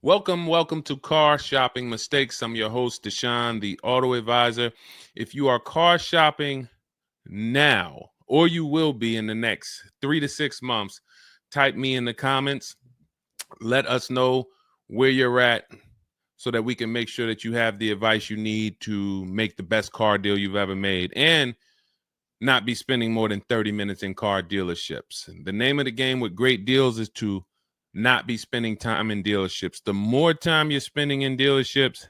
Welcome to Car Shopping Mistakes. I'm your host, Deshone the Auto Advisor. If you are car shopping now, or you will be in the next 3 to 6 months, type me in the comments. Let us know where you're at so that we can make sure that you have the advice you need to make the best car deal you've ever made and not be spending more than 30 minutes in car dealerships. The name of the game with great deals is to not be spending time in dealerships. The more time you're spending in dealerships,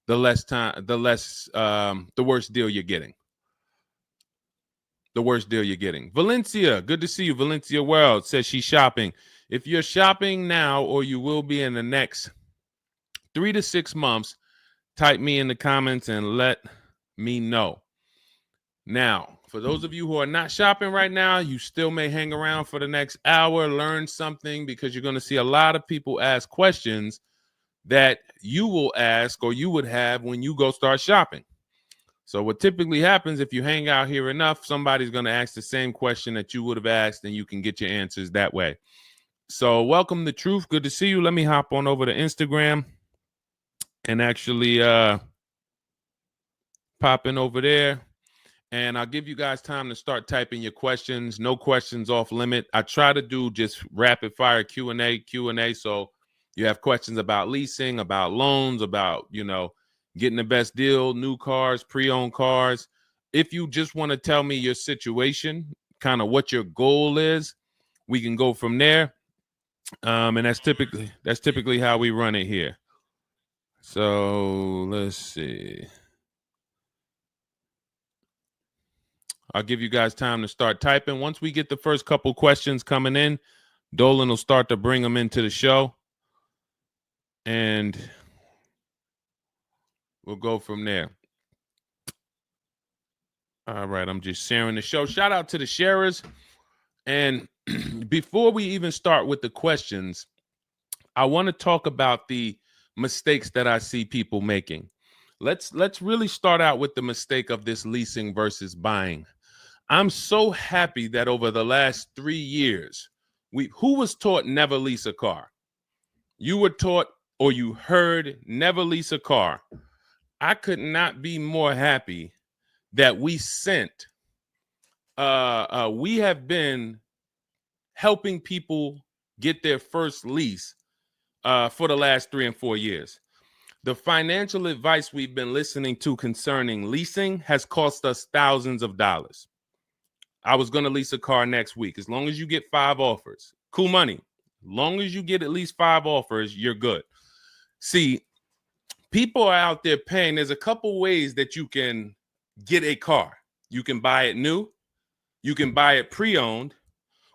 the worse deal you're getting. The worst deal you're getting. Valencia, good to see you. Valencia World says she's shopping. If you're shopping now or you will be in the next 3 to 6 months, type me in the comments and let me know. Now, for those of you who are not shopping right now, you still may hang around for the next hour, learn something, because you're going to see a lot of people ask questions that you will ask or you would have when you go start shopping. So what typically happens if you hang out here enough, somebody's going to ask the same question that you would have asked, and you can get your answers that way. So welcome to Truth. Good to see you. Let me hop on over to Instagram and actually pop in over there. And I'll give you guys time to start typing your questions. No questions off limit. I try to do just rapid fire Q&A. So you have questions about leasing, about loans, about, getting the best deal, new cars, pre-owned cars. If you just want to tell me your situation, kind of what your goal is, we can go from there. And that's typically how we run it here. So let's see. I'll give you guys time to start typing. Once we get the first couple questions coming in, Dolan will start to bring them into the show. And we'll go from there. All right, I'm just sharing the show. Shout out to the sharers. And before we even start with the questions, I want to talk about the mistakes that I see people making. Let's really start out with the mistake of this leasing versus buying. I'm so happy that over the last 3 years, who was taught never lease a car? You were taught or you heard never lease a car. I could not be more happy that we have been helping people get their first lease for the last 3 and 4 years. The financial advice we've been listening to concerning leasing has cost us thousands of dollars. I was going to lease a car next week. As long as you get 5 offers, cool money. As long as you get at least 5 offers, you're good. See, people are out there paying. There's a couple ways that you can get a car. You can buy it new, you can buy it pre-owned,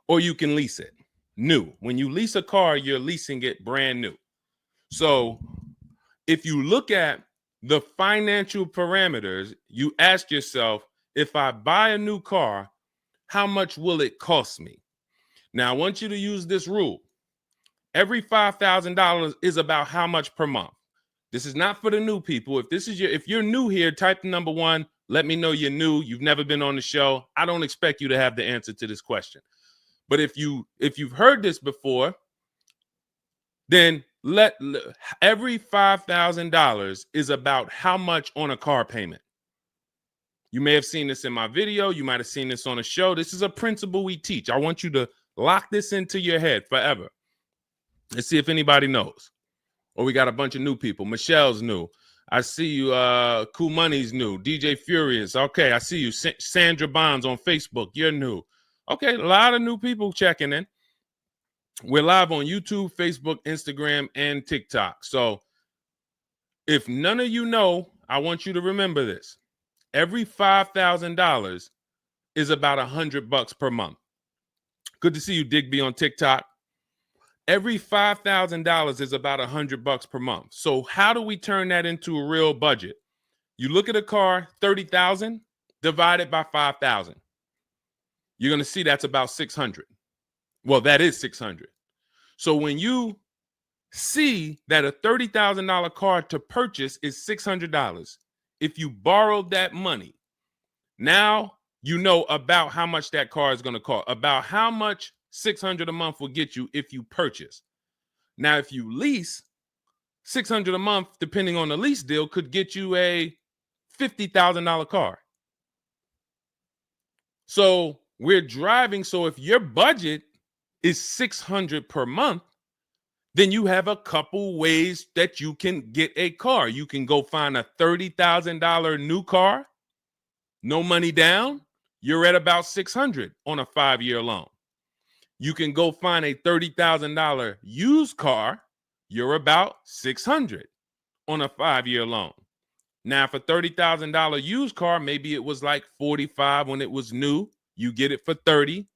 or you can lease it new. When you lease a car, you're leasing it brand new. So if you look at the financial parameters, you ask yourself, if I buy a new car, how much will it cost me? Now, I want you to use this rule. Every $5,000 is about how much per month. This is not for the new people. If you're new here, type the number 1. Let me know you're new. You've never been on the show. I don't expect you to have the answer to this question. But if you've heard this before, then every $5,000 is about how much on a car payment. You may have seen this in my video. You might have seen this on a show. This is a principle we teach. I want you to lock this into your head forever. Let's see if anybody knows. Or we got a bunch of new people. Michelle's new. I see you. Cool Money's new. DJ Furious. Okay, I see you. Sandra Bonds on Facebook. You're new. Okay, a lot of new people checking in. We're live on YouTube, Facebook, Instagram, and TikTok. So if none of you know, I want you to remember this. Every $5,000 is about $100 per month. Good to see you, Digby, on TikTok. Every $5,000 is about $100 per month. So how do we turn that into a real budget? You look at a car, $30,000 divided by 5,000. You're going to see that's about 600. Well, that is 600. So when you see that a $30,000 car to purchase is $600, if you borrowed that money, now you know about how much that car is going to cost, about how much $600 a month will get you if you purchase. Now, if you lease, $600 a month, depending on the lease deal, could get you a $50,000 car. So we're driving. So if your budget is $600 per month, then you have a couple ways that you can get a car. You can go find a $30,000 new car, no money down. You're at about $600 on a 5-year loan. You can go find a $30,000 used car. You're about $600 on a 5-year loan. Now, for $30,000 used car, maybe it was like $45 when it was new. You get it for $30.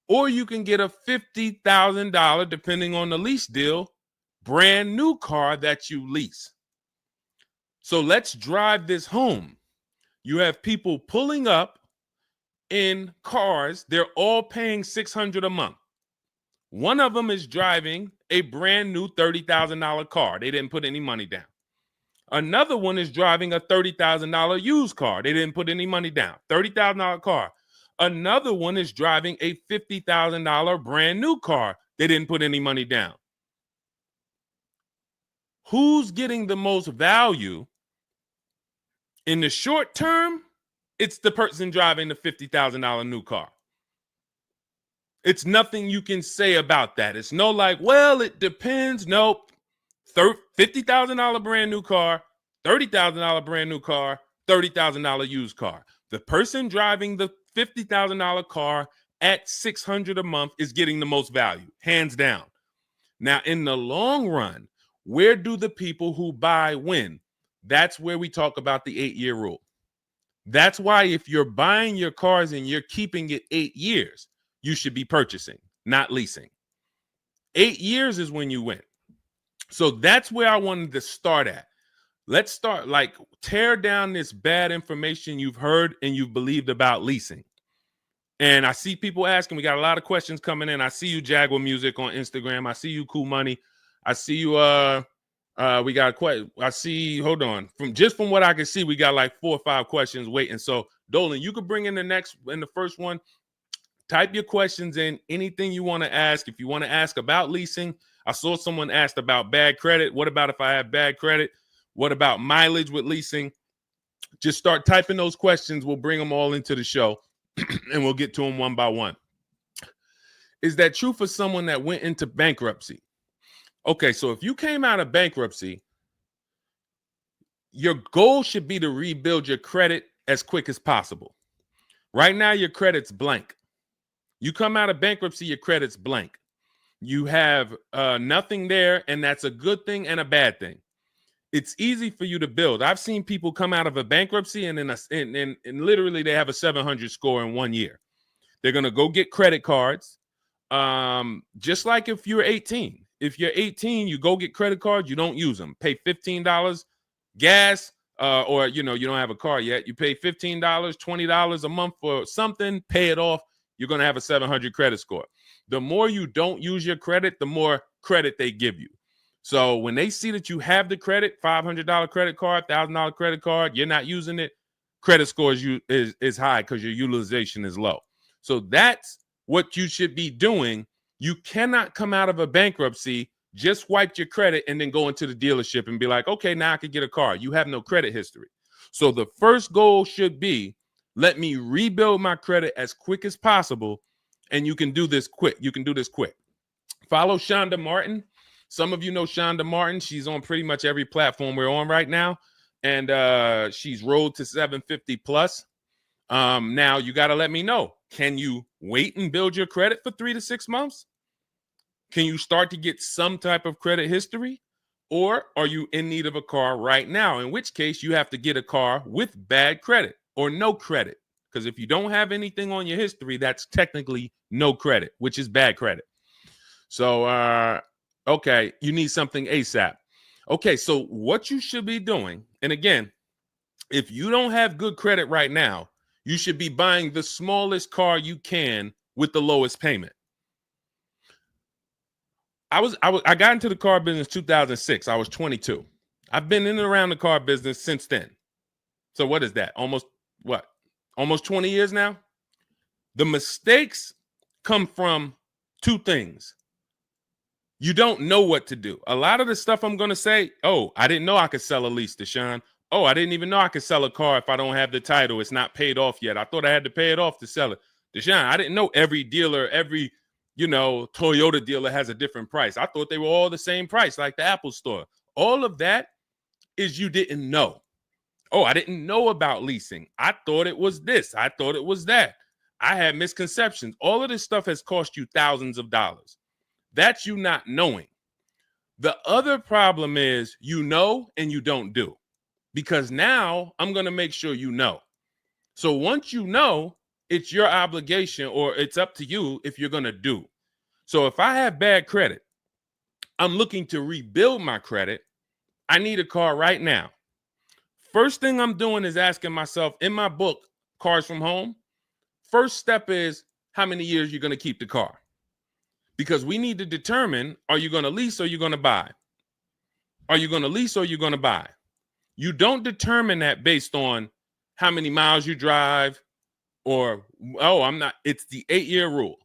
Or you can get a $50,000, depending on the lease deal, brand new car that you lease. So let's drive this home. You have people pulling up in cars. They're all paying $600 a month. One of them is driving a brand new $30,000 car. They didn't put any money down. Another one is driving a $30,000 used car. They didn't put any money down. $30,000 car. Another one is driving a $50,000 brand new car. They didn't put any money down. Who's getting the most value? In the short term, it's the person driving the $50,000 new car. It's nothing you can say about that. It's no like, well, it depends. Nope. $50,000 brand new car, $30,000 brand new car, $30,000 used car. The person driving the $50,000 car at $600 a month is getting the most value, hands down. Now, in the long run, where do the people who buy win? That's where we talk about the 8-year rule. That's why if you're buying your cars and you're keeping it 8 years, you should be purchasing, not leasing. 8 years is when you win. So that's where I wanted to start at. Let's start, like, tear down this bad information you've heard and you've believed about leasing. And I see people asking, we got a lot of questions coming in. I see you, Jaguar Music, on Instagram. I see you, Cool Money. I see you, we got quite, I see, hold on. From what I can see, we got like 4 or 5 questions waiting. So Dolan, you could bring in the first one. Type your questions in, anything you want to ask. If you want to ask about leasing, I saw someone asked about bad credit. What about if I have bad credit? What about mileage with leasing? Just start typing those questions. We'll bring them all into the show and we'll get to them one by one. Is that true for someone that went into bankruptcy? Okay, so if you came out of bankruptcy, your goal should be to rebuild your credit as quick as possible. Right now, your credit's blank. You come out of bankruptcy, your credit's blank. You have nothing there, and that's a good thing and a bad thing. It's easy for you to build. I've seen people come out of a bankruptcy and literally they have a 700 score in 1 year. They're going to go get credit cards. Just like if you're 18. If you're 18, you go get credit cards, you don't use them. Pay $15 gas, or you don't have a car yet. You pay $15, $20 a month for something, pay it off. You're going to have a 700 credit score. The more you don't use your credit, the more credit they give you. So when they see that you have the credit, $500 credit card, $1,000 credit card, you're not using it, credit score is high because your utilization is low. So that's what you should be doing. You cannot come out of a bankruptcy, just wipe your credit, and then go into the dealership and be like, okay, now I can get a car. You have no credit history. So the first goal should be, let me rebuild my credit as quick as possible. And you can do this quick. Follow Shonda Martin. Some of you know Shonda Martin. She's on pretty much every platform we're on right now. And she's rolled to 750 plus. Now you got to let me know. Can you wait and build your credit for 3 to 6 months? Can you start to get some type of credit history? Or are you in need of a car right now? In which case you have to get a car with bad credit or no credit. Because if you don't have anything on your history, that's technically no credit, which is bad credit. So, okay, you need something ASAP. Okay, so what you should be doing, and again, if you don't have good credit right now, you should be buying the smallest car you can with the lowest payment. I got into the car business 2006. I was 22. I've been in and around the car business since then. So what is that? Almost 20 years now? The mistakes come from 2 things. You don't know what to do. A lot of the stuff I'm going to say, oh, I didn't know I could sell a lease, Deshone. Oh, I didn't even know I could sell a car if I don't have the title. It's not paid off yet. I thought I had to pay it off to sell it. Deshone, I didn't know every dealer, every, Toyota dealer has a different price. I thought they were all the same price, like the Apple store. All of that is you didn't know. Oh, I didn't know about leasing. I thought it was this. I thought it was that. I had misconceptions. All of this stuff has cost you thousands of dollars. That's you not knowing. The other problem is you know and you don't do, because now I'm going to make sure you know. So once you know, it's your obligation, or it's up to you if you're going to do. So if I have bad credit, I'm looking to rebuild my credit. I need a car right now. First thing I'm doing is asking myself, in my book, Cars from Home, first step is how many years you're going to keep the car. Because we need to determine, are you going to lease or you're going to buy? Are you going to lease or you're going to buy? You don't determine that based on how many miles you drive or, it's the 8-year rule.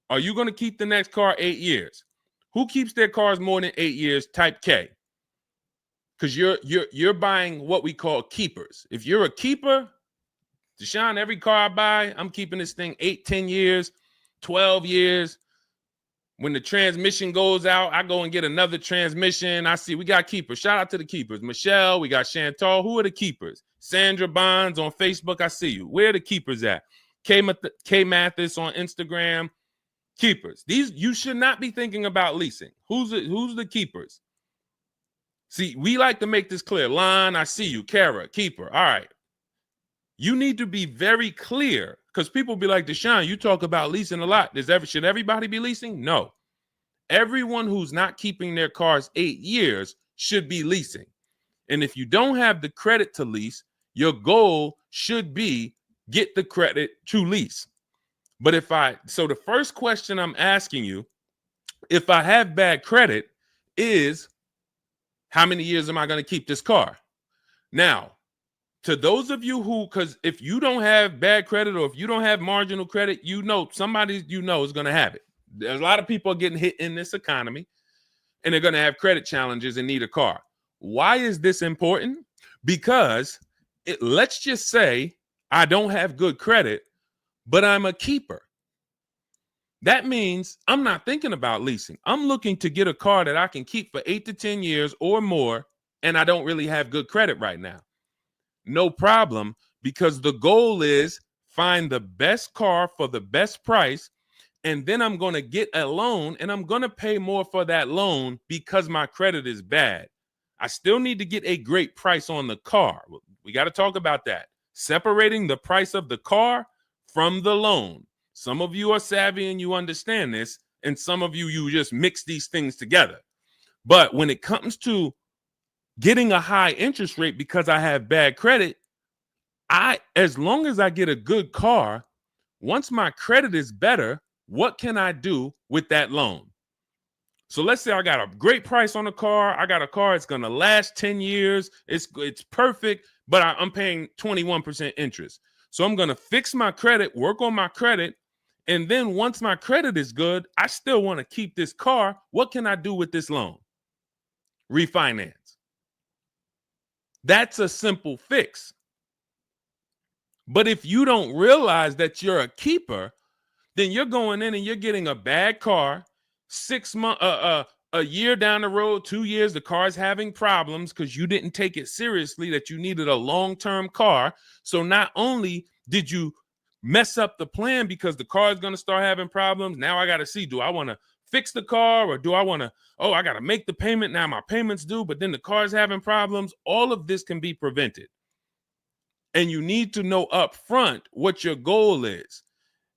Are you going to keep the next car 8 years? Who keeps their cars more than 8 years? Type K. Because you're buying what we call keepers. If you're a keeper, Deshone, every car I buy, I'm keeping this thing 8, 10 years, 12 years. When the transmission goes out, I go and get another transmission. I see we got keepers. Shout out to the keepers. Michelle, we got Chantal. Who are the keepers? Sandra Bonds on Facebook. I see you. Where are the keepers at? K Mathis on Instagram. Keepers. These, you should not be thinking about leasing. Who's the keepers? See, we like to make this clear. Lon, I see you. Kara, keeper. All right. You need to be very clear, because people be like, Deshone, you talk about leasing a lot. Should everybody be leasing? No. Everyone who's not keeping their cars 8 years should be leasing. And if you don't have the credit to lease, your goal should be get the credit to lease. But so the first question I'm asking you, if I have bad credit, is how many years am I going to keep this car? Now, to those of you who, because if you don't have bad credit, or if you don't have marginal credit, somebody is going to have it. There's a lot of people getting hit in this economy, and they're going to have credit challenges and need a car. Why is this important? Because let's just say I don't have good credit, but I'm a keeper. That means I'm not thinking about leasing. I'm looking to get a car that I can keep for 8 to 10 years or more, and I don't really have good credit right now. No problem, because the goal is find the best car for the best price, and then I'm going to get a loan, and I'm going to pay more for that loan because my credit is bad. I still need to get a great price on the car. We got to talk about that. Separating the price of the car from the loan. Some of you are savvy and you understand this, and some of you just mix these things together. But when it comes to getting a high interest rate because I have bad credit, as long as I get a good car, once my credit is better, what can I do with that loan? So let's say I got a great price on a car. I got a car, it's going to last 10 years. It's perfect, but I'm paying 21% interest. So I'm going to fix my credit, work on my credit. And then once my credit is good, I still want to keep this car. What can I do with this loan? Refinance. That's a simple fix. But if you don't realize that you're a keeper, then you're going in and you're getting a bad car, 6 months, a year down the road, 2 years, the car's having problems because you didn't take it seriously that you needed a long-term car. So not only did you mess up the plan because the car is going to start having problems, now I got to see, do I want to fix the car, or do I want to, I got to make the payment, now my payment's due, but then the car's having problems. All of this can be prevented. And you need to know up front what your goal is.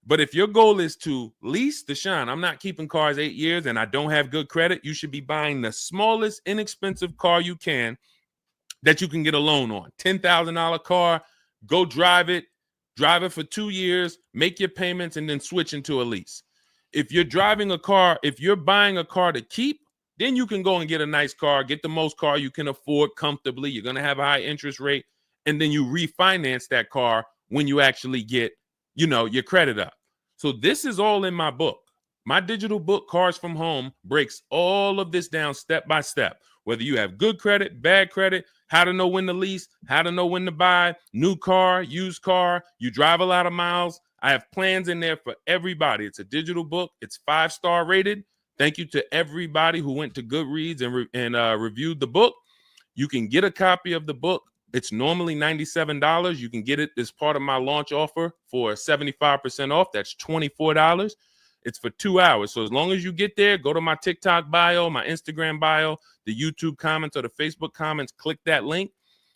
But if your goal is to lease, Deshone, I'm not keeping cars 8 years and I don't have good credit, you should be buying the smallest inexpensive car you can that you can get a loan on. $10,000 car, go drive it for 2 years, make your payments, and then switch into a lease. If you're driving a car, if you're buying a car to keep, then you can go and get a nice car, get the most car you can afford comfortably. You're going to have a high interest rate, and then you refinance that car when you actually get, your credit up. So this is all in my book. My digital book, Cars from Home, breaks all of this down step by step. Whether you have good credit, bad credit, how to know when to lease, how to know when to buy, new car, used car, you drive a lot of miles. I have plans in there for everybody. It's a digital book. It's 5-star rated. Thank you to everybody who went to Goodreads and reviewed the book. You can get a copy of the book. It's normally $97. You can get it as part of my launch offer for 75% off. That's $24. It's for 2 hours. So as long as you get there, go to my TikTok bio, my Instagram bio, the YouTube comments or the Facebook comments, click that link,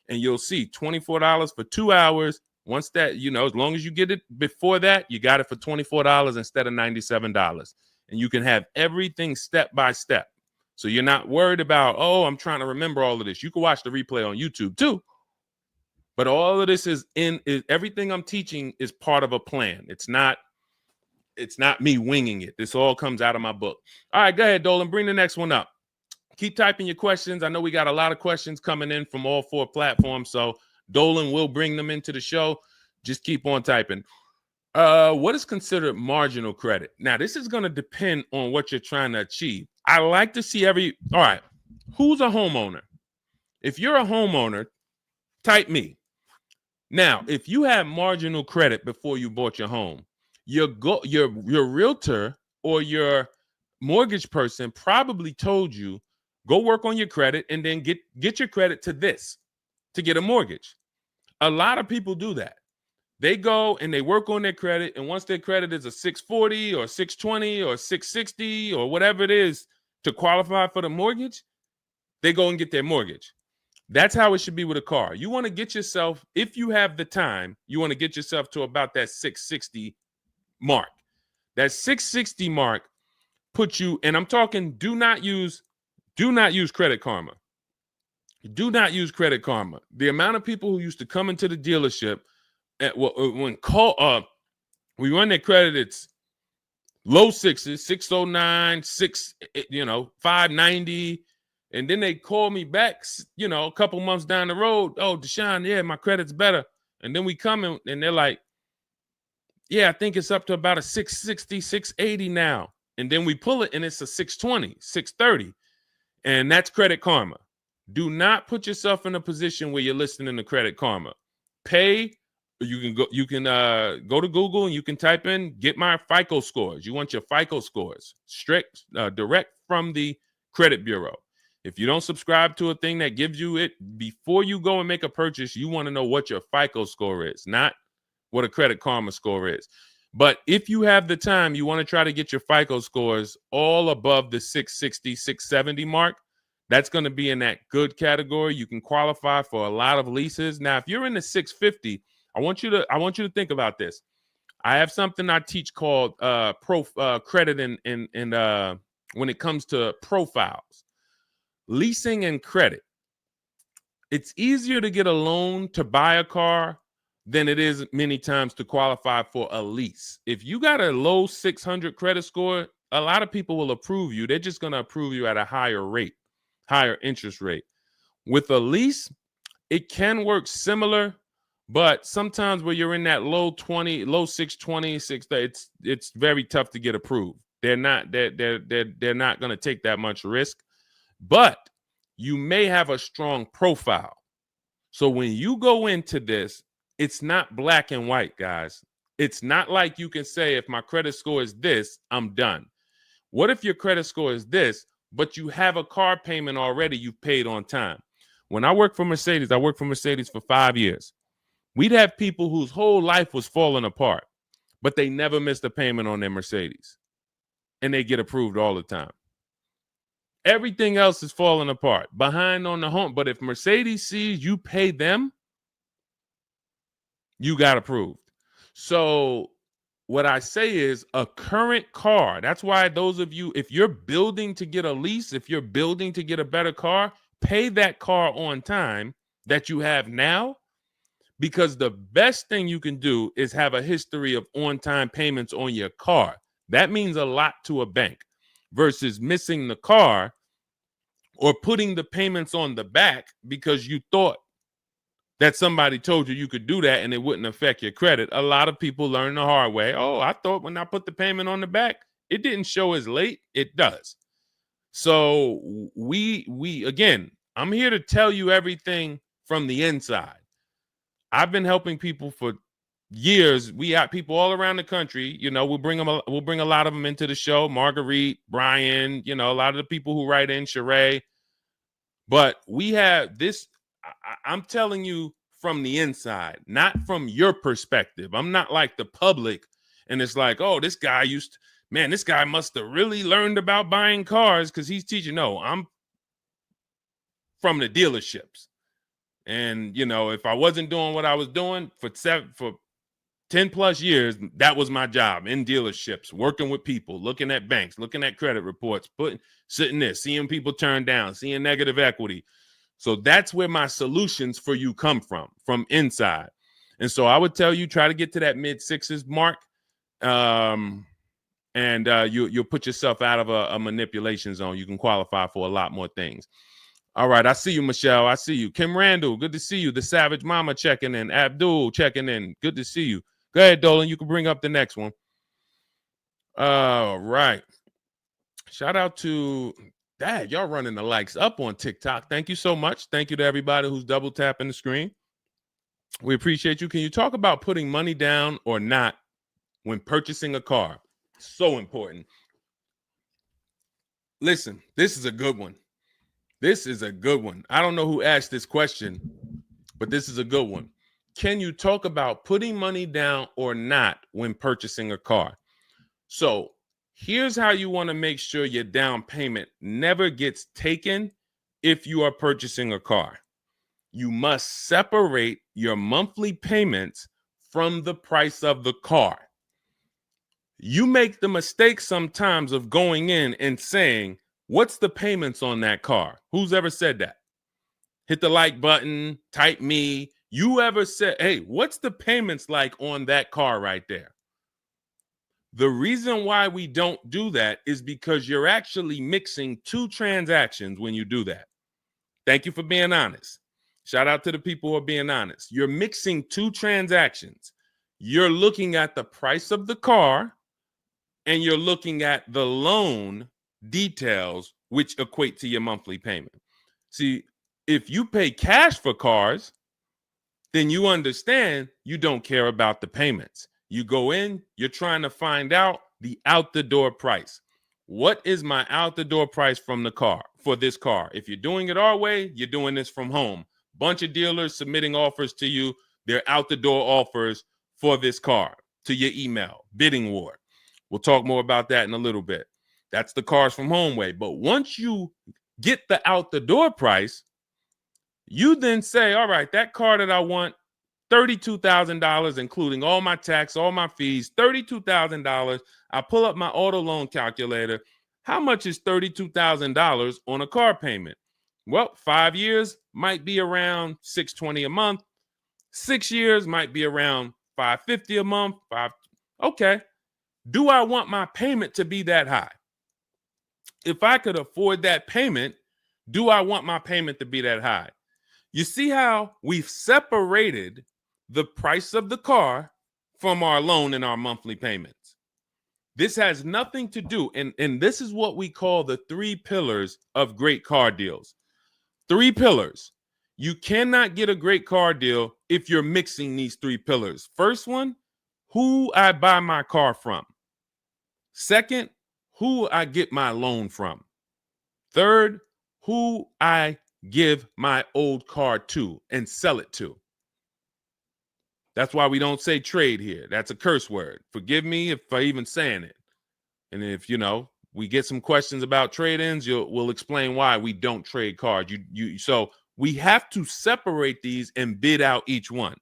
and you'll see $24 for 2 hours. Once that, as long as you get it before that, you got it for $24 instead of $97. And you can have everything step by step. So you're not worried about, I'm trying to remember all of this. You can watch the replay on YouTube too. But all of this is everything I'm teaching is part of a plan. It's not me winging it. This all comes out of my book. All right, go ahead, Dolan. Bring the next one up. Keep typing your questions. I know we got a lot of questions coming in from all 4 platforms, so Dolan will bring them into the show. Just keep on typing. What is considered marginal credit? Now, this is going to depend on what you're trying to achieve. I like to see all right, who's a homeowner? If you're a homeowner, type me. Now, if you had marginal credit before you bought your home, your realtor or your mortgage person probably told you, go work on your credit and then get your credit to this to get a mortgage. A lot of people do that. They go and they work on their credit, and once their credit is a 640 or 620 or 660 or whatever it is to qualify for the mortgage, they go and get their mortgage. That's how it should be with a car. You want to get yourself, if you have the time, you want to get yourself to about that 660 mark. That 660 mark puts you, and I'm talking, do not use Credit Karma. Do not use Credit Karma. The amount of people who used to come into the dealership we run their credit, it's low 6s, 609, 590. And then they call me back, a couple months down the road. Oh, Deshone, yeah, my credit's better. And then we come in and they're like, yeah, I think it's up to about a 660, 680 now. And then we pull it and it's a 620, 630. And that's Credit Karma. Do not put yourself in a position where you're listening to Credit Karma. Pay. You can go to Google and you can type in, get my FICO scores. You want your FICO scores direct from the credit bureau. If you don't subscribe to a thing that gives you it before you go and make a purchase, you want to know what your FICO score is, not what a Credit Karma score is. But if you have the time, you want to try to get your FICO scores all above the 660, 670 mark. That's going to be in that good category. You can qualify for a lot of leases. Now, if you're in the 650, I want you to think about this. I have something I teach called credit and when it comes to profiles, leasing and credit. It's easier to get a loan to buy a car than it is many times to qualify for a lease. If you got a low 600 credit score, a lot of people will approve you. They're just going to approve you at a higher rate, higher interest rate. With a lease, it can work similar. But sometimes where you're in that low 620, 630, it's very tough to get approved. They're not going to take that much risk, but you may have a strong profile. So when you go into this, it's not black and white, guys. It's not like you can say, if my credit score is this, I'm done. What if your credit score is this, but you have a car payment already you've paid on time? When I worked for Mercedes, I worked for Mercedes for 5 years. We'd have people whose whole life was falling apart, but they never missed a payment on their Mercedes. And they get approved all the time. Everything else is falling apart, behind on the home. But if Mercedes sees you pay them, you got approved. So what I say is a current car. That's why those of you, if you're building to get a lease, if you're building to get a better car, pay that car on time that you have now. Because the best thing you can do is have a history of on-time payments on your car. That means a lot to a bank versus missing the car or putting the payments on the back because you thought that somebody told you could do that and it wouldn't affect your credit. A lot of people learn the hard way. Oh, I thought when I put the payment on the back, it didn't show as late. It does. So we again, I'm here to tell you everything from the inside. I've been helping people for years. We have people all around the country. You know, we'll bring a lot of them into the show. Marguerite, Brian, you know, a lot of the people who write in, Sheree. But we have this. I'm telling you from the inside, not from your perspective. I'm not like the public, and it's like, oh, this guy this guy must have really learned about buying cars because he's teaching. No, I'm from the dealerships. And, you know, if I wasn't doing what I was doing for 10 plus years, that was my job in dealerships, working with people, looking at banks, looking at credit reports, sitting there, seeing people turn down, seeing negative equity. So that's where my solutions for you come from inside. And so I would tell you, try to get to that mid sixes mark. And you'll put yourself out of a manipulation zone. You can qualify for a lot more things. All right, I see you, Michelle. I see you. Kim Randall, good to see you. The Savage Mama checking in. Abdul checking in. Good to see you. Go ahead, Dolan. You can bring up the next one. All right. Shout out to Dad. Y'all running the likes up on TikTok. Thank you so much. Thank you to everybody who's double tapping the screen. We appreciate you. Can you talk about putting money down or not when purchasing a car? So important. Listen, this is a good one. This is a good one. I don't know who asked this question, but this is a good one. Can you talk about putting money down or not when purchasing a car? So here's how you want to make sure your down payment never gets taken if you are purchasing a car. You must separate your monthly payments from the price of the car. You make the mistake sometimes of going in and saying, what's the payments on that car? Who's ever said that? Hit the like button, type me. You ever said, hey, what's the payments like on that car right there? The reason why we don't do that is because you're actually mixing two transactions when you do that. Thank you for being honest. Shout out to the people who are being honest. You're mixing two transactions. You're looking at the price of the car and you're looking at the loan details, which equate to your monthly payment. See, if you pay cash for cars, then you understand you don't care about the payments. You go in, you're trying to find out the out the door price. What is my out the door price from the car for this car? If you're doing it our way, you're doing this from home. Bunch of dealers submitting offers to you. They're out the door offers for this car to your email, bidding war. We'll talk more about that in a little bit. That's the cars from home way. But once you get the out the door price, you then say, all right, that car that I want, $32,000, including all my tax, all my fees, $32,000. I pull up my auto loan calculator. How much is $32,000 on a car payment? Well, 5 years might be around $620 a month. 6 years might be around $550 a month. Okay. Do I want my payment to be that high? If I could afford that payment, do I want my payment to be that high? You see how we've separated the price of the car from our loan and our monthly payments. This has nothing to do, and this is what we call the 3 pillars of great car deals. 3 pillars. You cannot get a great car deal if you're mixing these 3 pillars. First one, who I buy my car from. Second, who I get my loan from. Third, who I give my old car to and sell it to. That's why we don't say trade here. That's a curse word. Forgive me if I even saying it. And if, we get some questions about trade-ins, we'll explain why we don't trade cars. So we have to separate these and bid out each one.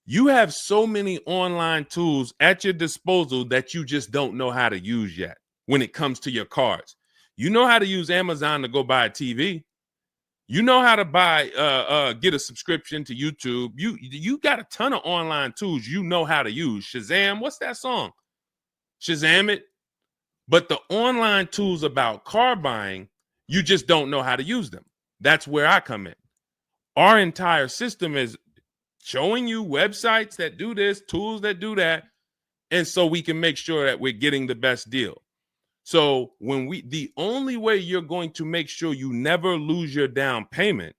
You have so many online tools at your disposal that you just don't know how to use yet when it comes to your cars. You know how to use Amazon to go buy a TV. You know how to get a subscription to YouTube. You got a ton of online tools you know how to use. Shazam, what's that song? Shazam it. But the online tools about car buying, you just don't know how to use them. That's where I come in. Our entire system is showing you websites that do this, tools that do that, And so we can make sure that we're getting the best deal. So the only way you're going to make sure you never lose your down payment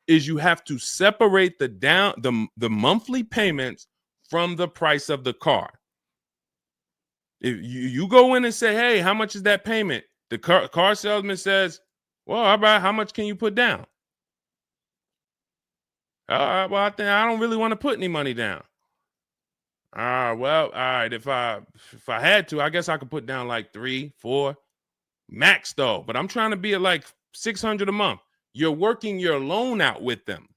is you have to separate the monthly payments from the price of the car. If you go in and say, hey, how much is that payment? The car salesman says, well, how much can you put down? Well, I don't really want to put any money down. Well, all right. If I had to, I guess I could put down like 3, 4 max though. But I'm trying to be at like $600 a month. You're working your loan out with them.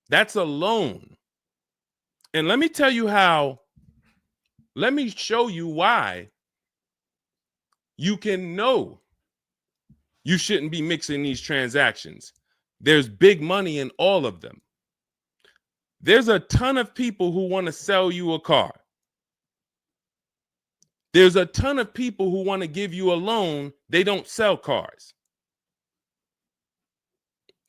That's a loan. And let me tell you how. Let me show you why you can know you shouldn't be mixing these transactions. There's big money in all of them. There's a ton of people who want to sell you a car. There's a ton of people who want to give you a loan. They don't sell cars.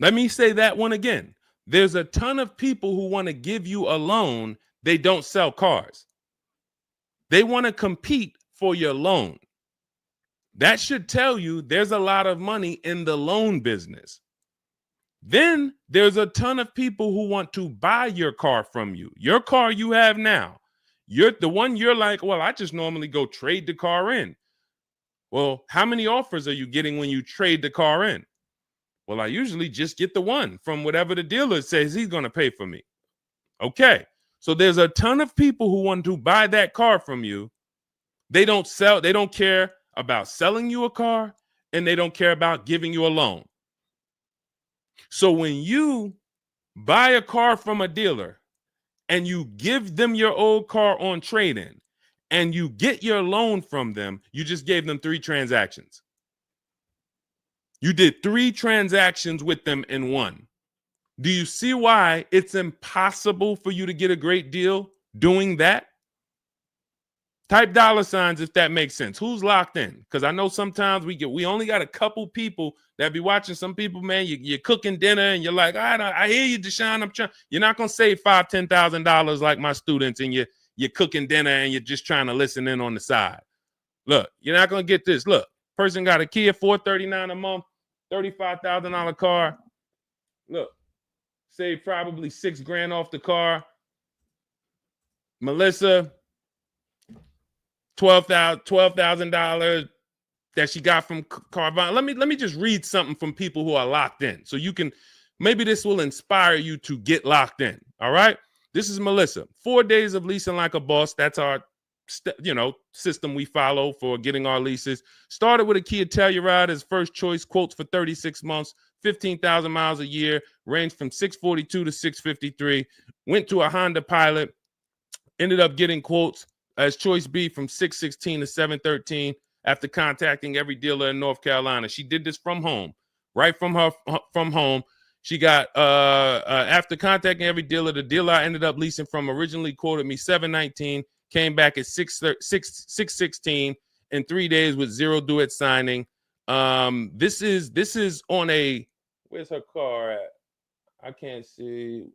Let me say that one again. There's a ton of people who want to give you a loan. They don't sell cars. They want to compete for your loan. That should tell you there's a lot of money in the loan business. Then there's a ton of people who want to buy your car from you. Your car you have now. You're the one you're like, well, I just normally go trade the car in. Well, how many offers are you getting when you trade the car in? Well, I usually just get the one from whatever the dealer says he's going to pay for me. Okay. So there's a ton of people who want to buy that car from you. They don't care about selling you a car, and they don't care about giving you a loan. So when you buy a car from a dealer and you give them your old car on trade-in and you get your loan from them, you just gave them 3 transactions. You did 3 transactions with them in one. Do you see why it's impossible for you to get a great deal doing that? Type $signs if that makes sense. Who's locked in? Because I know sometimes we only got a couple people that be watching. Some people, man, you're cooking dinner and you're like, I hear you, Deshone. You're not gonna save $5,000, $10,000 like my students, and you're cooking dinner and you're just trying to listen in on the side. Look, you're not gonna get this. Look, person got a Kia $439 a month, $35,000 car. Look, save probably $6,000 off the car. Melissa, $12,000 that she got from Carvana. Let me just read something from people who are locked in, so you can, maybe this will inspire you to get locked in. All right, this is Melissa. 4 days of leasing like a boss. That's our system we follow for getting our leases. Started with a Kia Telluride as first choice. Quotes for 36 months, 15,000 miles a year. Ranged from 642 to 653. Went to a Honda Pilot. Ended up getting quotes as choice B from 616 to 713 after contacting every dealer in North Carolina. She did this from home, right from home. She got after contacting every dealer, the dealer I ended up leasing from originally quoted me 719, came back at 616 in 3 days with 0 due at signing. This is on a, where's her car at? I can't see.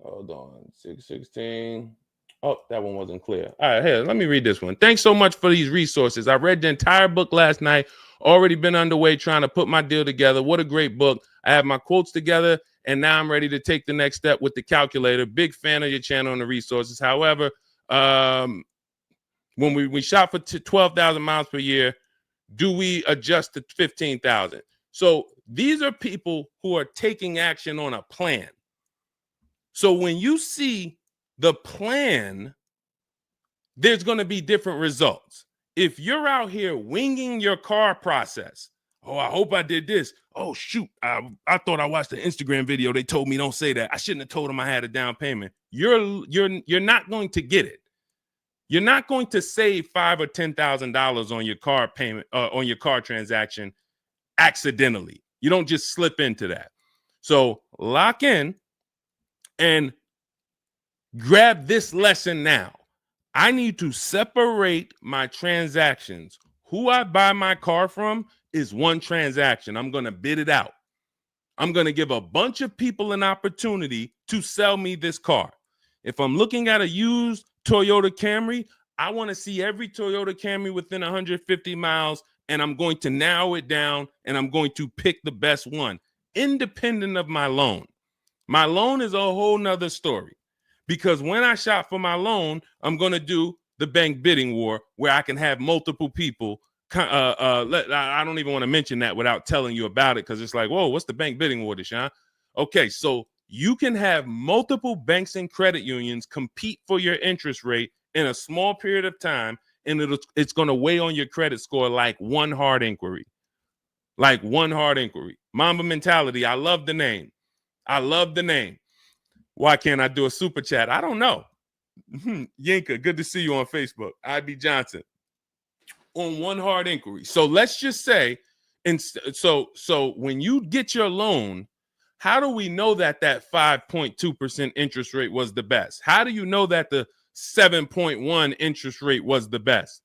Hold on, 616. Oh, that one wasn't clear. All right, here, let me read this one. Thanks so much for these resources. I read the entire book last night. Already been underway trying to put my deal together. What a great book. I have my quotes together, and now I'm ready to take the next step with the calculator. Big fan of your channel and the resources. However, when we shop for 12,000 miles per year, do we adjust to 15,000? So these are people who are taking action on a plan. So when you see the plan, there's going to be different results. If you're out here winging your car process, oh, I hope I did this. Oh, shoot, I thought I watched the Instagram video. They told me don't say that. I shouldn't have told them I had a down payment. You're not going to get it. You're not going to save $5,000 or $10,000 on your car payment, on your car transaction accidentally. You don't just slip into that. So lock in and grab this lesson now. I need to separate my transactions. Who I buy my car from is one transaction. I'm going to bid it out. I'm going to give a bunch of people an opportunity to sell me this car. If I'm looking at a used Toyota Camry, I want to see every Toyota Camry within 150 miles, and I'm going to narrow it down, and I'm going to pick the best one, independent of my loan. My loan is a whole nother story, because when I shop for my loan, I'm going to do the bank bidding war where I can have multiple people. I don't even want to mention that without telling you about it, because it's like, whoa, what's the bank bidding war, Deshone? Okay, so you can have multiple banks and credit unions compete for your interest rate in a small period of time, and it's going to weigh on your credit score like one hard inquiry. Like one hard inquiry. Mamba Mentality, I love the name. I love the name. Why can't I do a super chat? I don't know. Yinka, good to see you on Facebook. IB Johnson. On one hard inquiry. So let's just say, so when you get your loan, how do we know that 5.2% interest rate was the best? How do you know that the 7.1 interest rate was the best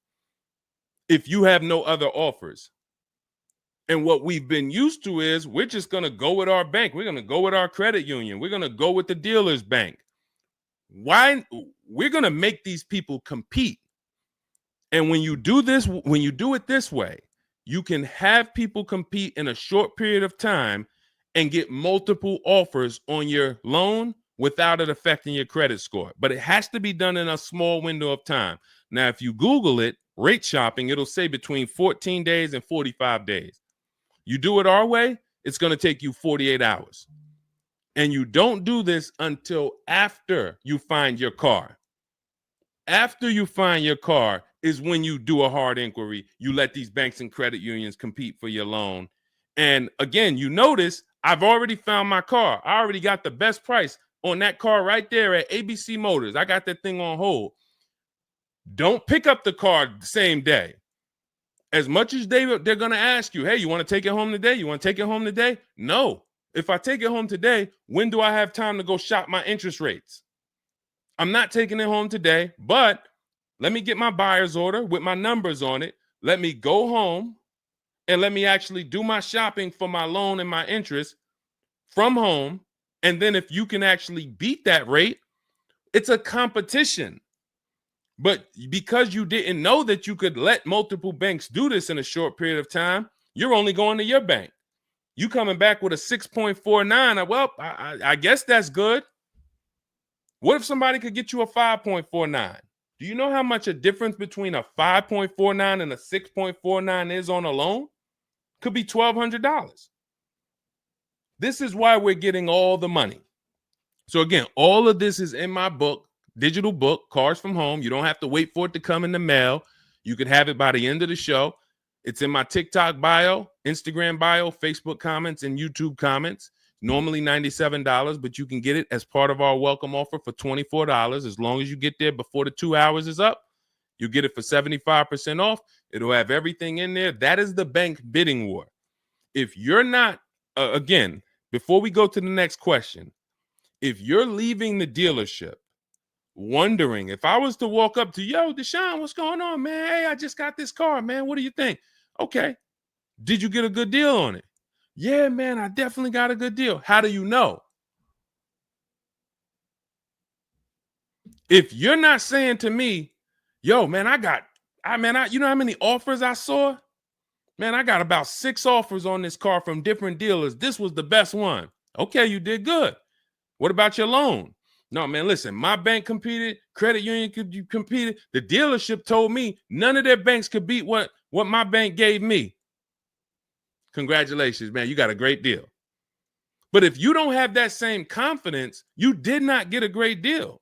if you have no other offers? And what we've been used to is we're just going to go with our bank. We're going to go with our credit union. We're going to go with the dealer's bank. Why? We're going to make these people compete. And when you do this, when you do it this way, you can have people compete in a short period of time and get multiple offers on your loan without it affecting your credit score. But it has to be done in a small window of time. Now, if you Google it, rate shopping, it'll say between 14 days and 45 days. You do it our way, it's going to take you 48 hours. And you don't do this until after you find your car. After you find your car is when you do a hard inquiry. You let these banks and credit unions compete for your loan. And again, you notice I've already found my car. I already got the best price on that car right there at ABC Motors. I got that thing on hold. Don't pick up the car the same day. As much as they're going to ask you, hey, you want to take it home today? You want to take it home today? No. If I take it home today, when do I have time to go shop my interest rates? I'm not taking it home today, but let me get my buyer's order with my numbers on it. Let me go home and let me actually do my shopping for my loan and my interest from home. And then if you can actually beat that rate, it's a competition. But because you didn't know that you could let multiple banks do this in a short period of time, you're only going to your bank. You coming back with a 6.49. Well, I guess that's good. What if somebody could get you a 5.49? Do you know how much a difference between a 5.49 and a 6.49 is on a loan? Could be $1,200. This is why we're getting all the money. So again, all of this is in my book, digital book, Cars from Home. You don't have to wait for it to come in the mail. You can have it by the end of the show. It's in my TikTok bio, Instagram bio, Facebook comments, and YouTube comments. Normally $97, but you can get it as part of our welcome offer for $24. As long as you get there before the 2 hours is up, you get it for 75% off. It'll have everything in there. That is the bank bidding war. If you're not, again, before we go to the next question, if you're leaving the dealership wondering, if I was to walk up to, yo, Deshone, what's going on, man? Hey, I just got this car, man. What do you think? Okay. Did you get a good deal on it? Yeah, man, I definitely got a good deal. How do you know? If you're not saying to me, yo, man, you know how many offers I saw? Man, I got about 6 offers on this car from different dealers. This was the best one. Okay, you did good. What about your loan? No, man, listen, my bank competed, credit union competed. The dealership told me none of their banks could beat what my bank gave me. Congratulations, man, you got a great deal. But if you don't have that same confidence, you did not get a great deal.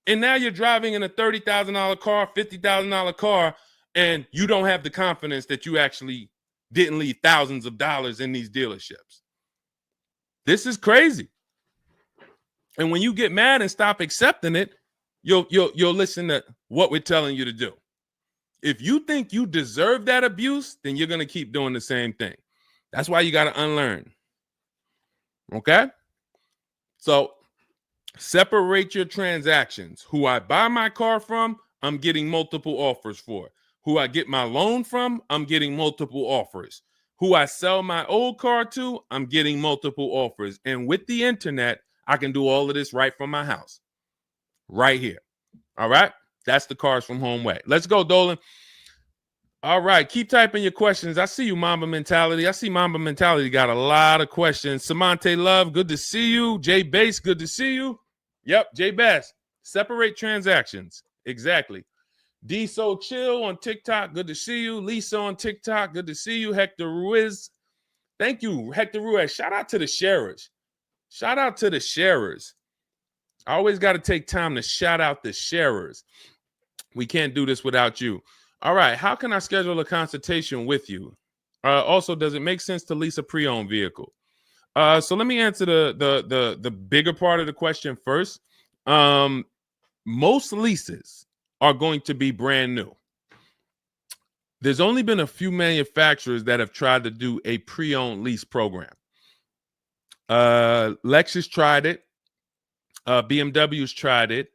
And now you're driving in a $30,000 car, $50,000 car, and you don't have the confidence that you actually didn't leave thousands of dollars in these dealerships. This is crazy. And when you get mad and stop accepting it, you'll listen to what we're telling you to do. If you think you deserve that abuse, then you're going to keep doing the same thing. That's why you got to unlearn. Okay? So separate your transactions. Who I buy my car from, I'm getting multiple offers for. Who I get my loan from, I'm getting multiple offers. Who I sell my old car to, I'm getting multiple offers. And with the internet, I can do all of this right from my house, right here. All right. That's the Cars from Home way. Let's go, Dolan. All right. Keep typing your questions. I see you, Mamba Mentality. I see Mamba Mentality got a lot of questions. Samante Love, good to see you. Jay Bass, good to see you. Yep, Jay Bass. Separate transactions. Exactly. D So Chill on TikTok, good to see you. Lisa on TikTok, good to see you. Hector Ruiz, thank you, Hector Ruiz. Shout out to the sharers. Shout out to the sharers. I always got to take time to shout out the sharers. We can't do this without you. All right, how can I schedule a consultation with you? Also, does it make sense to lease a pre-owned vehicle? So let me answer the bigger part of the question first. Most leases are going to be brand new. There's only been a few manufacturers that have tried to do a pre-owned lease program. Lexus tried it. BMW's tried it.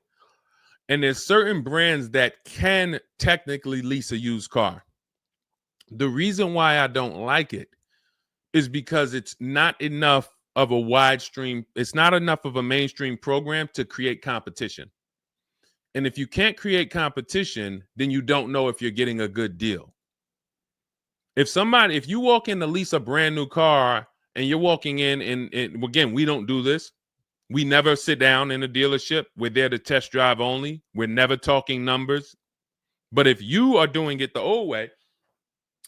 And there's certain brands that can technically lease a used car. The reason why I don't like it is because it's not enough of a wide stream. It's not enough of a mainstream program to create competition. And if you can't create competition, then you don't know if you're getting a good deal. If you walk in to lease a brand new car and you're walking in and again, we don't do this. We never sit down in a dealership. We're there to test drive only. We're never talking numbers. But if you are doing it the old way,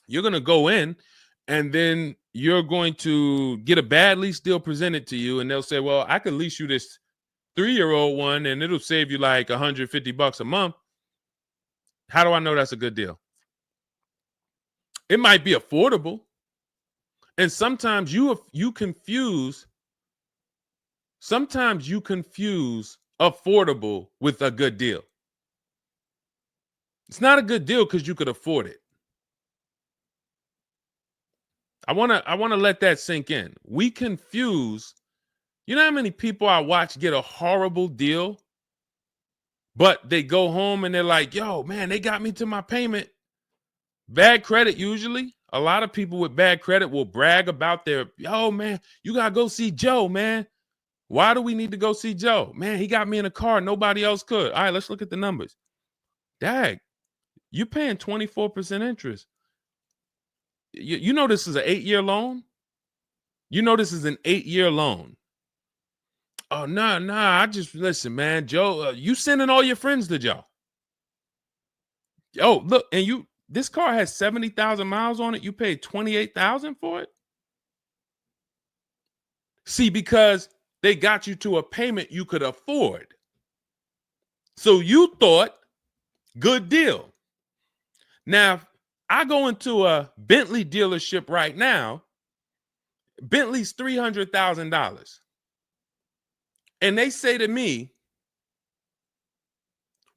you're going to go in and then you're going to get a bad lease deal presented to you. And they'll say, well, I could lease you this 3-year-old one and it'll save you like $150 a month. How do I know that's a good deal? It might be affordable. And sometimes you confuse affordable with a good deal. It's not a good deal because you could afford it. I want to let that sink in. We confuse, you know how many people I watch get a horrible deal, but they go home and they're like, yo, man, they got me to my payment. Bad credit usually. A lot of people with bad credit will brag about yo, man, you got to go see Joe, man. Why do we need to go see Joe? Man, he got me in a car. Nobody else could. All right, let's look at the numbers. Dag, you're paying 24% interest. You know this is an 8-year loan? You know this is an 8-year loan. Oh, nah. I just, listen, man, Joe, you sending all your friends to Joe. Oh, look, and this car has 70,000 miles on it. You paid 28,000 for it? See, because they got you to a payment you could afford. So you thought, good deal. Now, I go into a Bentley dealership right now. Bentley's $300,000. And they say to me,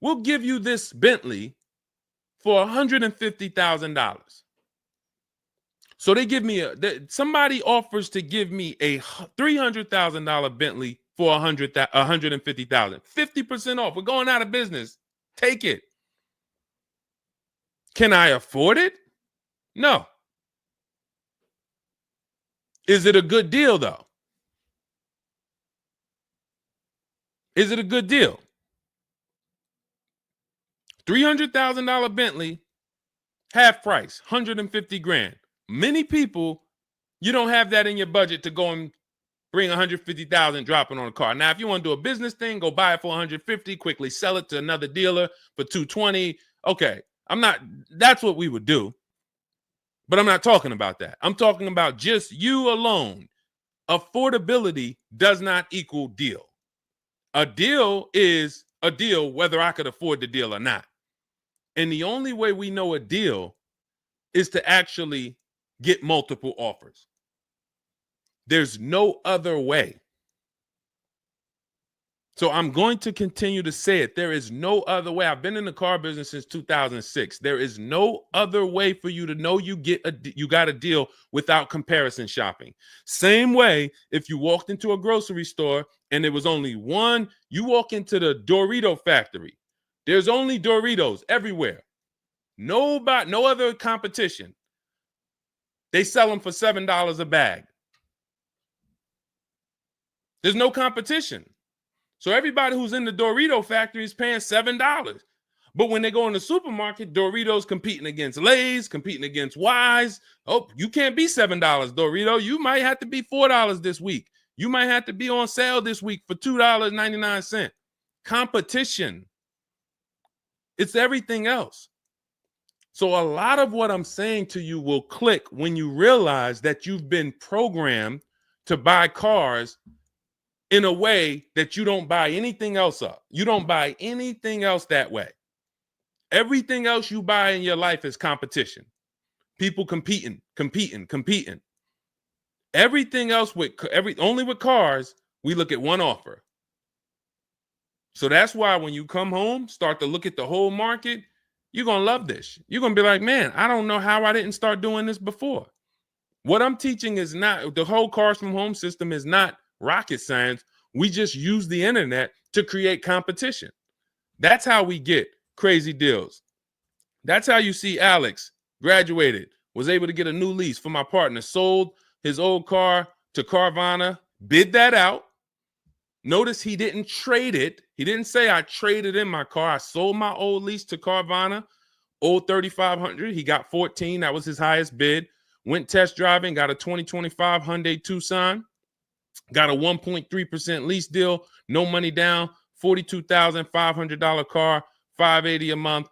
we'll give you this Bentley for $150,000. So they give me somebody offers to give me a $300,000 Bentley for $150,000, 50% off. We're going out of business. Take it. Can I afford it? No. Is it a good deal though? Is it a good deal? $300,000 Bentley, half price, 150 grand. Many people, you don't have that in your budget to go and bring 150,000 dropping on a car. Now, if you want to do a business thing, go buy it for 150, quickly sell it to another dealer for 220. Okay, that's what we would do. But I'm not talking about that. I'm talking about just you alone. Affordability does not equal deal. A deal is a deal whether I could afford the deal or not. And the only way we know a deal is to actually get multiple offers. There's no other way. So I'm going to continue to say it. There is no other way. I've been in the car business since 2006. There is no other way for you to know you got a deal without comparison shopping. Same way if you walked into a grocery store and there was only one, you walk into the Dorito factory. There's only Doritos everywhere. No other competition. They sell them for $7 a bag. There's no competition. So everybody who's in the Dorito factory is paying $7. But when they go in the supermarket, Doritos competing against Lay's, competing against Wise. Oh, you can't be $7, Dorito. You might have to be $4 this week. You might have to be on sale this week for $2.99. Competition. It's everything else. So a lot of what I'm saying to you will click when you realize that you've been programmed to buy cars in a way that you don't buy anything else up. You don't buy anything else that way. Everything else you buy in your life is competition. People competing. Everything else only with cars, we look at one offer. So that's why when you come home, start to look at the whole market, you're going to love this. You're going to be like, man, I don't know how I didn't start doing this before. What I'm teaching is not, the whole Cars from Home system is not rocket science. We just use the internet to create competition. That's how we get crazy deals. That's how you see Alex graduated, was able to get a new lease for my partner, sold his old car to Carvana, bid that out. Notice he didn't trade it. He didn't say I traded in my car. I sold my old lease to Carvana, old 3,500. He got 14. That was his highest bid. Went test driving, got a 2025 Hyundai Tucson, got a 1.3% lease deal, no money down, $42,500 car, $580 a month,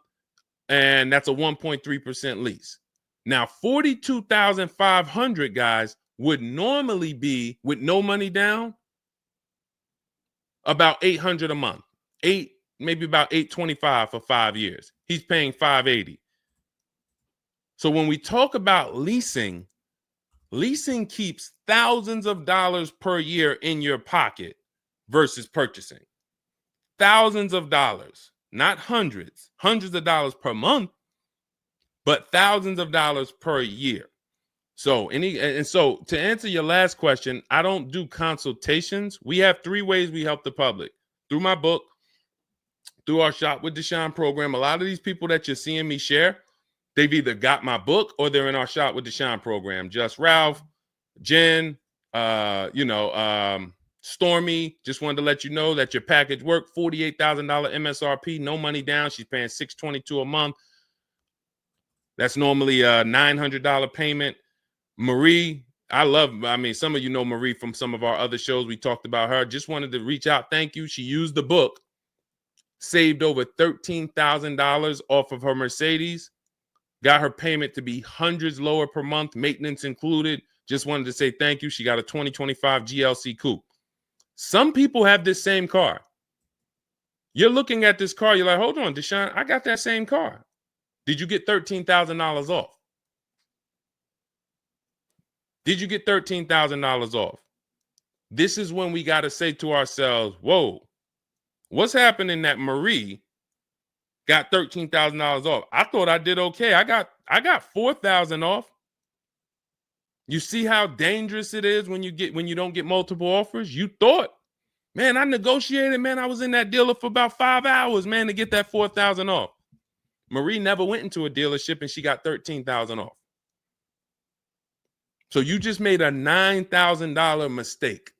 and that's a 1.3% lease. Now, $42,500, guys, would normally be, with no money down, about $800 a month. Maybe about $825 for 5 years. He's paying $580. So when we talk about leasing keeps thousands of dollars per year in your pocket versus purchasing. Thousands of dollars, not hundreds of dollars per month, but thousands of dollars per year. So so to answer your last question, I don't do consultations. We have 3 ways we help the public: through my book, through our Shop with Deshone program. A lot of these people that you're seeing me share, they've either got my book or they're in our Shop with Deshone program. Just Ralph, Jen, Stormy. Just wanted to let you know that your package worked. $48,000 MSRP, no money down. She's paying $622 a month. That's normally a $900 payment. Marie, some of you know Marie from some of our other shows. We talked about her. Just wanted to reach out. Thank you. She used the book, saved over $13,000 off of her Mercedes, got her payment to be hundreds lower per month, maintenance included. Just wanted to say thank you. She got a 2025 GLC Coupe. Some people have this same car. You're looking at this car. You're like, hold on, Deshone, I got that same car. Did you get $13,000 off? Did you get $13,000 off? This is when we got to say to ourselves, whoa, what's happening that Marie got $13,000 off? I thought I did okay. I got $4,000 off. You see how dangerous it is when you don't get multiple offers? You thought, man, I negotiated, man. I was in that dealer for about 5 hours, man, to get that $4,000 off. Marie never went into a dealership and she got $13,000 off. So you just made a $9,000 mistake.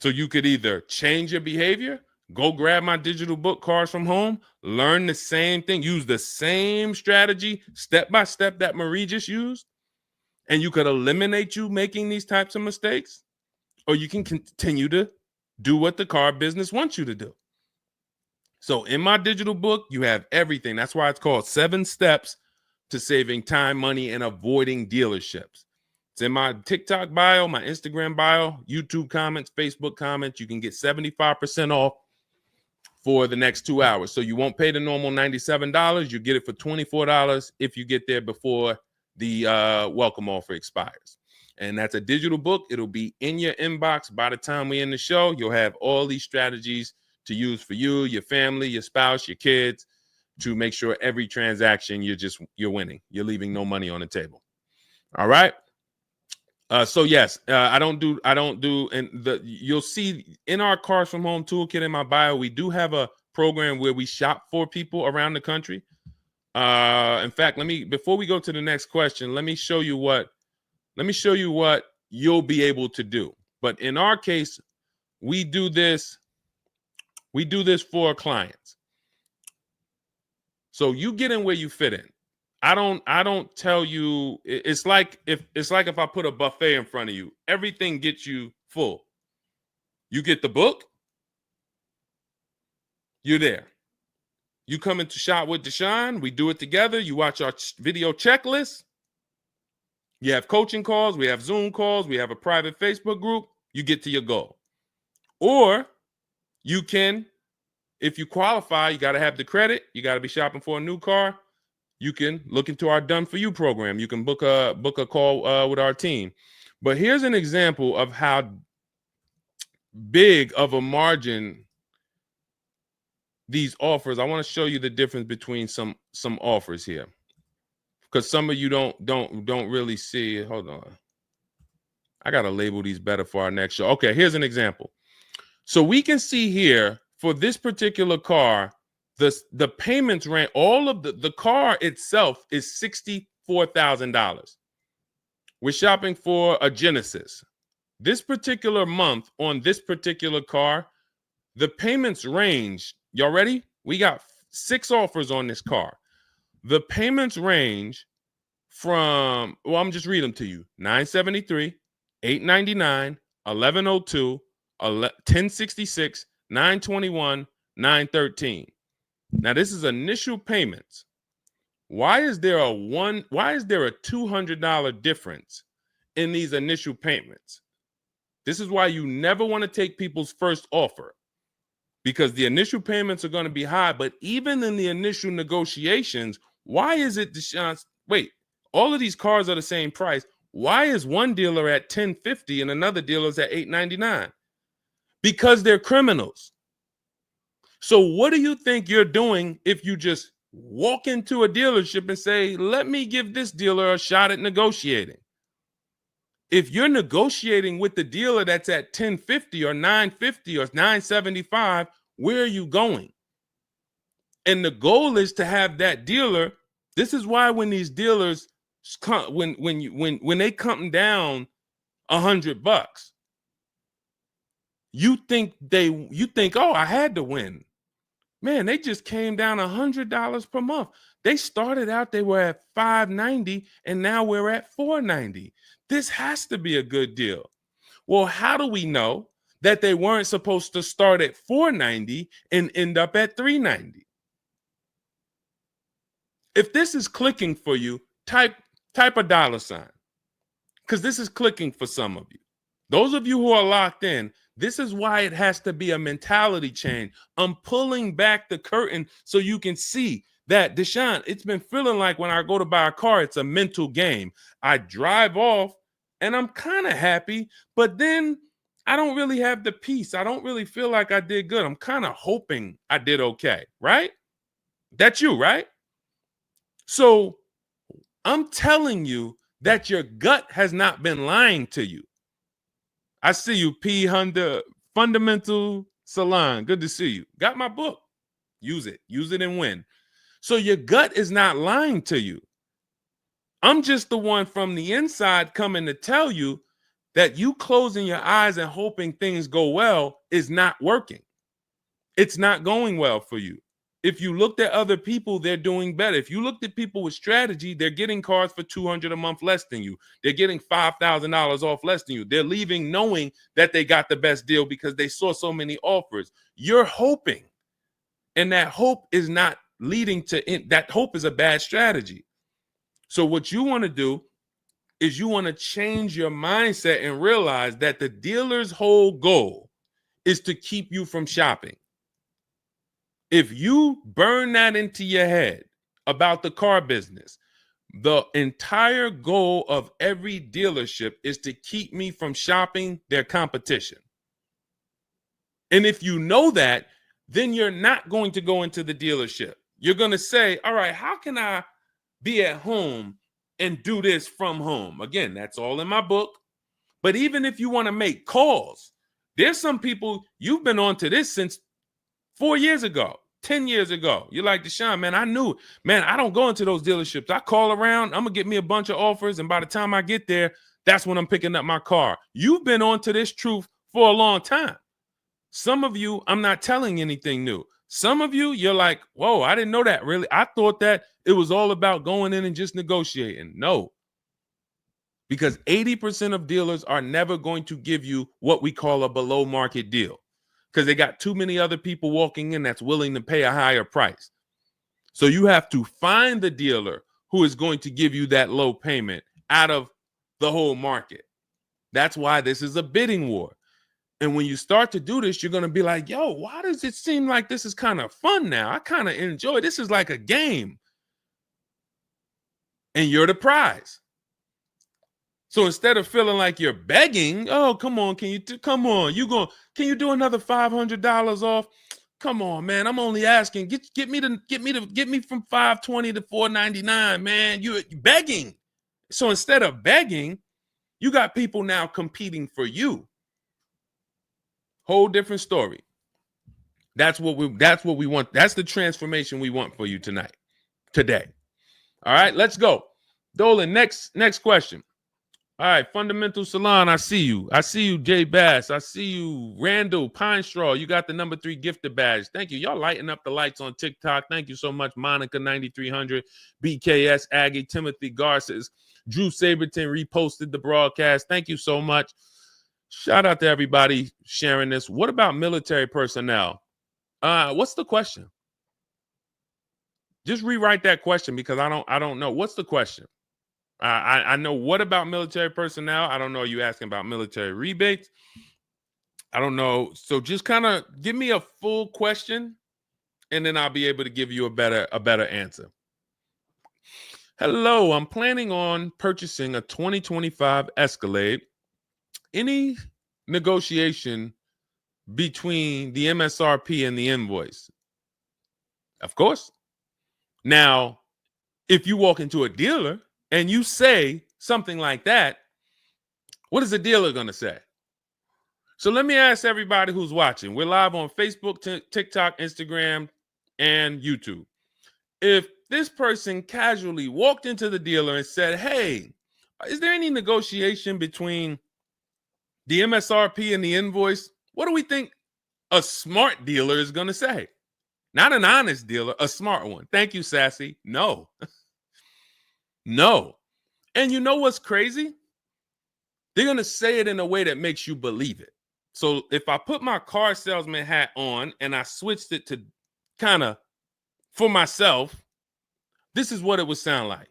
So you could either change your behavior, go grab my digital book, Cars from Home, learn the same thing, use the same strategy step by step that Marie just used, and you could eliminate you making these types of mistakes, or you can continue to do what the car business wants you to do. So in my digital book, you have everything. That's why it's called 7 Steps to Saving Time, Money, and Avoiding Dealerships. It's in my TikTok bio, my Instagram bio, YouTube comments, Facebook comments. You can get 75% off for the next 2 hours. So you won't pay the normal $97. You get it for $24 if you get there before the welcome offer expires. And that's a digital book. It'll be in your inbox by the time we end the show. You'll have all these strategies to use for you, your family, your spouse, your kids, to make sure every transaction you're winning. You're leaving no money on the table. All right. So yes, I don't do, and you'll see in our Cars from Home toolkit in my bio, we do have a program where we shop for people around the country. In fact, before we go to the next question, let me show you what you'll be able to do. But in our case, we do this for our clients. So you get in where you fit in. I don't tell you, it's like if I put a buffet in front of you, everything gets you full. You get the book, you're there. You come into Shop with Deshone, we do it together. You watch our video checklist. You have coaching calls, we have Zoom calls, we have a private Facebook group. You get to your goal. Or you can, if you qualify, you got to have the credit. You got to be shopping for a new car. You can look into our Done For You program. You can book a call with our team. But here's an example of how big of a margin these offers. I want to show you the difference between some offers here, because some of you don't really see it. Hold on. I got to label these better for our next show. Okay, here's an example. So we can see here for this particular car, the payments ran, all of the car itself is $64,000. We're shopping for a Genesis. This particular month on this particular car, the payments range. Y'all ready? We got 6 offers on this car. The payments range from, well, I'm just reading them to you. $973, $899, $1,102, $1,066, $921, $913. Now this is initial payments. Why is there a $200 difference in these initial payments? This is why you never want to take people's first offer, because the initial payments are going to be high. But even in the initial negotiations, why is it, Deshone? Wait, all of these cars are the same price. Why is one dealer at $1,050 and another dealer is at $899? Because they're criminals. So what do you think you're doing if you just walk into a dealership and say, let me give this dealer a shot at negotiating? If you're negotiating with the dealer that's at $1,050 or $950 or $975, where are you going? And the goal is to have that dealer. This is why when these dealers come, when they come down $100, you think, oh, I had to win. Man, they just came down $100 per month. They started out, they were at $590, and now we're at $490. This has to be a good deal. Well, how do we know that they weren't supposed to start at $490 and end up at $390? If this is clicking for you, type a $, because this is clicking for some of you. Those of you who are locked in, this is why it has to be a mentality change. I'm pulling back the curtain so you can see that, Deshone, it's been feeling like when I go to buy a car, it's a mental game. I drive off and I'm kind of happy, but then I don't really have the peace. I don't really feel like I did good. I'm kind of hoping I did okay, right? That's you, right? So I'm telling you that your gut has not been lying to you. I see you, P. Honda Fundamental Salon. Good to see you. Got my book. Use it. Use it and win. So your gut is not lying to you. I'm just the one from the inside coming to tell you that you closing your eyes and hoping things go well is not working. It's not going well for you. If you looked at other people, they're doing better. If you looked at people with strategy, they're getting cars for $200 a month less than you. They're getting $5,000 off less than you. They're leaving knowing that they got the best deal because they saw so many offers. You're hoping, and that hope is not leading to that. Hope is a bad strategy. So what you want to do is you want to change your mindset and realize that the dealer's whole goal is to keep you from shopping. If you burn that into your head about the car business, the entire goal of every dealership is to keep me from shopping their competition. And if you know that, then you're not going to go into the dealership. You're going to say, all right, how can I be at home and do this from home? Again, that's all in my book. But even if you want to make calls, there's some people, you've been on to this since 4 years ago, 10 years ago. You're like, Deshone, man, I knew, man, I don't go into those dealerships. I call around, I'm going to get me a bunch of offers. And by the time I get there, that's when I'm picking up my car. You've been on to this truth for a long time. Some of you, I'm not telling anything new. Some of you, you're like, whoa, I didn't know that really. I thought that it was all about going in and just negotiating. No, because 80% of dealers are never going to give you what we call a below market deal because they got too many other people walking in that's willing to pay a higher price. So you have to find the dealer who is going to give you that low payment out of the whole market. That's why this is a bidding war. And when you start to do this, you're going to be like, yo, why does it seem like this is kind of fun now? I kind of enjoy this. Is like a game. And you're the prize. So instead of feeling like you're begging, oh, come on, can you do another $500 off? Come on, man. I'm only asking. Get me from $520 to $499, man. You're begging. So instead of begging, you got people now competing for you. Whole different story. That's what we want. That's the transformation we want for you today. All right, let's go. Dolan, next question. All right, Fundamental Salon, I see you. I see you, Jay Bass. I see you, Randall Pine Straw. You got the number 3 gifted badge. Thank you. Y'all lighting up the lights on TikTok. Thank you so much, Monica 9300, BKS Aggie, Timothy Garces, Drew Saberton reposted the broadcast. Thank you so much. Shout out to everybody sharing this. What about military personnel? What's the question? Just rewrite that question because I don't know. What's the question? I know what about military personnel. I don't know. Are you asking about military rebates? I don't know. So just kind of give me a full question, and then I'll be able to give you a better answer. Hello, I'm planning on purchasing a 2025 Escalade. Any negotiation between the MSRP and the invoice? Of course. Now, if you walk into a dealer and you say something like that, what is the dealer going to say? So let me ask everybody who's watching. We're live on Facebook, TikTok, Instagram, and YouTube. If this person casually walked into the dealer and said, hey, is there any negotiation between the MSRP and the invoice? What do we think a smart dealer is going to say? Not an honest dealer, a smart one. Thank you, Sassy. No. No. And you know what's crazy? They're going to say it in a way that makes you believe it. So if I put my car salesman hat on and I switched it to kind of for myself, this is what it would sound like.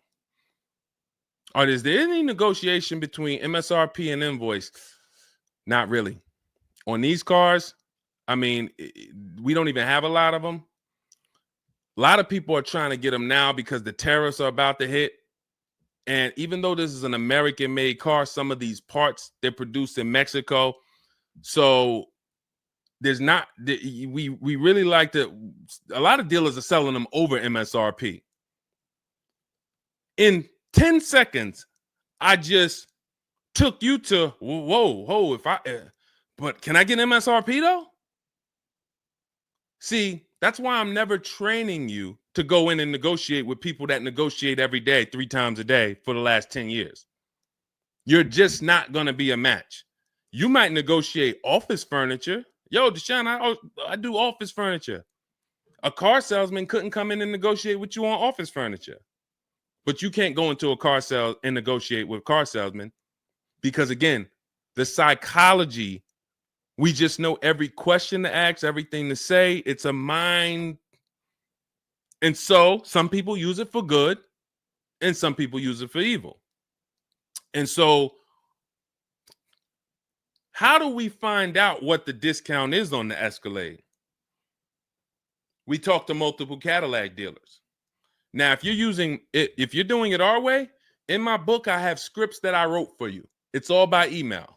Or is there any negotiation between MSRP and invoice? Not really. On these cars, I mean, we don't even have a lot of them. A lot of people are trying to get them now because the tariffs are about to hit. And even though this is an American-made car, some of these parts, they're produced in Mexico. So there's not, we really like to, a lot of dealers are selling them over MSRP. In 10 seconds, I just took you to, whoa, but can I get MSRP though? See, that's why I'm never training you to go in and negotiate with people that negotiate every day, 3 times a day for the last 10 years. You're just not going to be a match. You might negotiate office furniture. Yo, Deshone, I do office furniture. A car salesman couldn't come in and negotiate with you on office furniture. But you can't go into a car sale and negotiate with car salesmen because, again, the psychology, we just know every question to ask, everything to say. It's a mind. And so some people use it for good and some people use it for evil. And so how do we find out what the discount is on the Escalade? We talk to multiple Cadillac dealers. Now, if you're doing it our way, in my book, I have scripts that I wrote for you. It's all by email.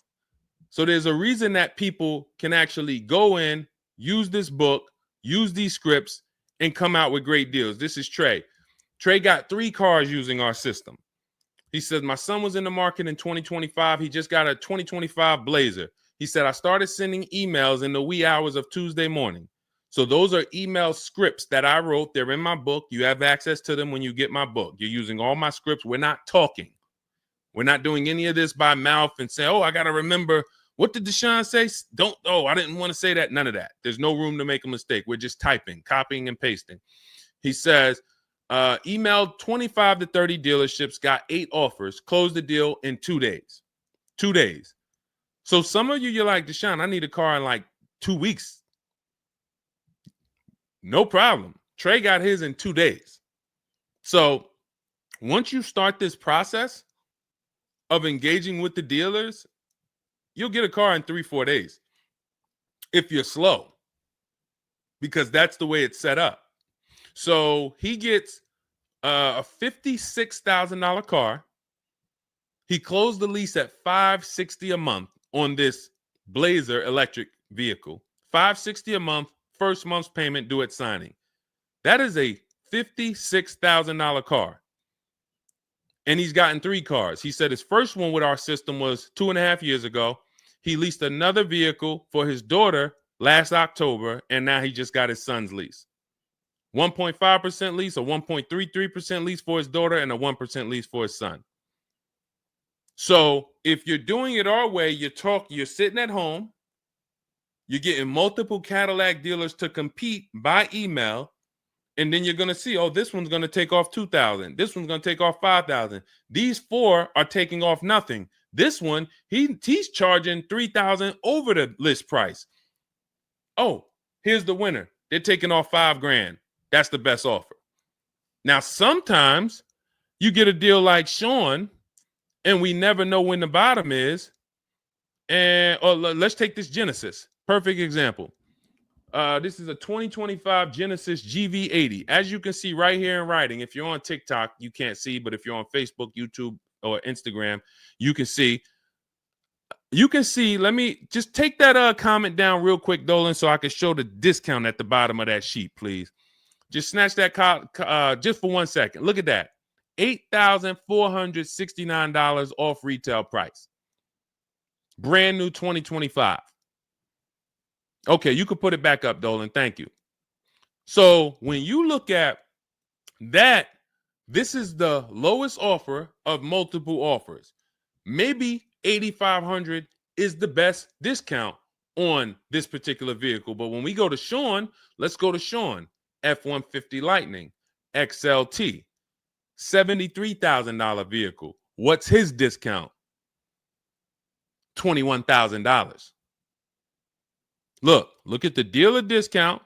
So there's a reason that people can actually go in, use this book, use these scripts, and come out with great deals. This is Trey. Trey got 3 cars using our system. He says, my son was in the market in 2025. He just got a 2025 Blazer. He said, I started sending emails in the wee hours of Tuesday morning. So those are email scripts that I wrote. They're in my book. You have access to them when you get my book. You're using all my scripts. We're not talking. We're not doing any of this by mouth and saying, oh, I got to remember What did Deshone say? Don't, oh, I didn't want to say that. None of that. There's no room to make a mistake. We're just typing, copying, and pasting. He says, emailed 25 to 30 dealerships, got 8 offers, closed the deal in 2 days. 2 days. So some of you, you're like, Deshone, I need a car in like 2 weeks. No problem. Trey got his in 2 days. So once you start this process of engaging with the dealers, you'll get a car in 3-4 days if you're slow, because that's the way it's set up. So he gets a $56,000 car. He closed the lease at $560 a month on this Blazer electric vehicle. $560 a month, first month's payment due at signing. That is a $56,000 car. And he's gotten 3 cars. He said his first one with our system was 2.5 years ago. He leased another vehicle for his daughter last October, and now he just got his son's lease. 1.5% lease, a 1.33% lease for his daughter, and a 1% lease for his son. So if you're doing it our way, you're sitting at home, you're getting multiple Cadillac dealers to compete by email, and then you're going to see, oh, this one's going to take off $2,000. This one's going to take off $5,000. These 4 are taking off nothing. This one, he's charging $3,000 over the list price. Oh, here's the winner. They're taking off $5,000. That's the best offer. Now, sometimes you get a deal like Sean, and we never know when the bottom is. Or let's take this Genesis. Perfect example. This is a 2025 Genesis GV80. As you can see right here in writing, if you're on TikTok, you can't see, but if you're on Facebook, YouTube, or Instagram, you can see. You can see, let me just take that comment down real quick, Dolan, so I can show the discount at the bottom of that sheet, please. Just snatch that just for 1 second. Look at that. $8,469 off retail price. Brand new 2025. Okay, you could put it back up, Dolan. Thank you. So when you look at that, this is the lowest offer of multiple offers. Maybe $8,500 is the best discount on this particular vehicle. But when we go to Sean, let's go to Sean. F-150 Lightning XLT, $73,000 vehicle. What's his discount? $21,000. Look at the dealer discount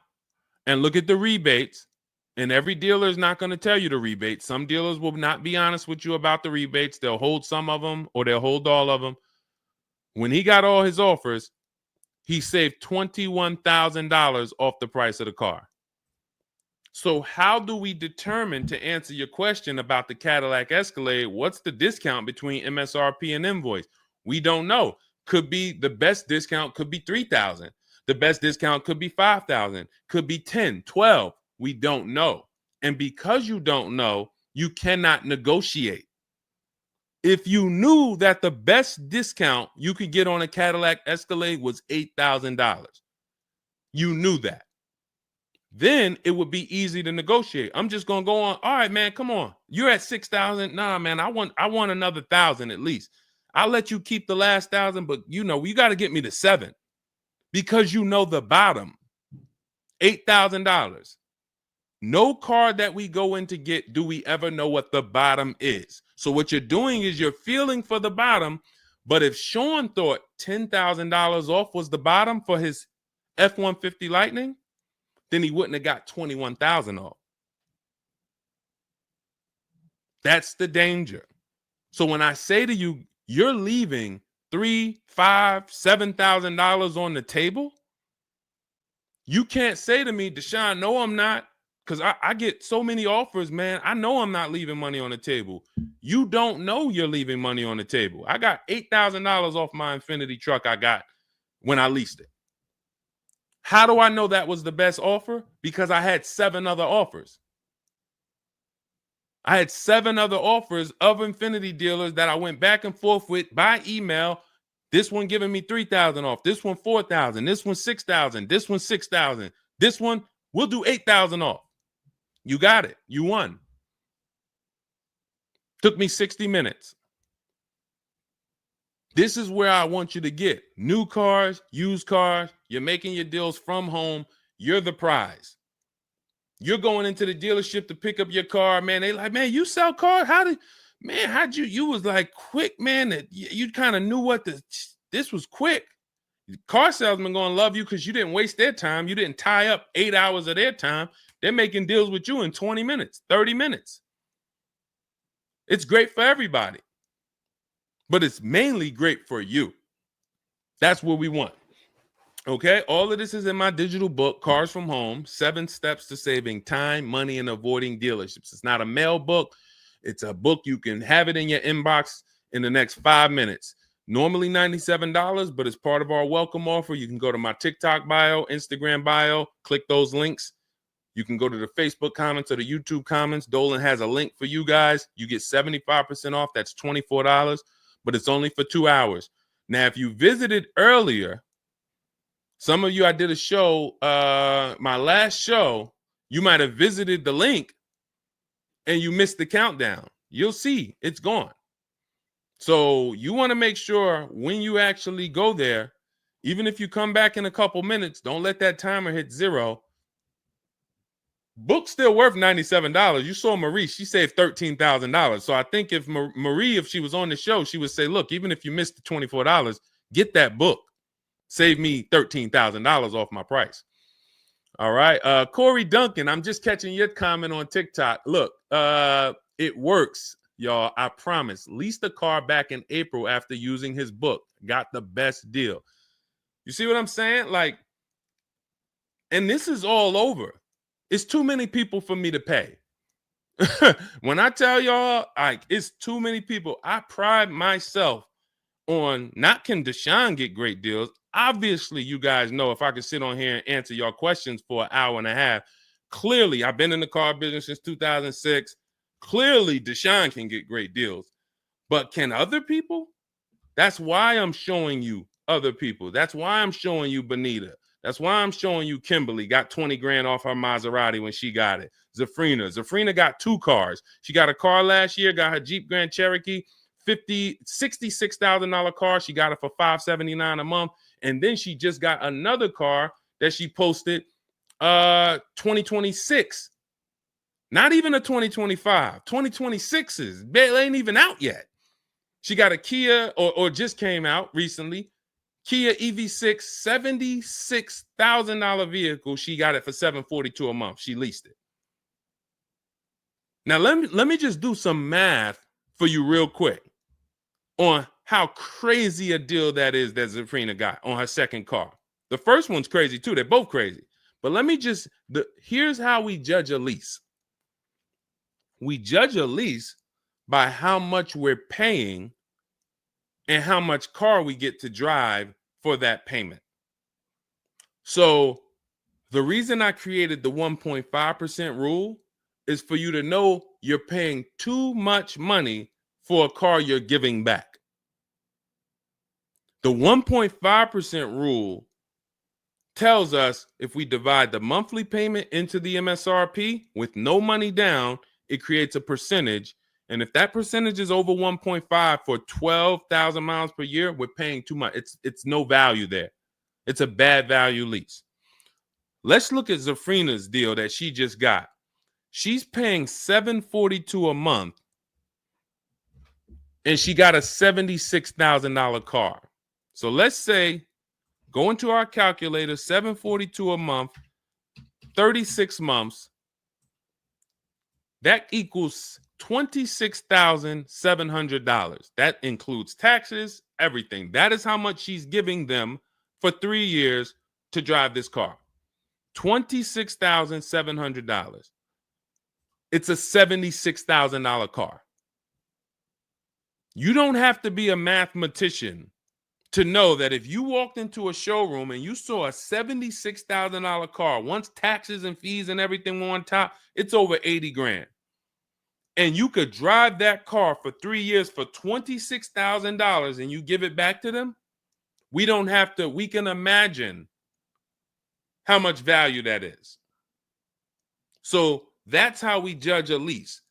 and look at the rebates. And every dealer is not going to tell you the rebates. Some dealers will not be honest with you about the rebates. They'll hold some of them or they'll hold all of them. When he got all his offers, he saved $21,000 off the price of the car. So how do we determine, to answer your question about the Cadillac Escalade, what's the discount between MSRP and invoice? We don't know. Could be the best discount could be $3,000. The best discount could be $5,000, could be $10,000, $12,000. We don't know. And because you don't know, you cannot negotiate. If you knew that the best discount you could get on a Cadillac Escalade was $8,000, you knew that, then it would be easy to negotiate. I'm just going to go on. All right, man, come on. You're at $6,000. Nah, man, I want another $1,000 at least. I'll let you keep the last $1,000, but you got to get me to $7,000 because you know the bottom, $8,000. No car that we go in to get do we ever know what the bottom is. So what you're doing is you're feeling for the bottom. But if Sean thought $10,000 off was the bottom for his F-150 Lightning, then he wouldn't have got $21,000 off. That's the danger. So when I say to you, you're leaving $3,000, $5,000, $7,000 on the table, you can't say to me, Deshone, no, I'm not. Because I get so many offers, man. I know I'm not leaving money on the table. You don't know you're leaving money on the table. I got $8,000 off my Infiniti truck I got when I leased it. How do I know that was the best offer? Because I had 7 other offers. I had 7 other offers of Infiniti dealers that I went back and forth with by email. This one giving me $3,000 off. This one $4,000. This one $6,000. This one $6,000. This one we'll do $8,000 off. You got it. You won. Took me 60 minutes. This is where I want you to get new cars, used cars. You're making your deals from home. You're the prize. You're going into the dealership to pick up your car, man. They like, man, you sell cars? How'd you was like quick, man, that you kind of knew what this was quick. Car salesmen going to love you because you didn't waste their time. You didn't tie up 8 hours of their time. They're making deals with you in 20 minutes, 30 minutes. It's great for everybody, but it's mainly great for you. That's what we want. Okay, all of this is in my digital book, Cars from Home, 7 Steps to Saving Time, Money, and Avoiding Dealerships. It's not a mail book. It's a book. You can have it in your inbox in the next 5 minutes. Normally $97, but it's part of our welcome offer. You can go to my TikTok bio, Instagram bio, click those links. You can go to the Facebook comments or the YouTube comments. Dolan has a link for you guys. You get 75% off. That's $24, but it's only for 2 hours. Now, if you visited earlier, some of you, I did a show, my last show, you might have visited the link and you missed the countdown. You'll see it's gone. So you want to make sure when you actually go there, even if you come back in a couple minutes, don't let that timer hit 0. Book's still worth $97. You saw Marie, she saved $13,000. So I think if Marie, if she was on the show, she would say, look, even if you missed the $24, get that book. Save me $13,000 off my price. All right. Corey Duncan, I'm just catching your comment on TikTok. Look, it works, y'all. I promise. Leased a car back in April after using his book. Got the best deal. You see what I'm saying? Like, and this is all over. It's too many people for me to pay. When I tell y'all, like, it's too many people. I pride myself on not can Deshone get great deals. Obviously, you guys know if I could sit on here and answer your questions for an hour and a half, clearly I've been in the car business since 2006. Clearly, Deshone can get great deals. But can other people? That's why I'm showing you other people. That's why I'm showing you Benita. That's why I'm showing you Kimberly got 20 grand off her Maserati when she got it. Zafrina got 2 cars. She got a car last year, got her Jeep Grand Cherokee, $66,000 car. She got it for $579 a month. And then she just got another car that she posted 2026. Not even a 2025. 2026s. It ain't even out yet. She got a Kia or just came out recently. Kia EV6, $76,000 vehicle. She got it for $742 a month. She leased it. Now let me just do some math for you real quick on how crazy a deal that is that Zafrina got on her second car. The first one's crazy too. They're both crazy. But let me just, here's how we judge a lease. We judge a lease by how much we're paying and how much car we get to drive for that payment. So the reason I created the 1.5% rule is for you to know you're paying too much money for a car you're giving back. The 1.5% rule tells us if we divide the monthly payment into the MSRP with no money down, it creates a percentage. And if that percentage is over 1.5 for 12,000 miles per year, we're paying too much. It's no value there. It's a bad value lease. Let's look at Zafrina's deal that she just got. She's paying $742 a month, and she got a $76,000 car. So let's say, go into our calculator, $742 a month, 36 months. That equals $26,700. That includes taxes, everything. That is how much she's giving them for 3 years to drive this car. $26,700. It's a $76,000 car. You don't have to be a mathematician to know that if you walked into a showroom and you saw a $76,000 car, once taxes and fees and everything were on top, it's over 80 grand. And you could drive that car for 3 years for $26,000 and you give it back to them, we can imagine how much value that is. So that's how we judge a lease.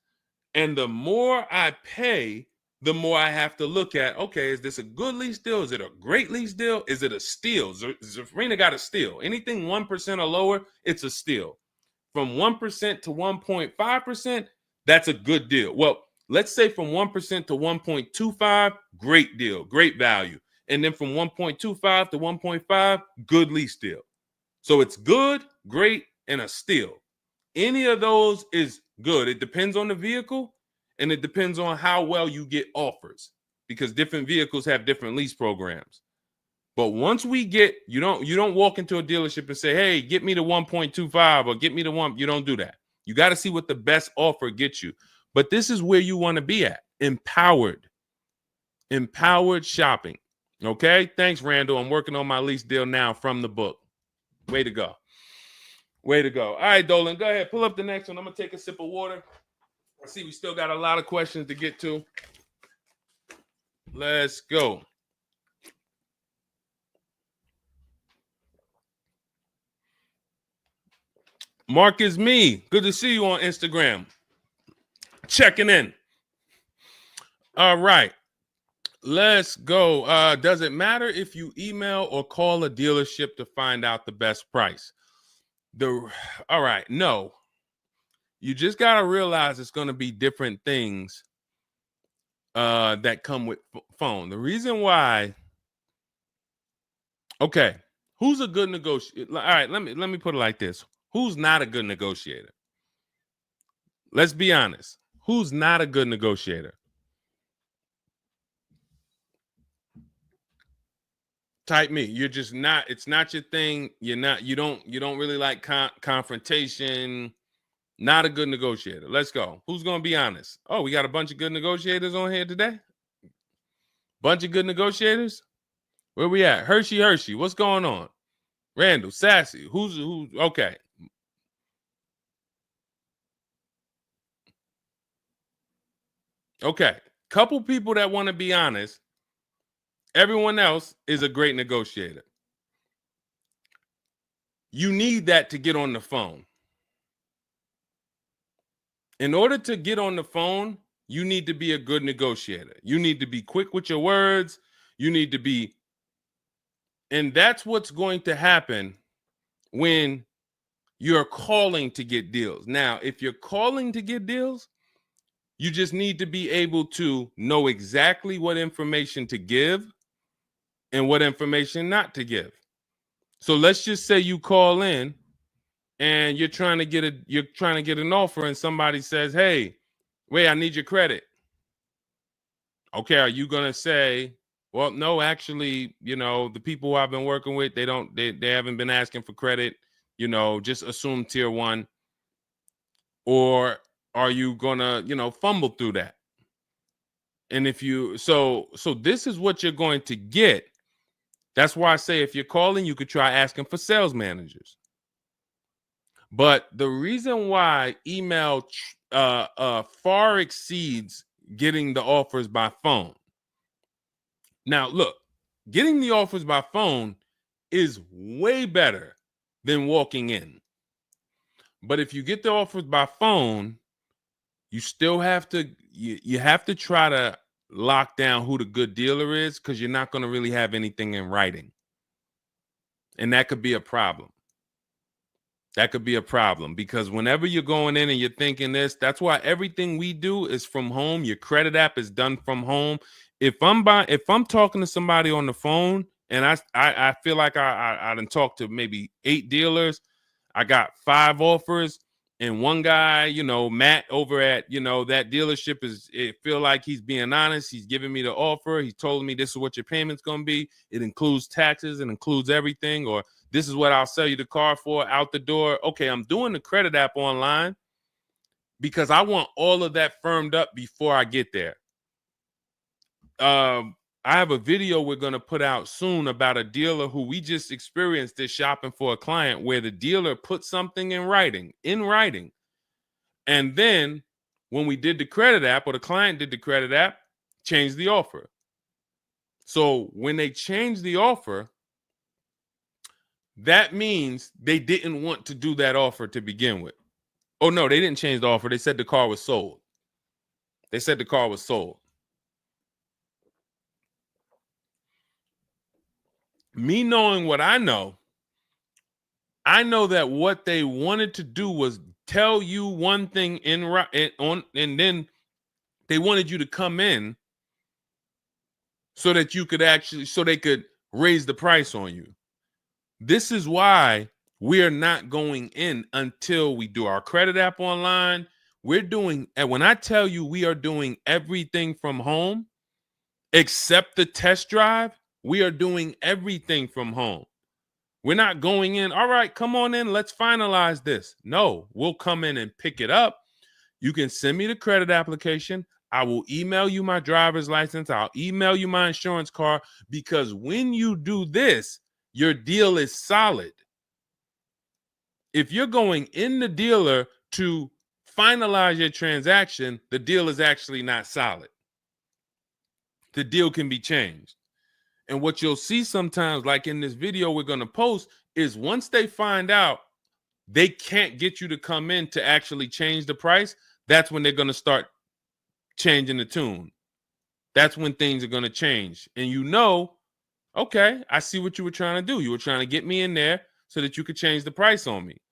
And the more I pay, the more I have to look at, okay, is this a good lease deal? Is it a great lease deal? Is it a steal? Zafrina got a steal. Anything 1% or lower, it's a steal. From 1% to 1.5%, that's a good deal. Well, let's say from 1% to 1.25, great deal, great value. And then from 1.25 to 1.5, good lease deal. So it's good, great, and a steal. Any of those is good. It depends on the vehicle, and it depends on how well you get offers, because different vehicles have different lease programs. But once we get, you don't walk into a dealership and say, hey, get me the 1.25 or get me the one. You don't do that. You got to see what the best offer gets you. But this is where you want to be at. Empowered shopping. Okay. Thanks, Randall. I'm working on my lease deal now from the book. Way to go. Way to go. All right, Dolan, go ahead. Pull up the next one. I'm going to take a sip of water. I see we still got a lot of questions to get to. Let's go. Mark is me. Good to see you on Instagram. Checking in. All right. Let's go. Does it matter if you email or call a dealership to find out the best price? All right. No. You just got to realize it's going to be different things that come with phone. The reason why. Okay. Who's a good negotiator? All right. Let me put it like this. Who's not a good negotiator? Let's be honest. Who's not a good negotiator? Type me. You're just not. It's not your thing. You don't really like confrontation. Not a good negotiator. Let's go. Who's going to be honest? Oh, we got a bunch of good negotiators on here today. Bunch of good negotiators. Where we at? Hershey. What's going on? Randall, Sassy. Who's okay. Okay. Couple people that want to be honest. Everyone else is a great negotiator. You need that to get on the phone. In order to get on the phone, you need to be a good negotiator. You need to be quick with your words. You need to be, and that's what's going to happen when you're calling to get deals. Now, if you're calling to get deals, you just need to be able to know exactly what information to give and what information not to give. So let's just say you call in and you're trying to get an offer, and somebody says, "Hey, wait, I need your credit." Okay, are you gonna say, "Well, no, actually, the people who I've been working with, they haven't been asking for credit. Just assume tier 1," or are you gonna, fumble through that? And if you so this is what you're going to get. That's why I say if you're calling, you could try asking for sales managers. But the reason why email far exceeds getting the offers by phone. Now, look, getting the offers by phone is way better than walking in. But if you get the offers by phone, you still have to you have to try to lock down who the good dealer is, because you're not going to really have anything in writing. And that could be a problem. That could be a problem, because whenever you're going in and you're thinking this, that's why everything we do is from home. Your credit app is done from home. If I'm talking to somebody on the phone and I feel like I done talked to maybe 8 dealers, I got 5 offers, and one guy, Matt over at, that dealership it feel like he's being honest. He's giving me the offer. He told me this is what your payment's going to be. It includes taxes. It includes everything. Or this is what I'll sell you the car for out the door. Okay, I'm doing the credit app online because I want all of that firmed up before I get there. I have a video we're going to put out soon about a dealer who we just experienced this shopping for a client, where the dealer put something in writing. And then when we did the credit app, or the client did the credit app, changed the offer. So when they changed the offer, that means they didn't want to do that offer to begin with. Oh, no, they didn't change the offer. They said the car was sold. Me knowing what I know that what they wanted to do was tell you one thing and then they wanted you to come in so that you could so they could raise the price on you. This is why we are not going in until we do our credit app online. And when I tell you we are doing everything from home, except the test drive, we are doing everything from home. We're not going in, all right, come on in, let's finalize this. No, we'll come in and pick it up. You can send me the credit application. I will email you my driver's license. I'll email you my insurance card, because when you do this, your deal is solid. If you're going in the dealer to finalize your transaction, the deal is actually not solid. The deal can be changed. And what you'll see sometimes, like in this video we're going to post, is once they find out they can't get you to come in to actually change the price, that's when they're going to start changing the tune. That's when things are going to change. And okay, I see what you were trying to do. You were trying to get me in there so that you could change the price on me.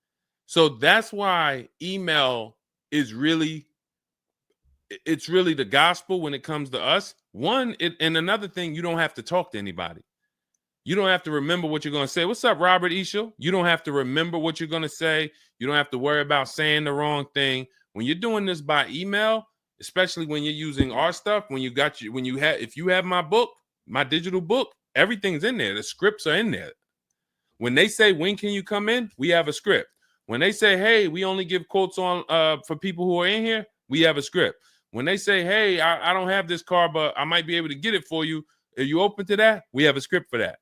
So that's why email is really the gospel when it comes to us. And another thing, you don't have to talk to anybody. You don't have to remember what you're going to say. What's up, Robert Ishel? You don't have to remember what you're going to say. You don't have to worry about saying the wrong thing. When you're doing this by email, especially when you're using our stuff, if you have my book, my digital book, everything's in there. The scripts are in there. When they say, when can you come in? We have a script. When they say, hey, we only give quotes on for people who are in here, we have a script. When they say, hey, I don't have this car, but I might be able to get it for you. Are you open to that? We have a script for that.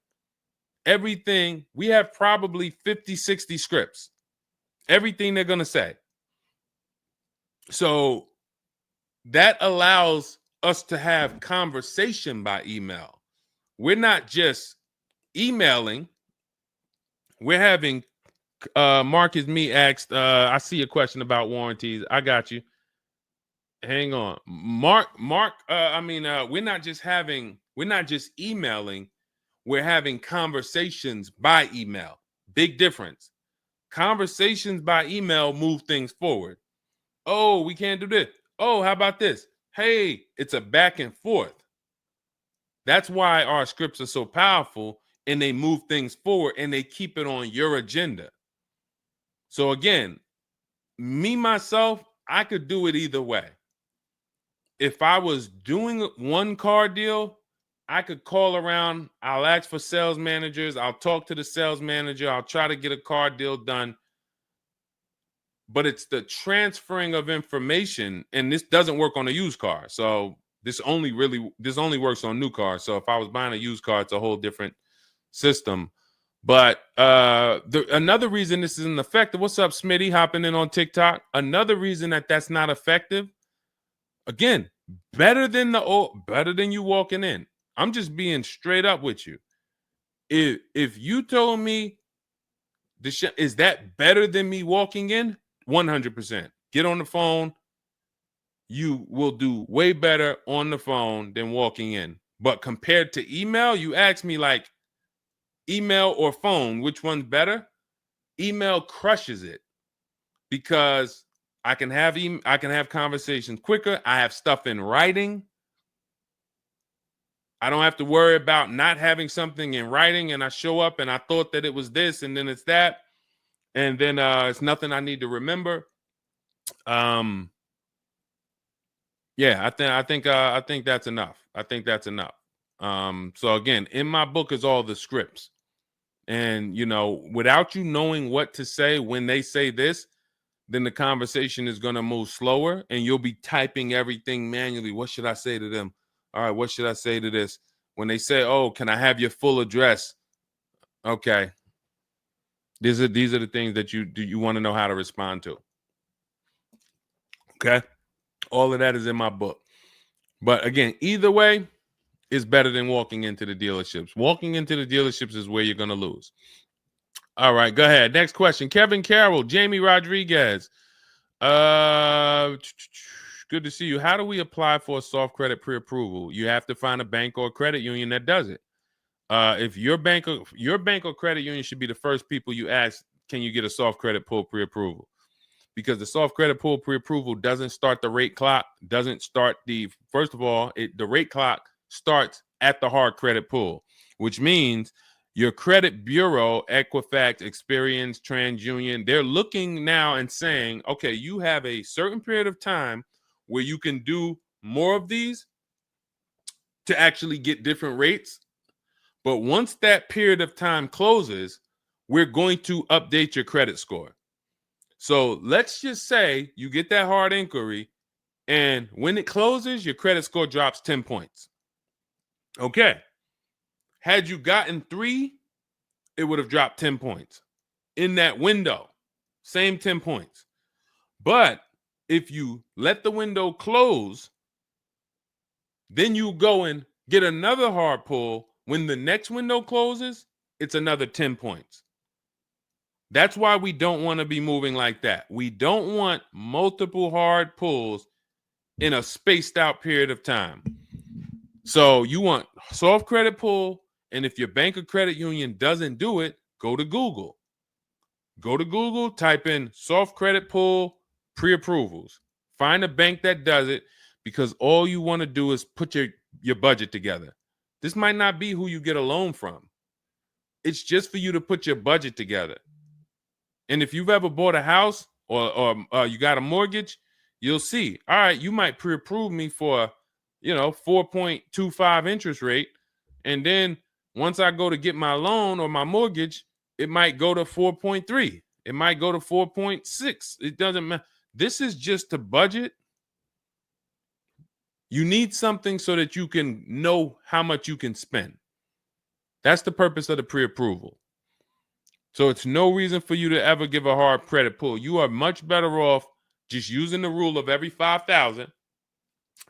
Everything, we have probably 50, 60 scripts. Everything they're going to say. So that allows us to have conversation by email. We're not just emailing. We're having, Marcus Me asked, I see a question about warranties. I got you. Hang on. Mark, we're not just emailing. We're having conversations by email. Big difference. Conversations by email move things forward. Oh, we can't do this. Oh, how about this? Hey, it's a back and forth. That's why our scripts are so powerful, and they move things forward, and they keep it on your agenda. So again, myself, I could do it either way. If I was doing one car deal, I could call around. I'll ask for sales managers. I'll talk to the sales manager. I'll try to get a car deal done. But it's the transferring of information, and this doesn't work on a used car. So this only works on new cars. So if I was buying a used car, it's a whole different system. But another reason this isn't effective. What's up, Smitty? Hopping in on TikTok. Another reason that's not effective. Again, better than you walking in. I'm just being straight up with you. If you told me is that better than me walking in? 100%. Get on the phone. You will do way better on the phone than walking in. But compared to email, you ask me like email or phone, which one's better? Email crushes it because I can have conversations quicker. I have stuff in writing. I don't have to worry about not having something in writing, and I show up and I thought that it was this and then it's that, and then it's nothing I need to remember. Yeah, I think that's enough. I think that's enough. So again, in my book is all the scripts. And without you knowing what to say when they say this, then the conversation is going to move slower and you'll be typing everything manually. What should I say to them? All right, what should I say to this? When they say, oh, can I have your full address? Okay. These are the things that you want to know how to respond to. Okay. All of that is in my book. But again, either way is better than walking into the dealerships. Walking into the dealerships is where you're going to lose. All right, go ahead. Next question. Kevin Carroll, Jamie Rodriguez. Good to see you. How do we apply for a soft credit pre-approval? You have to find a bank or a credit union that does it. If your bank or credit union should be the first people you ask, can you get a soft credit pull pre-approval? Because the soft credit pull pre-approval doesn't start the rate clock, doesn't start first of all, the rate clock starts at the hard credit pull, which means your credit bureau, Equifax, Experian, TransUnion, they're looking now and saying, okay, you have a certain period of time where you can do more of these to actually get different rates. But once that period of time closes, we're going to update your credit score. So let's just say you get that hard inquiry, and when it closes, your credit score drops 10 points. Okay. Had you gotten 3, it would have dropped 10 points. In that window, same 10 points. But if you let the window close, then you go and get another hard pull. When the next window closes, it's another 10 points. That's why we don't want to be moving like that. We don't want multiple hard pulls in a spaced out period of time. So you want soft credit pull, and if your bank or credit union doesn't do it, go to Google. Go to Google, type in soft credit pull pre-approvals. Find a bank that does it, because all you want to do is put your budget together. This might not be who you get a loan from. It's just for you to put your budget together. And if you've ever bought a house or you got a mortgage, you'll see, all right, you might pre-approve me for, 4.25 interest rate. And then once I go to get my loan or my mortgage, it might go to 4.3. It might go to 4.6. It doesn't matter. This is just to budget. You need something so that you can know how much you can spend. That's the purpose of the pre-approval. So it's no reason for you to ever give a hard credit pull. You are much better off just using the rule of every 5,000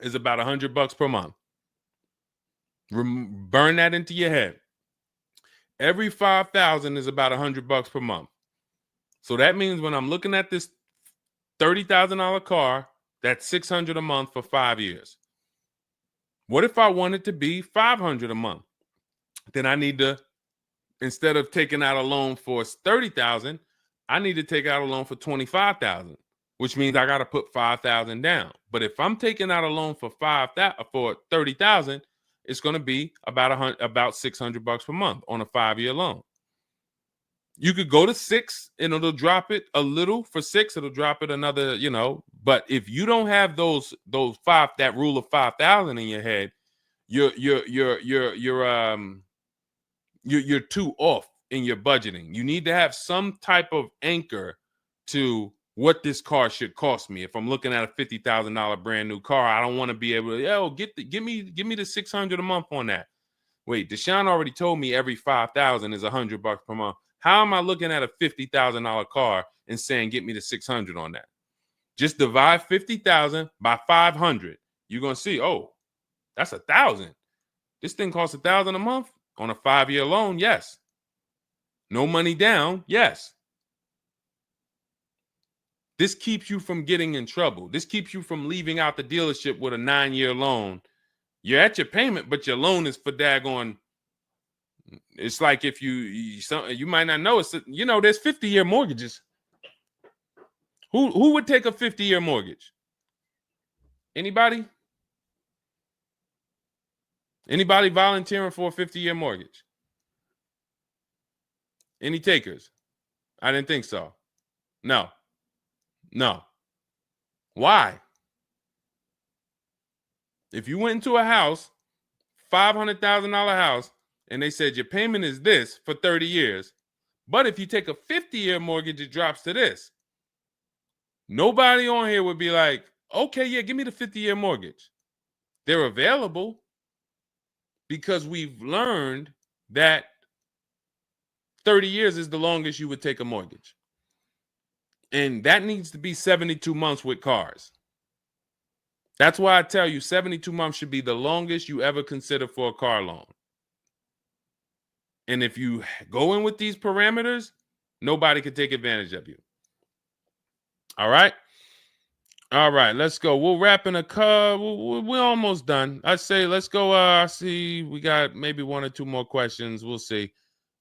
is about $100 per month. Burn that into your head. Every 5,000 is about $100 per month. So that means when I'm looking at this $30,000 car, that's $600 a month for 5 years. What if I want it to be $500 a month? Then I need to, instead of taking out a loan for $30,000, I need to take out a loan for $25,000, which means I got to put $5,000 down. But if I'm taking out a loan for $30,000, it's going to be about $600 per month on a 5-year loan. You could go to 6 and it'll drop it a little. For 6, it'll drop it another, But if you don't have that rule of 5,000 in your head, you're too off in your budgeting. You need to have some type of anchor to what this car should cost me. If I'm looking at a $50,000 brand new car, I don't want to be able to, give me the $600 a month on that. Wait, Deshone already told me every 5,000 is $100 per month. How am I looking at a $50,000 car and saying get me the 600 on that? Just divide 50,000 by 500. You're gonna see, oh, that's 1,000. This thing costs 1,000 a month on a 5-year loan. Yes. No money down. Yes. This keeps you from getting in trouble. This keeps you from leaving out the dealership with a 9-year loan. You're at your payment, but your loan is for daggone. It's like if you might not know, there's 50-year mortgages. Who would take a 50-year mortgage? Anybody? Anybody volunteering for a 50-year mortgage? Any takers? I didn't think so. No. Why? If you went into a house, $500,000 house, and they said your payment is this for 30 years, but if you take a 50-year mortgage, it drops to this. Nobody on here would be like, okay, yeah, give me the 50-year mortgage. They're available because we've learned that 30 years is the longest you would take a mortgage. And that needs to be 72 months with cars. That's why I tell you 72 months should be the longest you ever consider for a car loan. And if you go in with these parameters, nobody can take advantage of you. All right. All right, let's go. We'll wrap in a car. We're almost done. I say let's go. I see we got maybe one or two more questions. We'll see.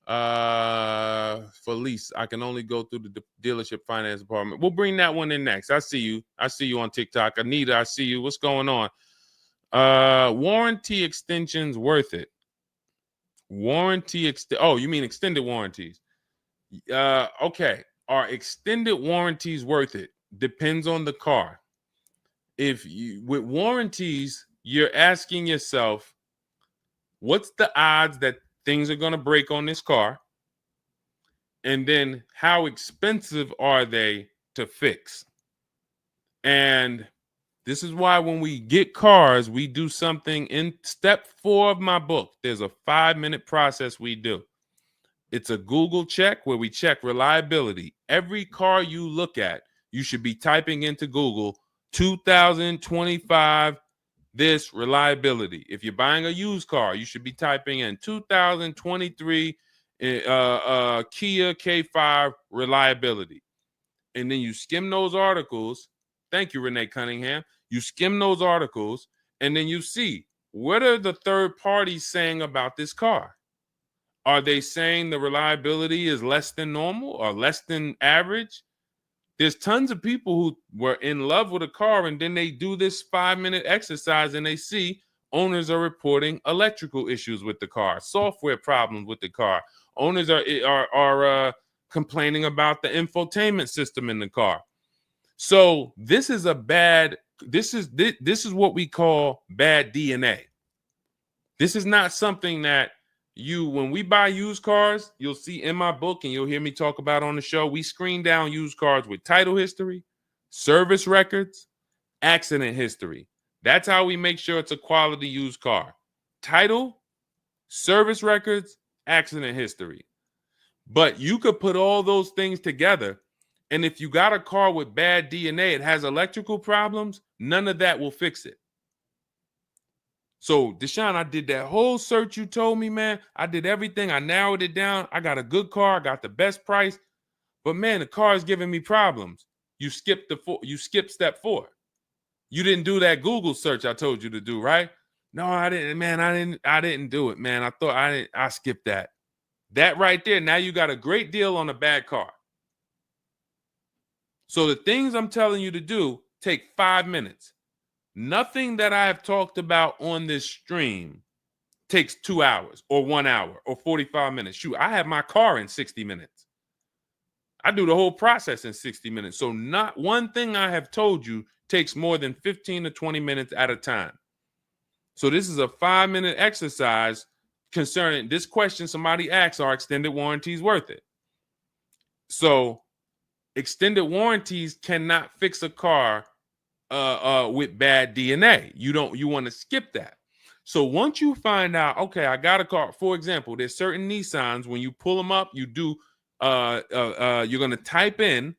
For lease, I can only go through the dealership finance department. We'll bring that one in next. I see you. I see you on TikTok. Anita, I see you. What's going on? Warranty extensions worth it? Oh, you mean extended warranties? Okay. Are extended warranties worth it? Depends on the car. If you with warranties, you're asking yourself, what's the odds that things are going to break on this car? And then how expensive are they to fix? And this is why when we get cars, we do something in step 4 of my book. There's a 5-minute process we do. It's a Google check where we check reliability. Every car you look at, you should be typing into Google 2025 this reliability. If you're buying a used car, you should be typing in 2023 Kia K5 reliability. And then you skim those articles. Thank you, Renee Cunningham. You skim those articles, and then you see, what are the third parties saying about this car? Are they saying the reliability is less than normal or less than average? There's tons of people who were in love with a car, and then they do this 5-minute exercise and they see owners are reporting electrical issues with the car, software problems with the car. Owners are complaining about the infotainment system in the car. So this is this is what we call bad DNA. This is not something that when we buy used cars, you'll see in my book and you'll hear me talk about on the show. We screen down used cars with title history, service records, accident history. That's how we make sure it's a quality used car. Title, service records, accident history. But you could put all those things together, and if you got a car with bad DNA, it has electrical problems, none of that will fix it. So, Deshone, I did that whole search you told me, man. I did everything. I narrowed it down. I got a good car. I got the best price. But, man, the car is giving me problems. You skipped step 4. You didn't do that Google search I told you to do, right? No, I didn't, man. I didn't do it, man. I skipped that. That right there, now you got a great deal on a bad car. So the things I'm telling you to do take 5 minutes. Nothing that I have talked about on this stream takes 2 hours or 1 hour or 45 minutes. Shoot, I have my car in 60 minutes. I do the whole process in 60 minutes. So not one thing I have told you takes more than 15 to 20 minutes at a time. So this is a 5-minute exercise concerning this question somebody asks, are extended warranties worth it? So extended warranties cannot fix a car with bad DNA. You want to skip that. So once you find out, okay, I got a car. For example, there's certain Nissans, when you pull them up, you do you're going to type in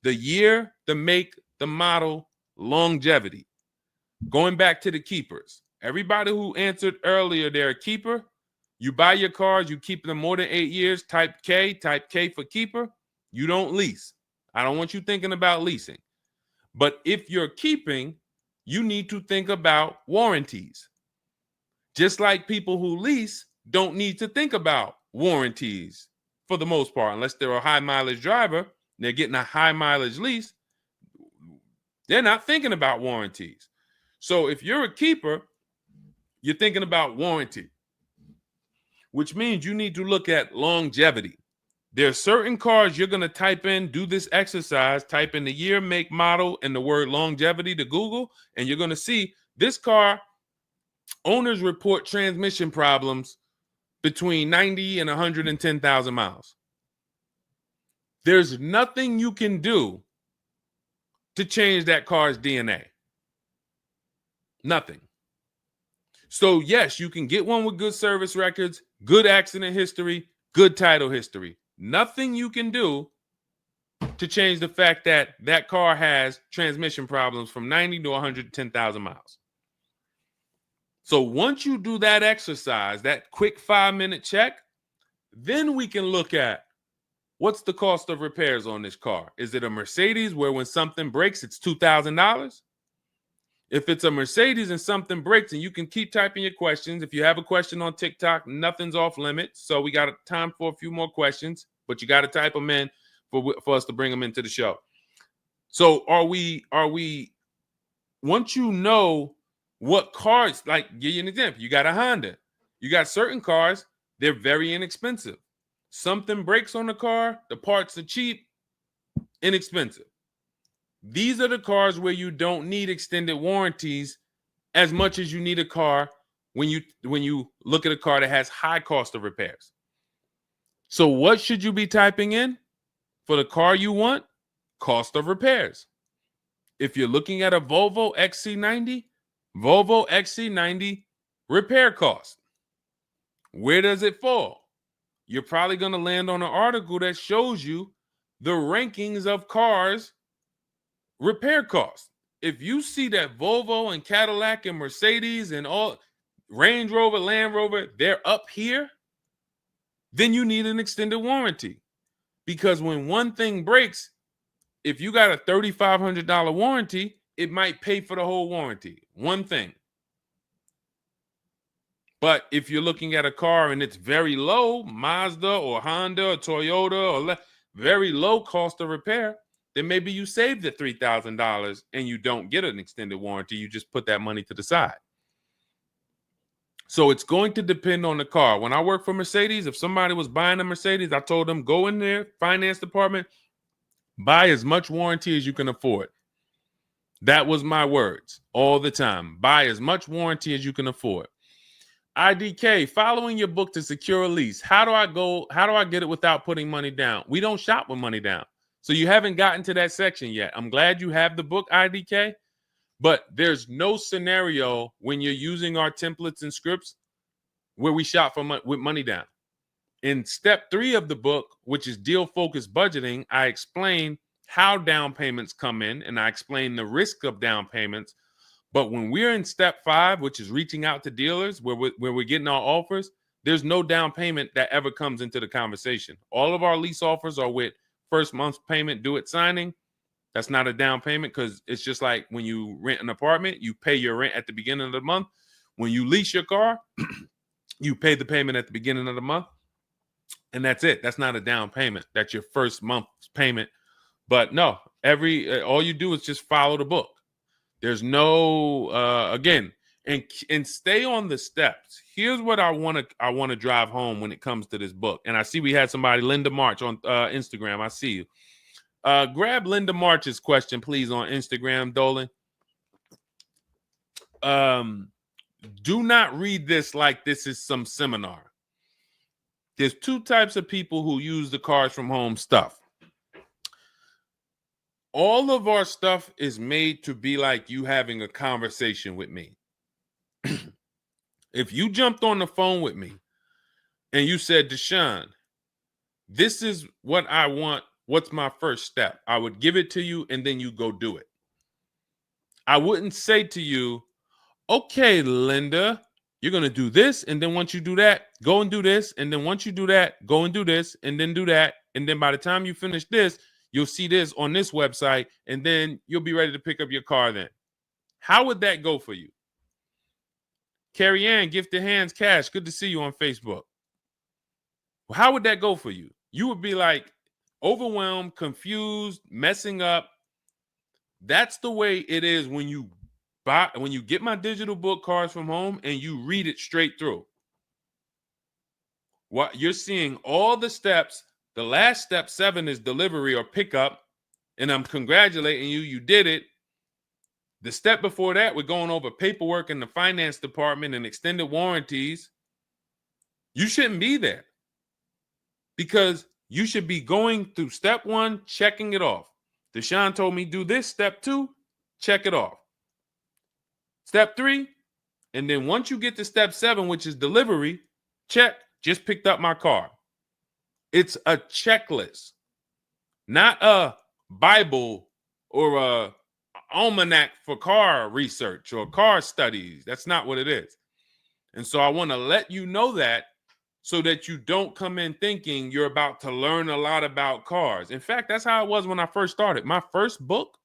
the year, the make, the model, longevity. Going back to the keepers. Everybody who answered earlier, they're a keeper. You buy your cars, you keep them more than 8 years, type K for keeper. You don't lease. I don't want you thinking about leasing. But if you're keeping, you need to think about warranties. Just like people who lease don't need to think about warranties for the most part, unless they're a high mileage driver, they're getting a high mileage lease, they're not thinking about warranties. So if you're a keeper, you're thinking about warranty, which means you need to look at longevity. There are certain cars you're going to type in, do this exercise, type in the year, make, model, and the word longevity to Google, and you're going to see this car, owners report transmission problems between 90 and 110,000 miles. There's nothing you can do to change that car's DNA. Nothing. So yes, you can get one with good service records, good accident history, good title history. Nothing you can do to change the fact that that car has transmission problems from 90 to 110,000 miles. So once you do that exercise, that quick 5-minute check, then we can look at what's the cost of repairs on this car? Is it a Mercedes where when something breaks, it's $2,000? If it's a Mercedes and something breaks, and you can keep typing your questions. If you have a question on TikTok, nothing's off limits. So we got time for a few more questions, but you got to type them in for us to bring them into the show. So are we, once you know what cars, like give you an example, you got a Honda, you got certain cars, they're very inexpensive. Something breaks on the car, the parts are cheap, inexpensive. These are the cars where you don't need extended warranties as much as you need a car when you look at a car that has high cost of repairs. So what should you be typing in for the car you want? Cost of repairs. If you're looking at a Volvo XC90, Volvo XC90 repair cost. Where does it fall? You're probably going to land on an article that shows you the rankings of cars repair costs. If you see that Volvo and Cadillac and Mercedes and all Range Rover, Land Rover, they're up here, then you need an extended warranty. Because when one thing breaks, if you got a $3,500 warranty, it might pay for the whole warranty. One thing. But if you're looking at a car and it's very low, Mazda or Honda or Toyota or very low cost of repair, then maybe you save the $3,000 and you don't get an extended warranty. You just put that money to the side. So it's going to depend on the car. When I worked for Mercedes, if somebody was buying a Mercedes, I told them, go in there, finance department, buy as much warranty as you can afford. That was my words all the time. Buy as much warranty as you can afford. IDK, following your book to secure a lease. How do I get it without putting money down? We don't shop with money down. So you haven't gotten to that section yet. I'm glad you have the book, IDK, but there's no scenario when you're using our templates and scripts where we shop for with money down. In step 3 of the book, which is deal focused budgeting, I explain how down payments come in, and I explain the risk of down payments. But when we're in step 5, which is reaching out to dealers, where we're getting our offers, there's no down payment that ever comes into the conversation. All of our lease offers are with first month's payment due at signing. That's not a down payment, because it's just like when you rent an apartment, you pay your rent at the beginning of the month. When you lease your car, you pay the payment at the beginning of the month. And that's it. That's not a down payment. That's your first month's payment. But no, all you do is just follow the book. There's no again, and stay on the steps. Here's what I want to drive home when it comes to this book. And I see we had somebody, Linda March, on Instagram. I see you. Grab Linda March's question, please, on Instagram, Dolan. Do not read this like this is some seminar. There's 2 types of people who use the Cars from Home stuff. All of our stuff is made to be like you having a conversation with me. If you jumped on the phone with me and you said, Deshone, this is what I want. What's my first step? I would give it to you and then you go do it. I wouldn't say to you, okay, Linda, you're going to do this. And then once you do that, go and do this. And then once you do that, go and do this and then do that. And then by the time you finish this, you'll see this on this website, and then you'll be ready to pick up your car then. How would that go for you? Carrie Ann, Gifted Hands Cash, good to see you on Facebook. Well, how would that go for you? You would be like overwhelmed, confused, messing up. That's the way it is when you get my digital book, Cars from Home, and you read it straight through. What you're seeing all the steps. The last step 7 is delivery or pickup, and I'm congratulating you. You did it. The step before that, we're going over paperwork in the finance department and extended warranties. You shouldn't be there, because you should be going through step 1, checking it off. Deshone told me do this. Step 2, check it off. Step 3, and then once you get to step 7, which is delivery, check, just picked up my car. It's a checklist, not a Bible or a almanac for car research or car studies. That's not what it is. And so I want to let you know that, so that you don't come in thinking you're about to learn a lot about cars. In fact, that's how it was when I first started. My first book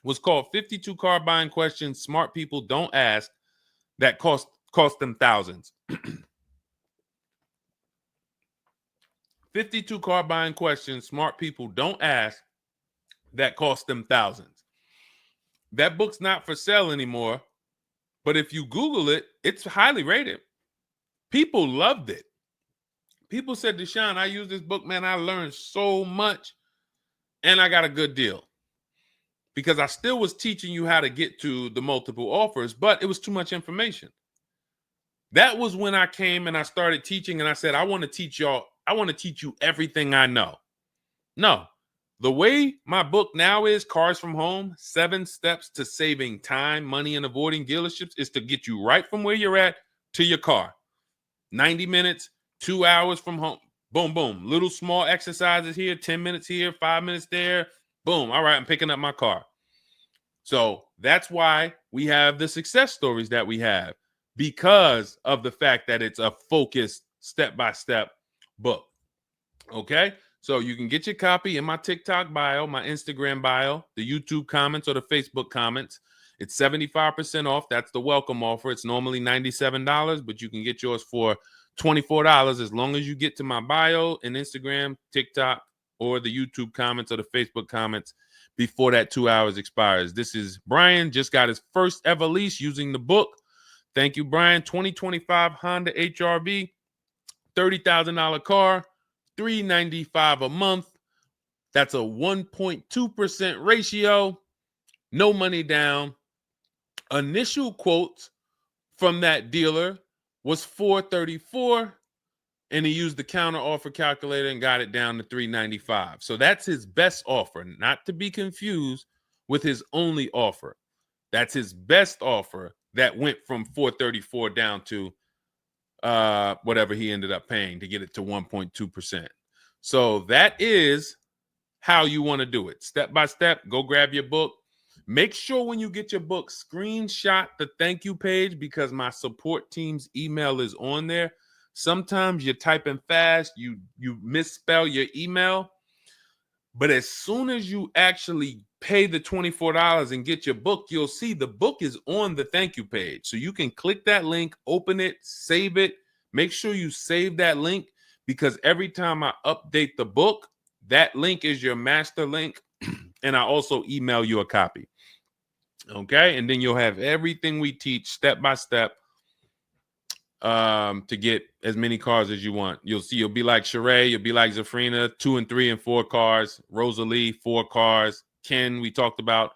was called 52 Car Buying Questions Smart People Don't Ask that cost them thousands. 52 car buying questions smart people don't ask that cost them thousands. That book's not for sale anymore, but if you Google it, it's highly rated. People loved it. People said, Deshone, I use this book, man. I learned so much and I got a good deal. Because I still was teaching you how to get to the multiple offers, but it was too much information. That was when I came and I started teaching and I said, I want to teach you everything I know. No, the way my book now is, Cars from Home, 7 Steps to Saving Time, Money, and Avoiding Dealerships, is to get you right from where you're at to your car. 90 minutes, 2 hours from home. Boom, boom. Little small exercises here, 10 minutes here, 5 minutes there. Boom. All right, I'm picking up my car. So that's why we have the success stories that we have, because of the fact that it's a focused step-by-step book. Okay? So you can get your copy in my TikTok bio, my Instagram bio, the YouTube comments, or the Facebook comments. It's 75% off. That's the welcome offer. It's normally $97, but you can get yours for $24 as long as you get to my bio and Instagram, TikTok, or the YouTube comments or the Facebook comments before that 2 hours expires. This is Brian, just got his first ever lease using the book. Thank you, Brian. 2025 Honda HRV, $30,000 car, $395 a month. That's a 1.2% ratio. No money down. Initial quotes from that dealer was $434, and he used the counter offer calculator and got it down to $395. So that's his best offer, not to be confused with his only offer. That's his best offer that went from $434 down to whatever he ended up paying to get it to 1.2%. So that is how you want to do it. Step by step, go grab your book. Make sure when you get your book, screenshot the thank you page, because my support team's email is on there. Sometimes you're typing fast, you misspell your email, but as soon as you actually pay the $24 and get your book, you'll see the book is on the thank you page. So you can click that link, open it, save it. Make sure you save that link, because every time I update the book, that link is your master link, and I also email you a copy. Okay, and then you'll have everything we teach step by step to get as many cars as you want. You'll see, you'll be like Sheree, you'll be like Zafrina, 2 and 3 and 4 cars. Rosalie, 4 cars. Ken, we talked about.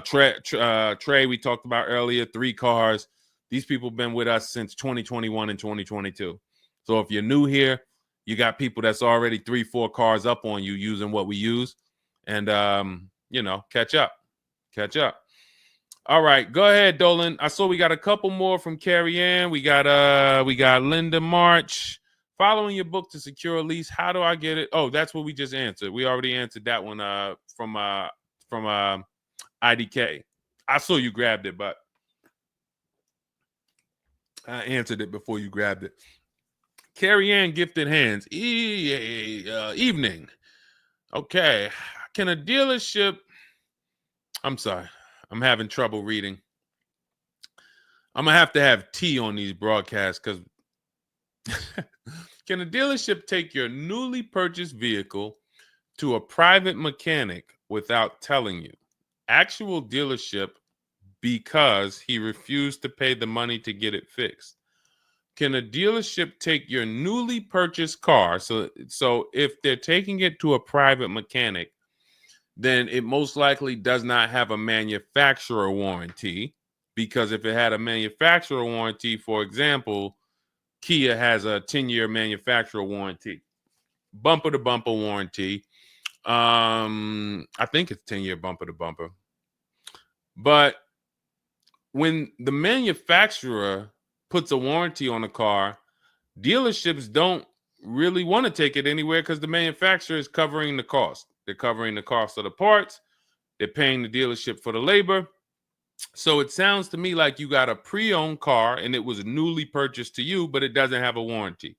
Trey, we talked about earlier, 3 cars. These people have been with us since 2021 and 2022. So if you're new here, you got people that's already 3, 4 cars up on you using what we use, and catch up. All right, go ahead, Dolan. I saw we got a couple more from Carrie Ann. We got Linda March. Following your book to secure a lease, how do I get it? Oh, that's what we just answered. We already answered that one from IDK. I saw you grabbed it, but I answered it before you grabbed it. Carrie Ann Gifted Hands. Evening. Okay. Can a dealership... I'm sorry. I'm having trouble reading. I'm going to have tea on these broadcasts, because can a dealership take your newly purchased vehicle to a private mechanic without telling you? Actual dealership, because he refused to pay the money to get it fixed. Can a dealership take your newly purchased car? So if they're taking it to a private mechanic, then it most likely does not have a manufacturer warranty, because if it had a manufacturer warranty, for example, Kia has a 10-year manufacturer warranty, bumper-to-bumper warranty. I think it's 10-year bumper-to-bumper. But when the manufacturer puts a warranty on a car, dealerships don't really want to take it anywhere, because the manufacturer is covering the cost. They're covering the cost of the parts. They're paying the dealership for the labor. So it sounds to me like you got a pre-owned car and it was newly purchased to you, but it doesn't have a warranty.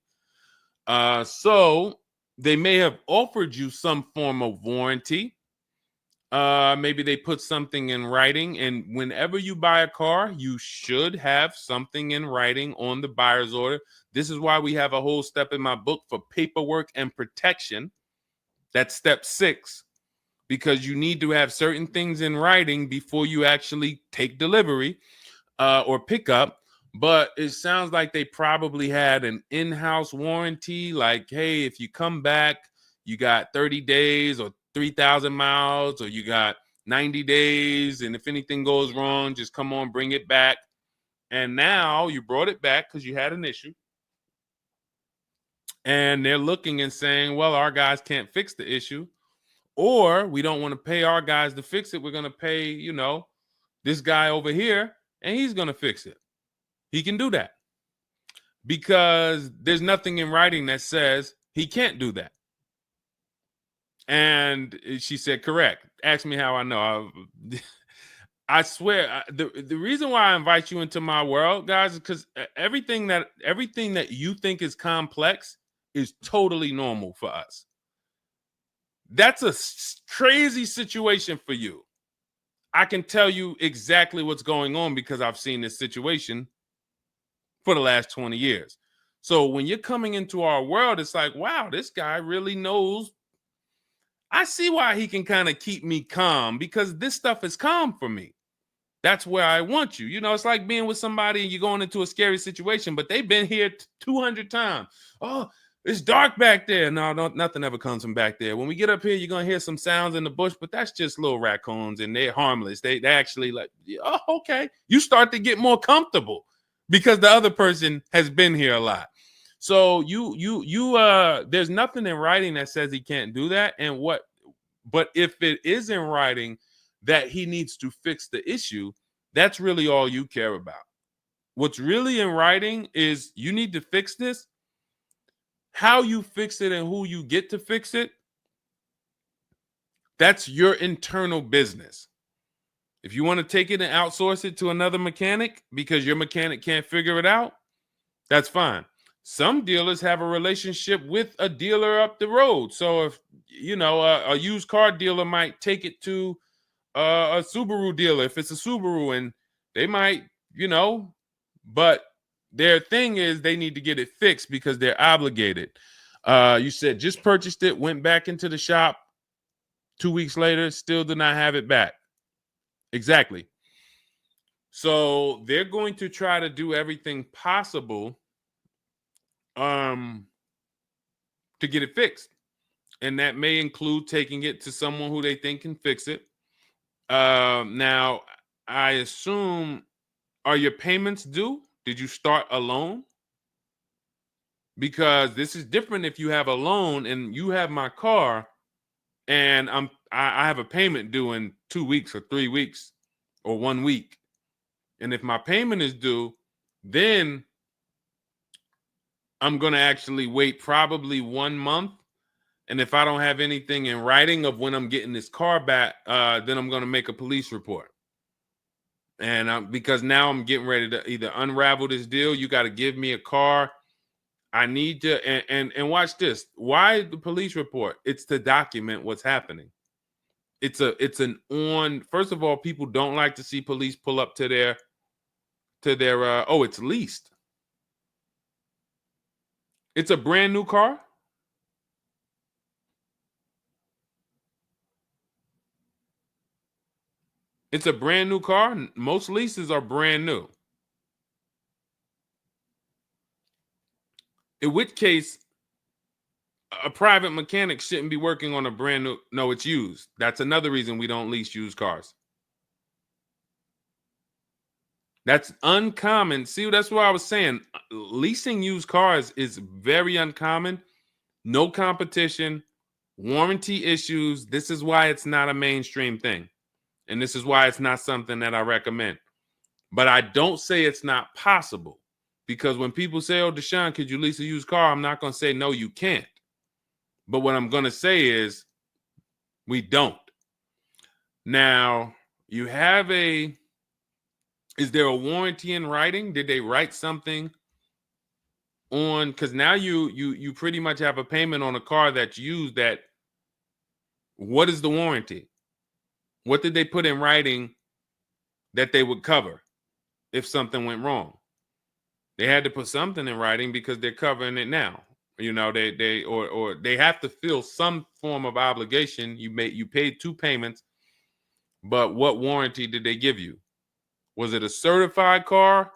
So they may have offered you some form of warranty. Maybe they put something in writing, and whenever you buy a car, you should have something in writing on the buyer's order. This is why we have a whole step in my book for paperwork and protection. That's step 6, because you need to have certain things in writing before you actually take delivery or pick up. But it sounds like they probably had an in-house warranty, like, hey, if you come back, you got 30 days or 3,000 miles, or you got 90 days, and if anything goes wrong, just come on, bring it back. And now you brought it back because you had an issue, and they're looking and saying, well, our guys can't fix the issue, or we don't want to pay our guys to fix it. We're going to pay, this guy over here, and he's going to fix it. He can do that because there's nothing in writing that says he can't do that. And she said, correct. Ask me how I know. I swear, the reason why I invite you into my world, guys, is because everything that you think is complex is totally normal for us. That's a crazy situation for you. I can tell you exactly what's going on because I've seen this situation for the last 20 years. So when you're coming into our world, it's like, wow, this guy really knows. I see why he can kind of keep me calm, because this stuff is calm for me. That's where I want you. It's like being with somebody and you're going into a scary situation, but they've been here 200 times. Oh, it's dark back there. No, nothing ever comes from back there. When we get up here, you're going to hear some sounds in the bush, but that's just little raccoons and they're harmless. They actually like, oh, okay. You start to get more comfortable because the other person has been here a lot. So there's nothing in writing that says he can't do that. But if it is in writing that he needs to fix the issue, that's really all you care about. What's really in writing is you need to fix this. How you fix it and who you get to fix it, that's your internal business. If you want to take it and outsource it to another mechanic because your mechanic can't figure it out, that's fine. Some dealers have a relationship with a dealer up the road. So if, a used car dealer might take it to a Subaru dealer if it's a Subaru, and they might, but their thing is they need to get it fixed because they're obligated. You said just purchased it, went back into the shop 2 weeks later, still did not have it back. Exactly. So they're going to try to do everything possible to get it fixed. And that may include taking it to someone who they think can fix it. Now, I assume, are your payments due? Did you start a loan? Because this is different if you have a loan and you have my car and I have a payment due in 2 weeks or 3 weeks or 1 week. And if my payment is due, then I'm going to actually wait probably 1 month. And if I don't have anything in writing of when I'm getting this car back, then I'm going to make a police report. And because now I'm getting ready to either unravel this deal, you got to give me a car. I need to, and watch this. Why the police report? It's to document what's happening. First of all, people don't like to see police pull up to their, it's leased. It's a brand new car. It's a brand new car. Most leases are brand new. In which case, a private mechanic shouldn't be working on a brand new. No, it's used. That's another reason we don't lease used cars. That's uncommon. See, that's what I was saying. Leasing used cars is very uncommon. No competition, warranty issues. This is why it's not a mainstream thing. And this is why it's not something that I recommend. But I don't say it's not possible. Because when people say, oh, Deshone, could you lease a used car? I'm not going to say, no, you can't. But what I'm going to say is we don't. Now, you have is there a warranty in writing? Did they write something on, because now you pretty much have a payment on a car that's used. That what is the warranty? What did they put in writing that they would cover if something went wrong? They had to put something in writing because they're covering it now. You know, or they have to fill some form of obligation. You paid 2 payments, but what warranty did they give you? Was it a certified car?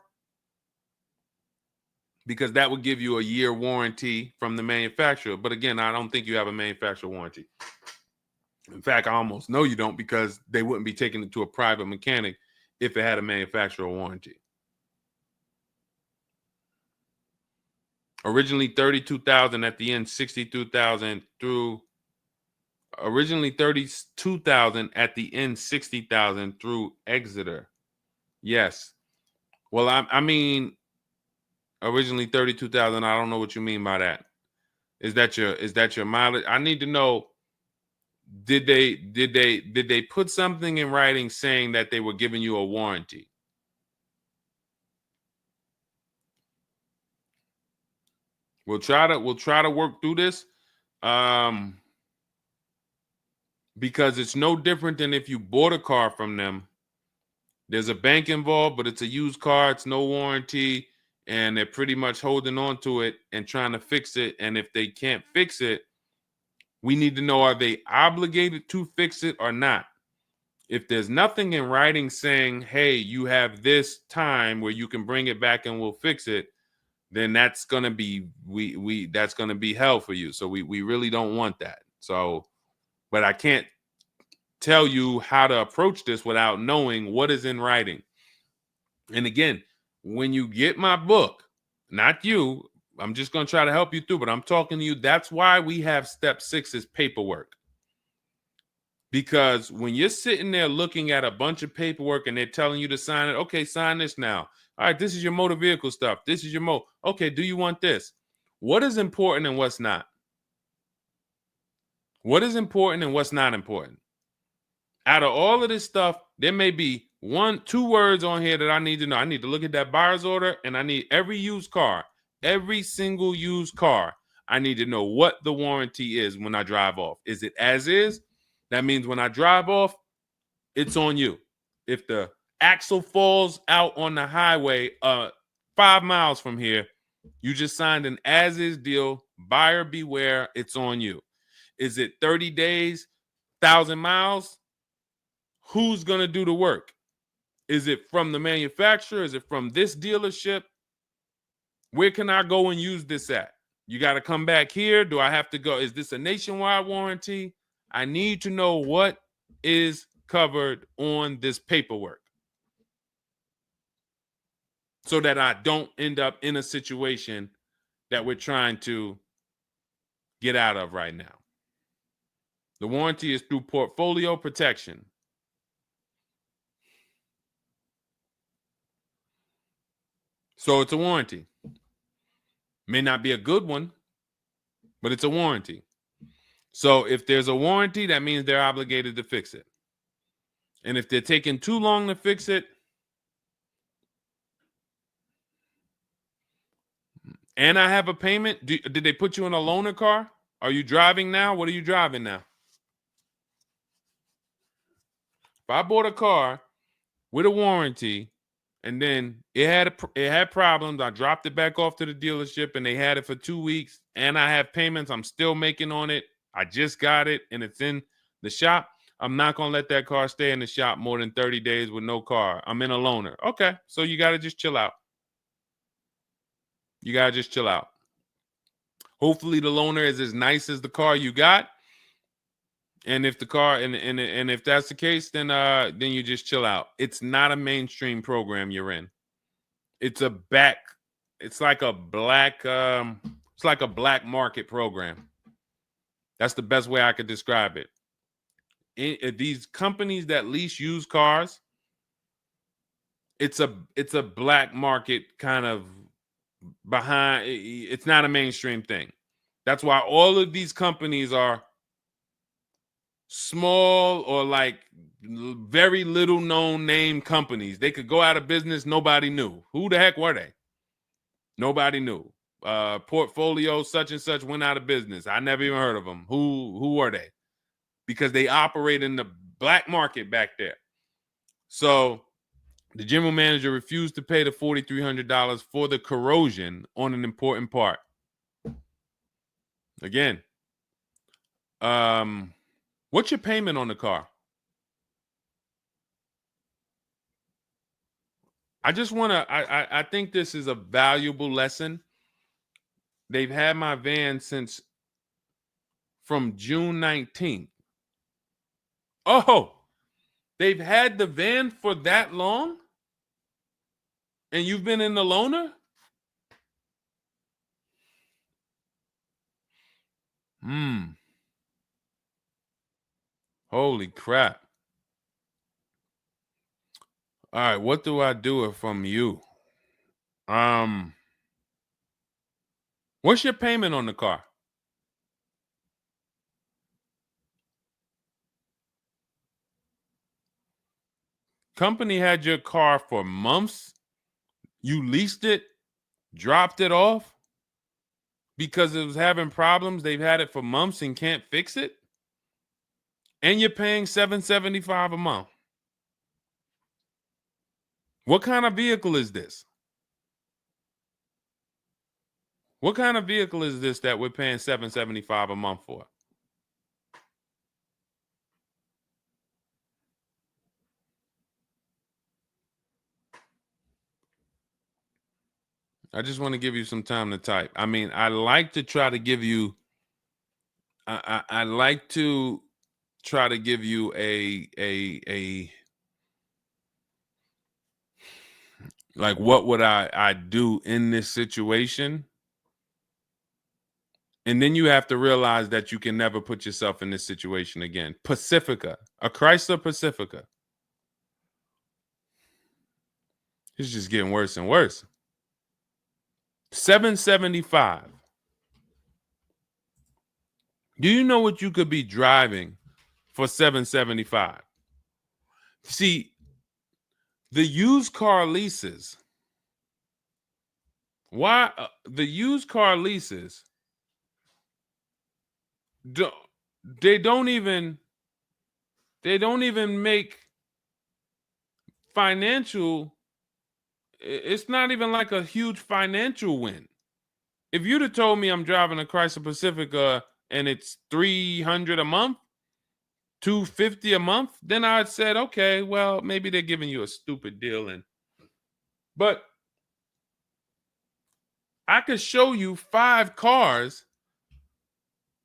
Because that would give you a year warranty from the manufacturer. But again, I don't think you have a manufacturer warranty. In fact, I almost know you don't, because they wouldn't be taking it to a private mechanic if it had a manufacturer warranty. Originally 32,000, at the end 62,000 through. Originally 32,000, at the end 60,000 through Exeter. Yes. Well, I mean, originally 32,000. I don't know what you mean by that. Is that your mileage? I need to know. Did they put something in writing saying that they were giving you a warranty? We'll try to work through this, because it's no different than if you bought a car from them. There's a bank involved, but it's a used car. It's no warranty, and they're pretty much holding on to it and trying to fix it. And if they can't fix it, we need to know, are they obligated to fix it or not? If there's nothing in writing saying, hey, you have this time where you can bring it back and we'll fix it, then that's gonna be that's gonna be hell for you. So we really don't want that. So, but I can't tell you how to approach this without knowing what is in writing. And again, when you get my book, not you, I'm just going to try to help you through, but I'm talking to you. That's why we have step 6 is paperwork. Because when you're sitting there looking at a bunch of paperwork and they're telling you to sign it, okay, sign this now. All right, this is your motor vehicle stuff. This is your okay, do you want this? What is important and what's not? What is important and what's not important? Out of all of this stuff, there may be 1-2 words on here that I need to know. I need to look at that buyer's order, and I need every used car, every single used car. I need to know what the warranty is when I drive off. Is it as is? That means when I drive off, it's on you. If the axle falls out on the highway 5 miles from here, you just signed an as is deal. Buyer beware, it's on you. Is it 30 days, 1,000 miles? Who's going to do the work? Is it from the manufacturer? Is it from this dealership? Where can I go and use this at? You got to come back here. Do I have to go? Is this a nationwide warranty? I need to know what is covered on this paperwork so that I don't end up in a situation that we're trying to get out of right now. The warranty is through portfolio protection. So it's a warranty. May not be a good one, but it's a warranty. So if there's a warranty, that means they're obligated to fix it. And if they're taking too long to fix it, and I have a payment, did they put you in a loaner car? Are you driving now? What are you driving now? If I bought a car with a warranty, and then it had problems, I dropped it back off to the dealership, and they had it for 2 weeks, and I have payments I'm still making on it. I just got it, and it's in the shop. I'm not going to let that car stay in the shop more than 30 days with no car. I'm in a loaner. Okay, so you got to just chill out. You got to just chill out. Hopefully the loaner is as nice as the car you got. And if the car and if that's the case, then you just chill out. It's not a mainstream program you're in. It's like a black market program. That's the best way I could describe it. These companies that lease used cars, it's a black market kind of behind. It's not a mainstream thing. That's why all of these companies are small or like very little known name companies. They could go out of business. Nobody knew. Who the heck were they? Nobody knew. portfolio such and such went out of business. I never even heard of them. Who are they? Because they operate in the black market back there. So the general manager refused to pay the $4,300 for the corrosion on an important part. Again, what's your payment on the car? I just want to, I think this is a valuable lesson. They've had my van since from June 19th. Oh, they've had the van for that long? And you've been in the loaner? Holy crap. All right, what do I do from you? What's your payment on the car? Company had your car for months. You leased it, dropped it off because it was having problems. They've had it for months and can't fix it. And you're paying $775 a month. What kind of vehicle is this? What kind of vehicle is this that we're paying $775 a month for? I just want to give you some time to type. I mean, I like to try to give you, I like to try to give you a like, what would I do in this situation? And then you have to realize that you can never put yourself in this situation again. Pacifica, a Chrysler Pacifica. It's just getting worse and worse. $775. Do you know what you could be driving for $775? See, the used car leases. Why the used car leases? They don't even make financial. It's not even like a huge financial win. If you'd have told me I'm driving a Chrysler Pacifica and it's $300 a month, $250 a month, then I'd said, okay, well, maybe they're giving you a stupid deal. But I could show you 5 cars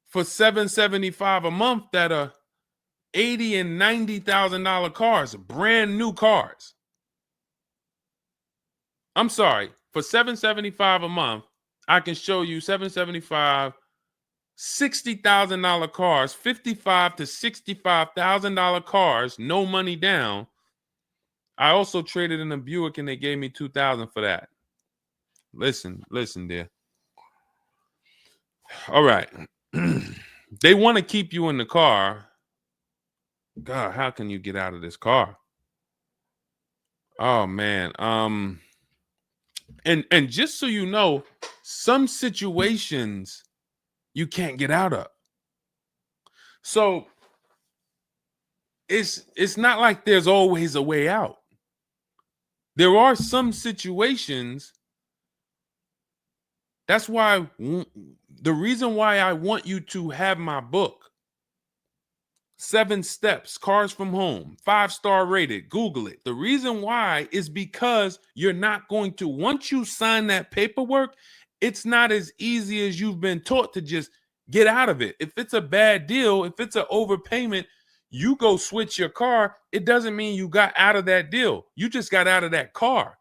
for $775 a month that are $80,000 and $90,000 cars, brand new cars. I'm sorry, for $775 a month, I can show you $775, $60,000 cars, $55,000 to $65,000 cars, no money down. I also traded in a Buick and they gave me $2,000 for that. Listen, dear. All right. They want to keep you in the car. God, how can you get out of this car? Oh man. And just so you know, some situations you can't get out of. So it's not like there's always a way out. There are some situations. That's why the reason why I want you to have my book, 7 Steps, Cars from Home, 5-star rated, Google it. The reason why is because you're not going to, once you sign that paperwork, it's not as easy as you've been taught to just get out of it. If it's a bad deal, if it's an overpayment, you go switch your car, it doesn't mean you got out of that deal. You just got out of that car.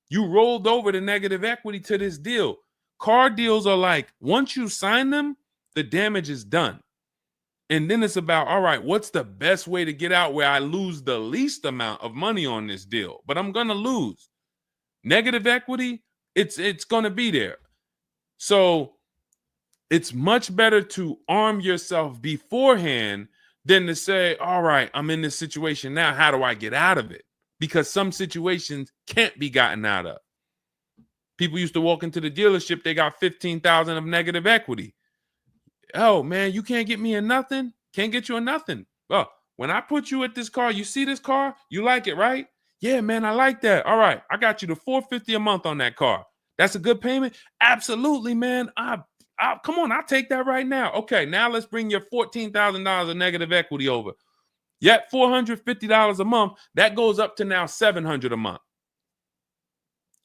You rolled over the negative equity to this deal. Car deals are like, once you sign them, the damage is done. And then it's about, all right, what's the best way to get out where I lose the least amount of money on this deal? But I'm going to lose. Negative equity, it's going to be there. So it's much better to arm yourself beforehand than to say, all right, I'm in this situation now. How do I get out of it? Because some situations can't be gotten out of. People used to walk into the dealership, they got 15,000 of negative equity. Oh man, you can't get me in nothing. Can't get you in nothing. Well, when I put you at this car, you see this car, you like it, right? Yeah, man, I like that. All right, I got you the $450 a month on that car. That's a good payment. Absolutely, man. Come on, I'll take that right now. Okay, now let's bring your $14,000 of negative equity over. Yet $450 a month. That goes up to now $700 a month.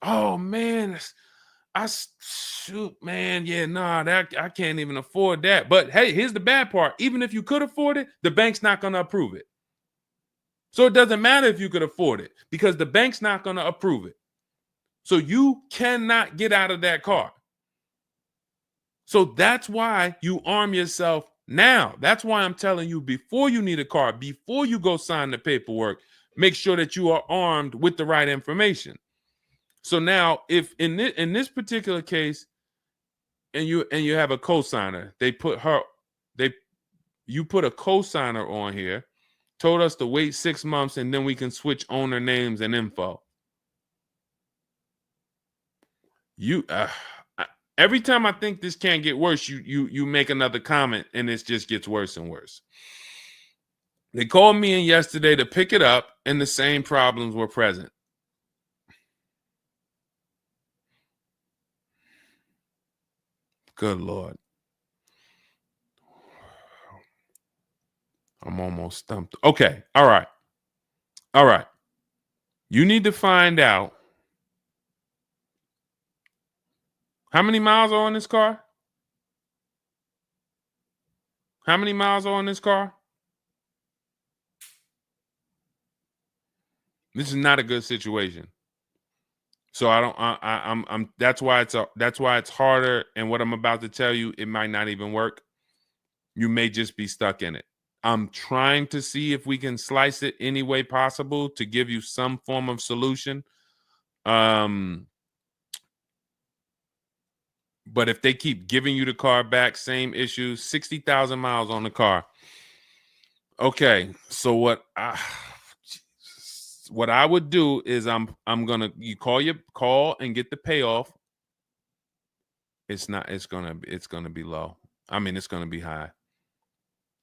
Oh man, shoot, man. Yeah, nah, that I can't even afford that. But hey, here's the bad part. Even if you could afford it, the bank's not going to approve it. So it doesn't matter if you could afford it because the bank's not going to approve it. So you cannot get out of that car. So that's why you arm yourself now. That's why I'm telling you, before you need a car, before you go sign the paperwork, make sure that you are armed with the right information. So now, if in this particular case, and you have a cosigner, you put a cosigner on here, told us to wait 6 months, and then we can switch owner names and info. Every time I think this can't get worse, you make another comment, and it just gets worse and worse. They called me in yesterday to pick it up, and the same problems were present. Good Lord. I'm almost stumped. Okay. All right. All right. You need to find out how many miles are on this car? How many miles are on this car? This is not a good situation. So that's why it's harder. And what I'm about to tell you, it might not even work. You may just be stuck in it. I'm trying to see if we can slice it any way possible to give you some form of solution. But if they keep giving you the car back, same issue, 60,000 miles on the car. Okay, so what I would do is you call and get the payoff. It's gonna be low. I mean, it's gonna be high.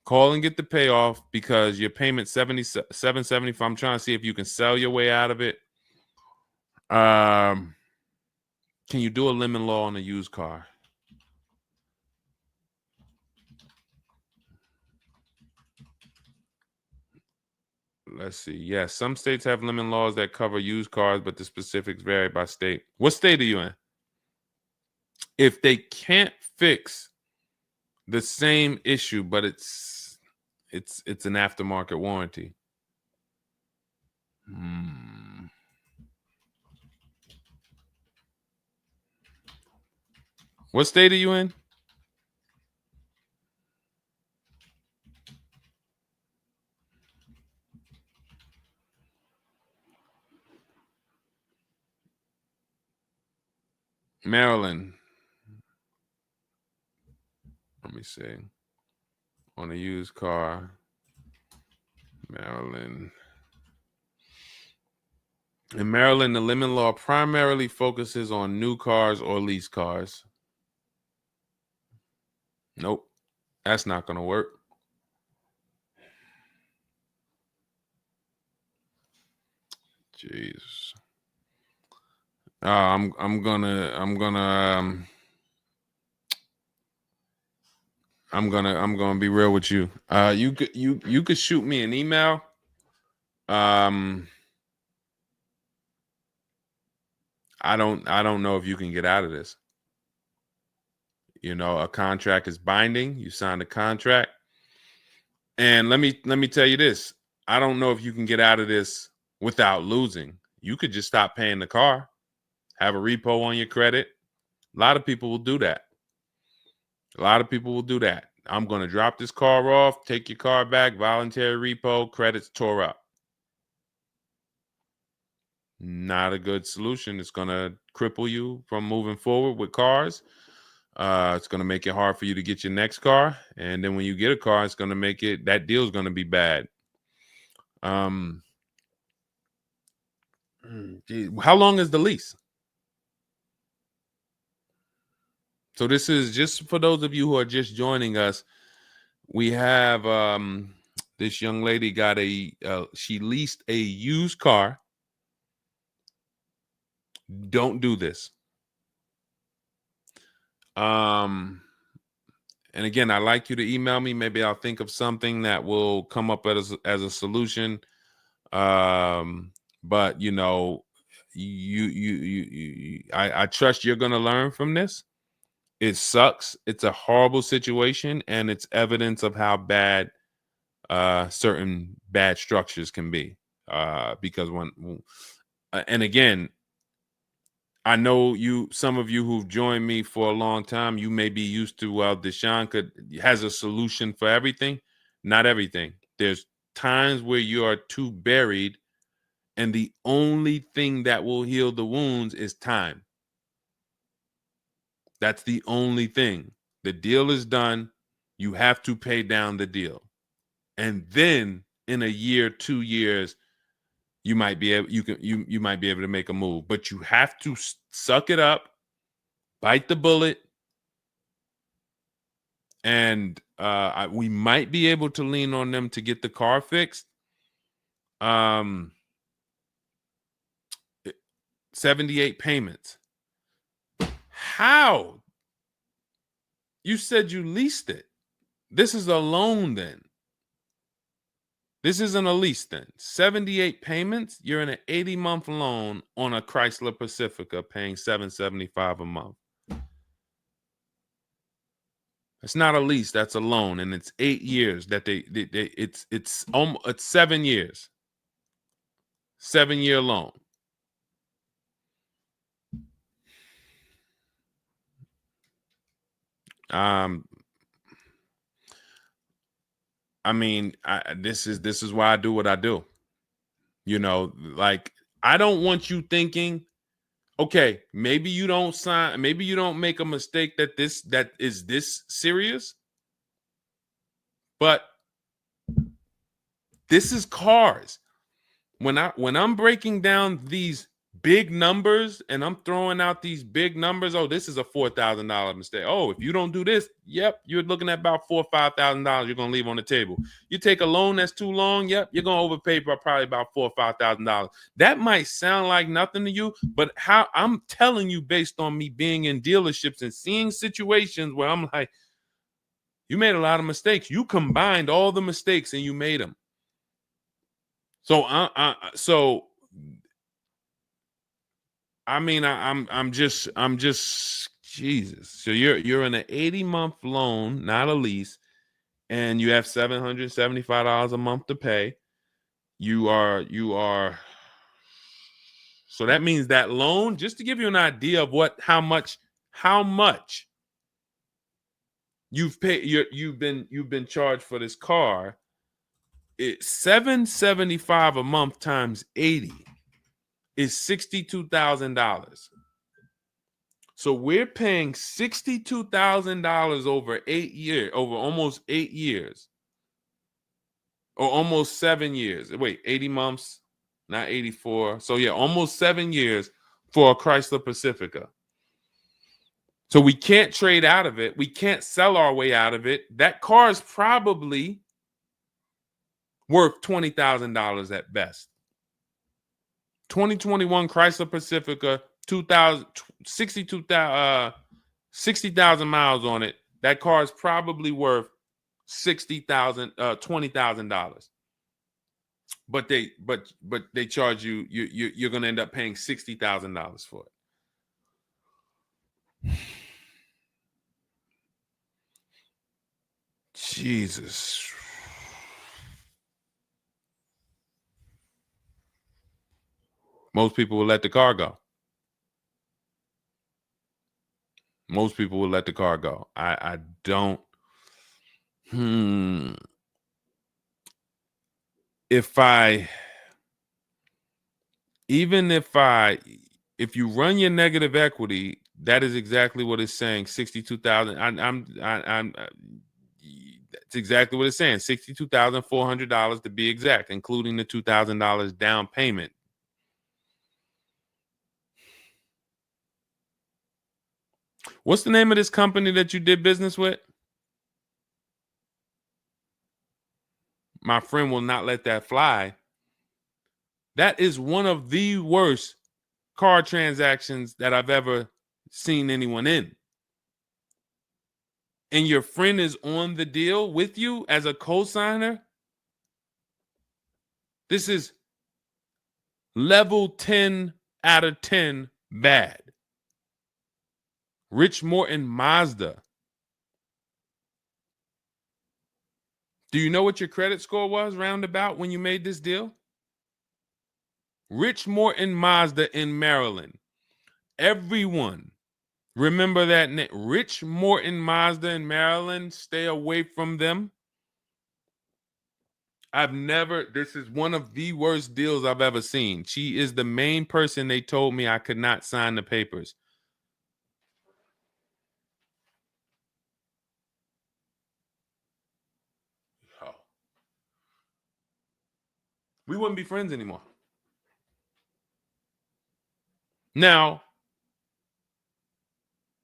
Call and get the payoff because your payment $775. I'm trying to see if you can sell your way out of it. Can you do a lemon law on a used car? Let's see. Yes, some states have lemon laws that cover used cars, but the specifics vary by state. What state are you in? If they can't fix the same issue, but it's an aftermarket warranty. What state are you in? Maryland. Let me see. On a used car, Maryland. In Maryland, the lemon law primarily focuses on new cars or lease cars. Nope, that's not going to work. Jeez. I'm gonna be real with you. You could shoot me an email. I don't know if you can get out of this. You know, a contract is binding. You signed a contract. And let me tell you this. I don't know if you can get out of this without losing. You could just stop paying the car, have a repo on your credit. A lot of people will do that. I'm going to drop this car off, take your car back, voluntary repo, credits tore up. Not a good solution. It's going to cripple you from moving forward with cars. It's going to make it hard for you to get your next car. And then when you get a car, it's going to make that deal is going to be bad. Geez, how long is the lease? So this is just for those of you who are just joining us. We have this young lady got she leased a used car. Don't do this. And again, I'd like you to email me. Maybe I'll think of something that will come up as a solution. But you know, I trust you're gonna learn from this. It sucks. It's a horrible situation, and it's evidence of how bad certain bad structures can be. Because and again, I know some of you who've joined me for a long time, you may be used to, well, Deshone has a solution for everything. Not everything. There's times where you are too buried, and the only thing that will heal the wounds is time. That's the only thing. The deal is done. You have to pay down the deal. And then in a year, 2 years, you might be able you might be able to make a move, but you have to suck it up, bite the bullet, and we might be able to lean on them to get the car fixed. 78 payments. How? You said you leased it. This is a loan then. This isn't a lease then. 78 payments. You're in an 80-month loan on a Chrysler Pacifica paying $775 a month. It's not a lease, that's a loan, and it's 8 years that it's 7 years. 7-year loan. I mean, this is why I do what I do. You know, like, I don't want you thinking, okay, maybe you don't sign, maybe you don't make a mistake that is this serious, but this is cars. When I'm breaking down these big numbers and I'm throwing out these big numbers, oh, this is a $4,000 mistake. Oh, if you don't do this, yep, you're looking at about $4,000 or $5,000 you're gonna leave on the table. You take a loan that's too long, yep, you're gonna overpay by probably about $4,000 or $5,000. That might sound like nothing to you, but how I'm telling you based on me being in dealerships and seeing situations where I'm like, you made a lot of mistakes. You combined all the mistakes and you made them. So I'm just Jesus. So you're in an 80-month loan, not a lease, and you have $775 a month to pay. You are. So that means that loan, just to give you an idea of how much you've paid, you've been charged for this car. It's $775 a month times 80 is $62,000. So we're paying $62,000 over 8 years, over almost 8 years, or almost 7 years. Wait, 80 months, not 84. So yeah, almost 7 years for a Chrysler Pacifica. So we can't trade out of it. We can't sell our way out of it. That car is probably worth $20,000 at best. 2021 Chrysler Pacifica, 60,000 miles on it. That car is probably worth $20,000. But they charge you're gonna end up paying $60,000 for it. Jesus. Most people will let the car go. Most people will let the car go. I don't. If you run your negative equity, that is exactly what it's saying. 62,000. It's exactly what it's saying. $62,400 to be exact, including the $2,000 down payment. What's the name of this company that you did business with? My friend will not let that fly. That is one of the worst car transactions that I've ever seen anyone in. And your friend is on the deal with you as a co-signer. This is level 10 out of 10 bad. Rich Morton Mazda. Do you know what your credit score was roundabout when you made this deal? Rich Morton Mazda in Maryland. Everyone remember that name. Rich Morton Mazda in Maryland. Stay away from them. This is one of the worst deals I've ever seen. She is the main person they told me I could not sign the papers. Oh. We wouldn't be friends anymore. Now,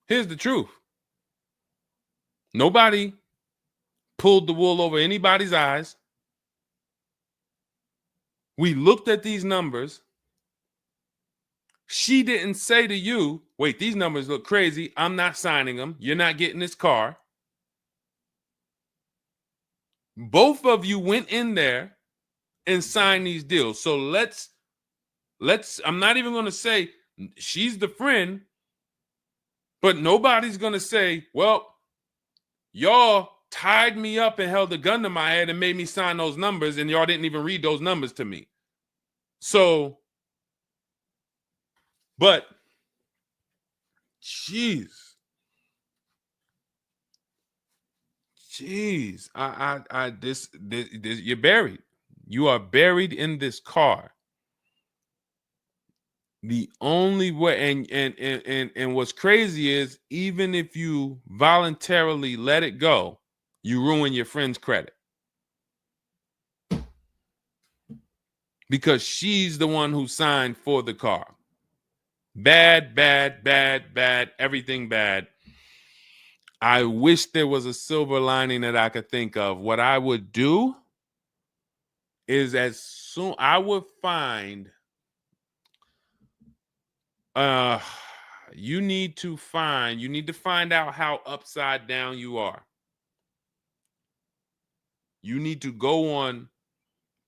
here's the truth. Nobody pulled the wool over anybody's eyes. We looked at these numbers. She didn't say to you, wait, these numbers look crazy. I'm not signing them. You're not getting this car. Both of you went in there and signed these deals. So let's I'm not even going to say she's the friend, but nobody's going to say, well, y'all tied me up and held a gun to my head and made me sign those numbers, and y'all didn't even read those numbers to me. So, but, jeez, this, you're buried. You are buried in this car. The only way, and what's crazy is, even if you voluntarily let it go, you ruin your friend's credit. Because she's the one who signed for the car. Bad, bad, bad, bad, everything bad. I wish there was a silver lining that I could think of. What I would do is I would find, you need to find out how upside down you are. You need to go on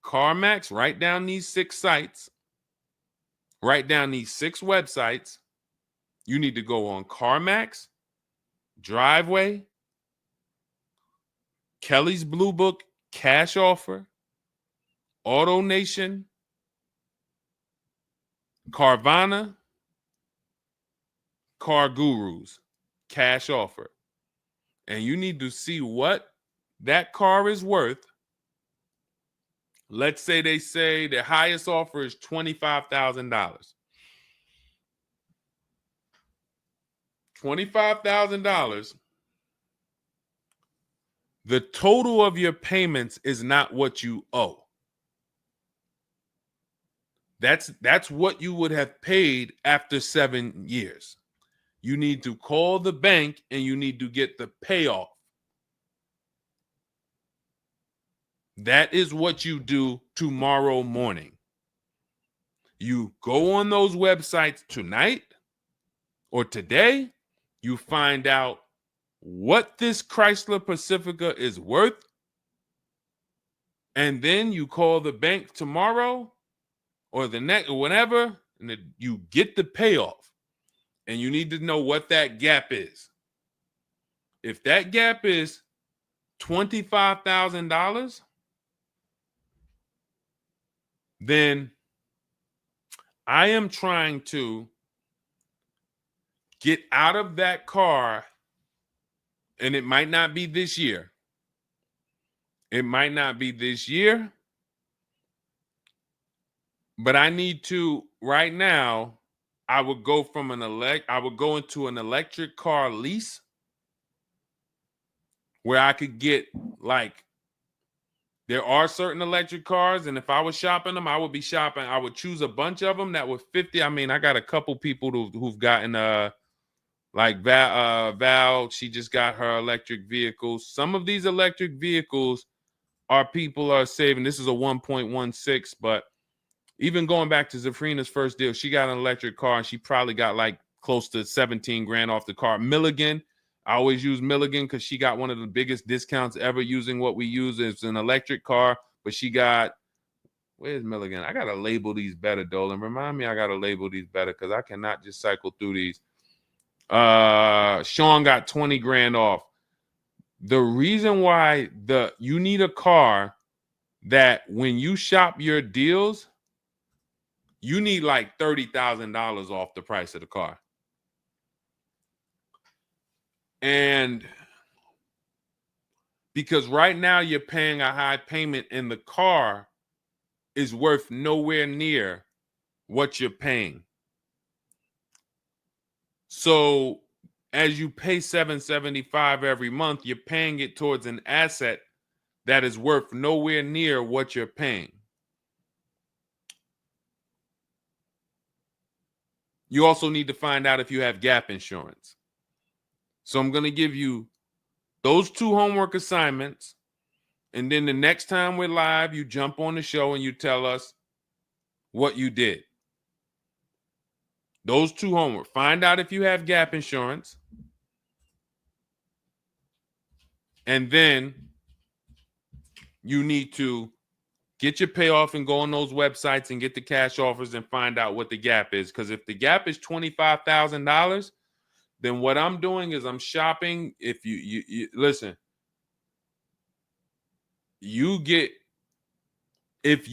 CarMax, write down these 6 sites, write down these 6 websites. You need to go on CarMax, Driveway, Kelly's Blue Book, Cash Offer, Auto Nation, Carvana, Car Gurus, Cash Offer. And you need to see what that car is worth. Let's say they say the highest offer is $25,000. $25,000. The total of your payments is not what you owe. That's what you would have paid after 7 years. You need to call the bank and you need to get the payoff. That is what you do tomorrow morning. You go on those websites tonight or today. You find out what this Chrysler Pacifica is worth. And then you call the bank tomorrow or the next or whenever, and you get the payoff. And you need to know what that gap is. If that gap is $25,000, then I am trying to get out of that car, and it might not be this year. It might not be this year, but I need to right now. I would go into an electric car lease where I could get, like, there are certain electric cars, and if I was shopping them, I would choose a bunch of them that were 50. I mean, I got a couple people who've gotten Like Val, she just got her electric vehicle. Some of these electric vehicles people are saving. This is a 1.16, but even going back to Zafrina's first deal, she got an electric car and she probably got like close to 17 grand off the car. Milligan, I always use Milligan because she got one of the biggest discounts ever using what we use as an electric car. But she got, where's Milligan? I got to label these better, Dolan. Remind me I got to label these better because I cannot just cycle through these. Sean got 20 grand off. The reason why you need a car that when you shop your deals, you need like $30,000 off the price of the car. And because right now you're paying a high payment and the car is worth nowhere near what you're paying. So as you pay $775 every month, you're paying it towards an asset that is worth nowhere near what you're paying. You also need to find out if you have gap insurance. So I'm going to give you those 2 homework assignments. And then the next time we're live, you jump on the show and you tell us what you did. Those 2 homework. Find out if you have gap insurance. And then you need to get your payoff and go on those websites and get the cash offers and find out what the gap is. Because if the gap is $25,000, then what I'm doing is I'm shopping. If you listen, you get, if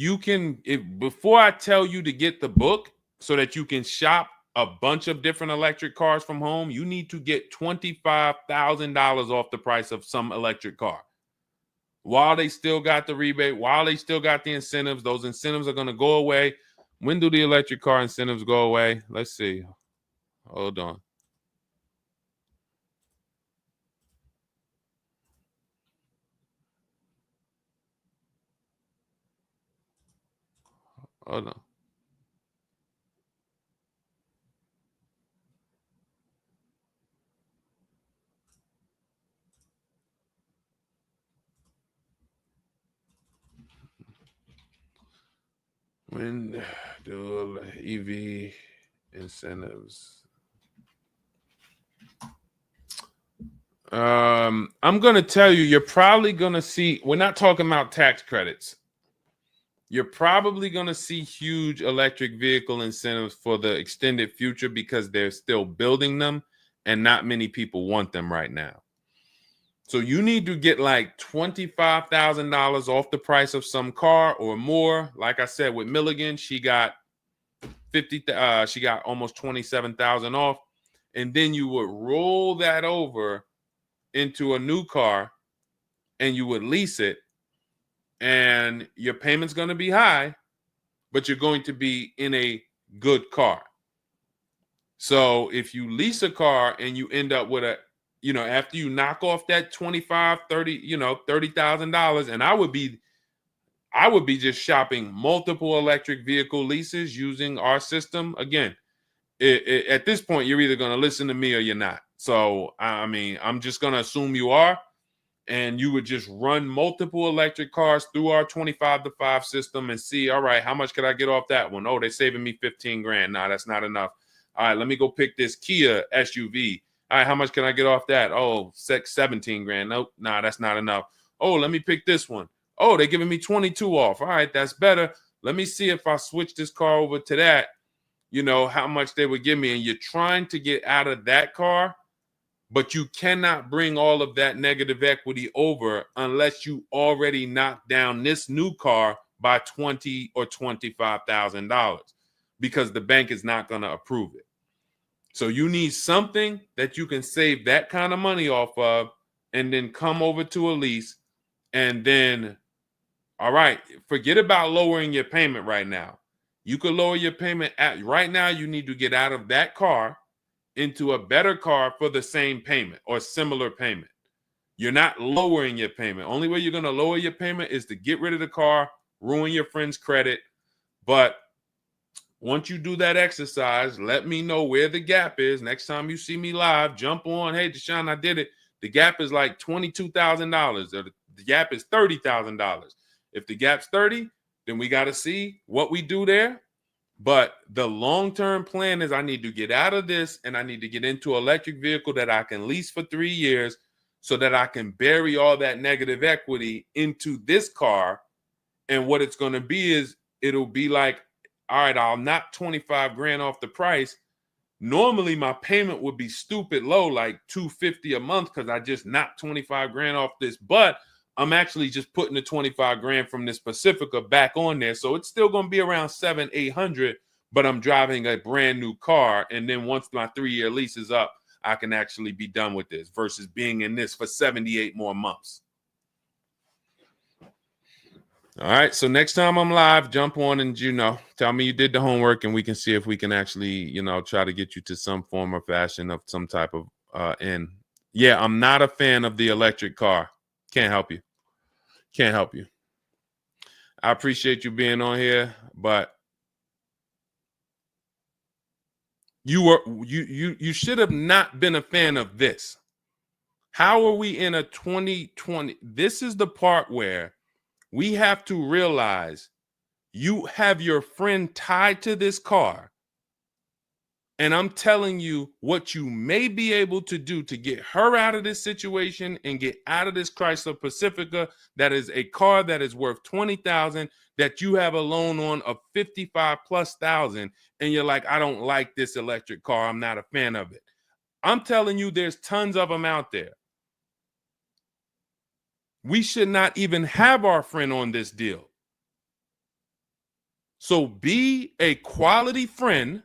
before I tell you to get the book so that you can shop a bunch of different electric cars from home, you need to get $25,000 off the price of some electric car. While they still got the rebate, while they still got the incentives, those incentives are going to go away. When do the electric car incentives go away? Let's see. Hold on. Hold on. When do EV incentives? I'm going to tell you, you're probably going to see, we're not talking about tax credits. You're probably going to see huge electric vehicle incentives for the extended future because they're still building them and not many people want them right now. So you need to get like $25,000 off the price of some car or more. Like I said, with Milligan, she got she got almost 27,000 off. And then you would roll that over into a new car and you would lease it. And your payment's going to be high, but you're going to be in a good car. So if you lease a car and you end up with after you knock off that 25, 30, $30,000, and I would be just shopping multiple electric vehicle leases using our system. Again, at this point, you're either going to listen to me or you're not. So, I mean, I'm just going to assume you are. And you would just run multiple electric cars through our 25-to-5 system and see, all right, how much could I get off that one? Oh, they're saving me 15 grand. Nah, that's not enough. All right, let me go pick this Kia SUV. All right, how much can I get off that? Oh, 17 grand. Nope, nah, that's not enough. Oh, let me pick this one. Oh, they're giving me 22 off. All right, that's better. Let me see if I switch this car over to that, how much they would give me. And you're trying to get out of that car, but you cannot bring all of that negative equity over unless you already knock down this new car by $20,000 or $25,000 because the bank is not going to approve it. So you need something that you can save that kind of money off of and then come over to a lease and then, all right, forget about lowering your payment right now. You could lower your payment right now. You need to get out of that car into a better car for the same payment or similar payment. You're not lowering your payment. Only way you're going to lower your payment is to get rid of the car, ruin your friend's credit. But once you do that exercise, let me know where the gap is. Next time you see me live, jump on. Hey, Deshone, I did it. The gap is like $22,000. The gap is $30,000. If the gap's 30, then we got to see what we do there. But the long-term plan is I need to get out of this and I need to get into an electric vehicle that I can lease for 3 years so that I can bury all that negative equity into this car. And what it's going to be is it'll be like, all right, I'll knock 25 grand off the price. Normally my payment would be stupid low, like $250 a month, because I just knocked 25 grand off this. But I'm actually just putting the 25 grand from this Pacifica back on there. So it's still going to be around 700-800, but I'm driving a brand new car. And then once my 3-year lease is up, I can actually be done with this versus being in this for 78 more months. All right. So next time I'm live, jump on and, tell me you did the homework and we can see if we can actually, try to get you to some form or fashion of some type of end. Yeah, I'm not a fan of the electric car. Can't help you. Can't help you. I appreciate you being on here, but you should have not been a fan of this. How are we in a 2020? This is the part where we have to realize you have your friend tied to this car. And I'm telling you what you may be able to do to get her out of this situation and get out of this Chrysler Pacifica. That is a car that is worth $20,000 that you have a loan on of $55,000+. And you're like, I don't like this electric car. I'm not a fan of it. I'm telling you, there's tons of them out there. We should not even have our friend on this deal. So be a quality friend.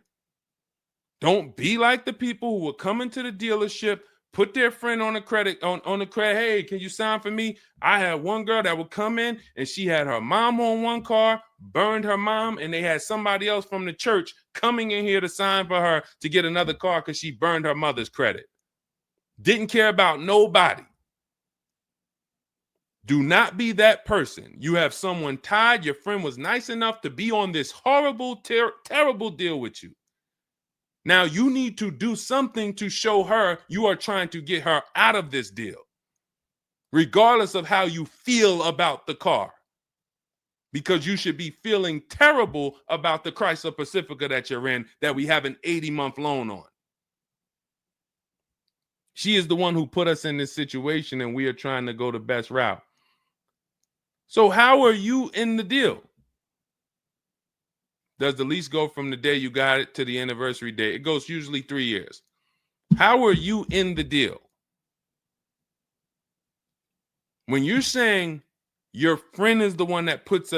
Don't be like the people who will come into the dealership, put their friend on the credit, on the credit. Hey, can you sign for me? I had one girl that would come in and she had her mom on one car, burned her mom, and they had somebody else from the church coming in here to sign for her to get another car because she burned her mother's credit. Didn't care about nobody. Do not be that person. You have someone tied. Your friend was nice enough to be on this horrible, terrible deal with you. Now you need to do something to show her you are trying to get her out of this deal, regardless of how you feel about the car, because you should be feeling terrible about the Chrysler Pacifica that you're in that we have an 80-month loan on. She is the one who put us in this situation and we are trying to go the best route. So how are you in the deal? Does the lease go from the day you got it to the anniversary day? It goes usually 3 years. How are you in the deal? When you're saying your friend is the one that put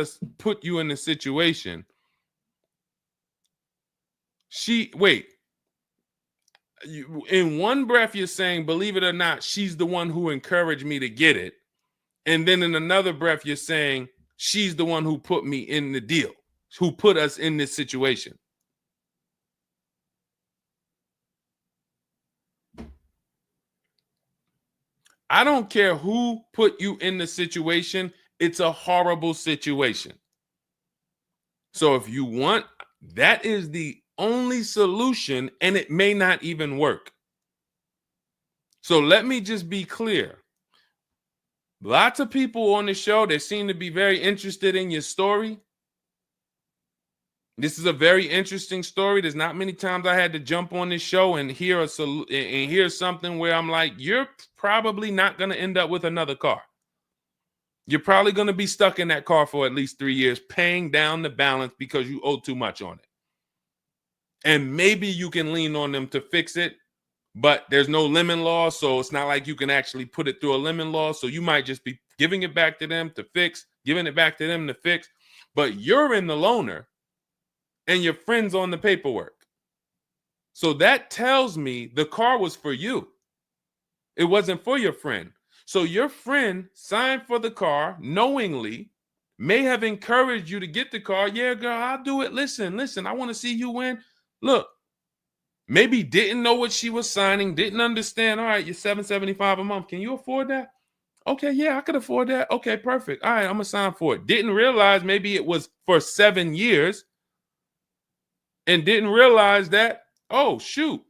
you in the situation, in one breath you're saying, believe it or not, she's the one who encouraged me to get it. And then in another breath, you're saying she's the one who put me in the deal, who put us in this situation. I don't care who put you in the situation. It's a horrible situation. So if you want, that is the only solution, and it may not even work. So let me just be clear. Lots of people on the show that seem to be very interested in your story. This is a very interesting story. There's not many times I had to jump on this show and hear something where I'm like, you're probably not going to end up with another car. You're probably going to be stuck in that car for at least 3 years, paying down the balance because you owe too much on it. And maybe you can lean on them to fix it, but there's no lemon law, so it's not like you can actually put it through a lemon law. So you might just be giving it back to them to fix, giving it back to them to fix. But you're in the loaner and your friend's on the paperwork. So that tells me the car was for you. It wasn't for your friend. So your friend signed for the car knowingly, may have encouraged you to get the car. Yeah, girl, I'll do it. Listen, I want to see you win. Look, maybe didn't know what she was signing, didn't understand. All right, you're $775 a month. Can you afford that? Okay, yeah, I could afford that. Okay, perfect. All right, I'm going to sign for it. Didn't realize maybe it was for 7 years. and didn't realize that, oh, shoot,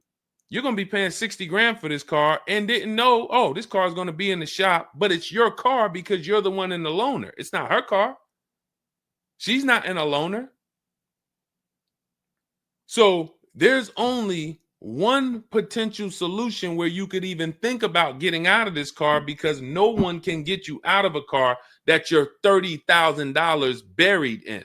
you're going to be paying 60 grand for this car, and didn't know, oh, this car is going to be in the shop, but it's your car because you're the one in the loaner. It's not her car. She's not in a loaner. So there's only one potential solution where you could even think about getting out of this car, because no one can get you out of a car that you're $30,000 buried in.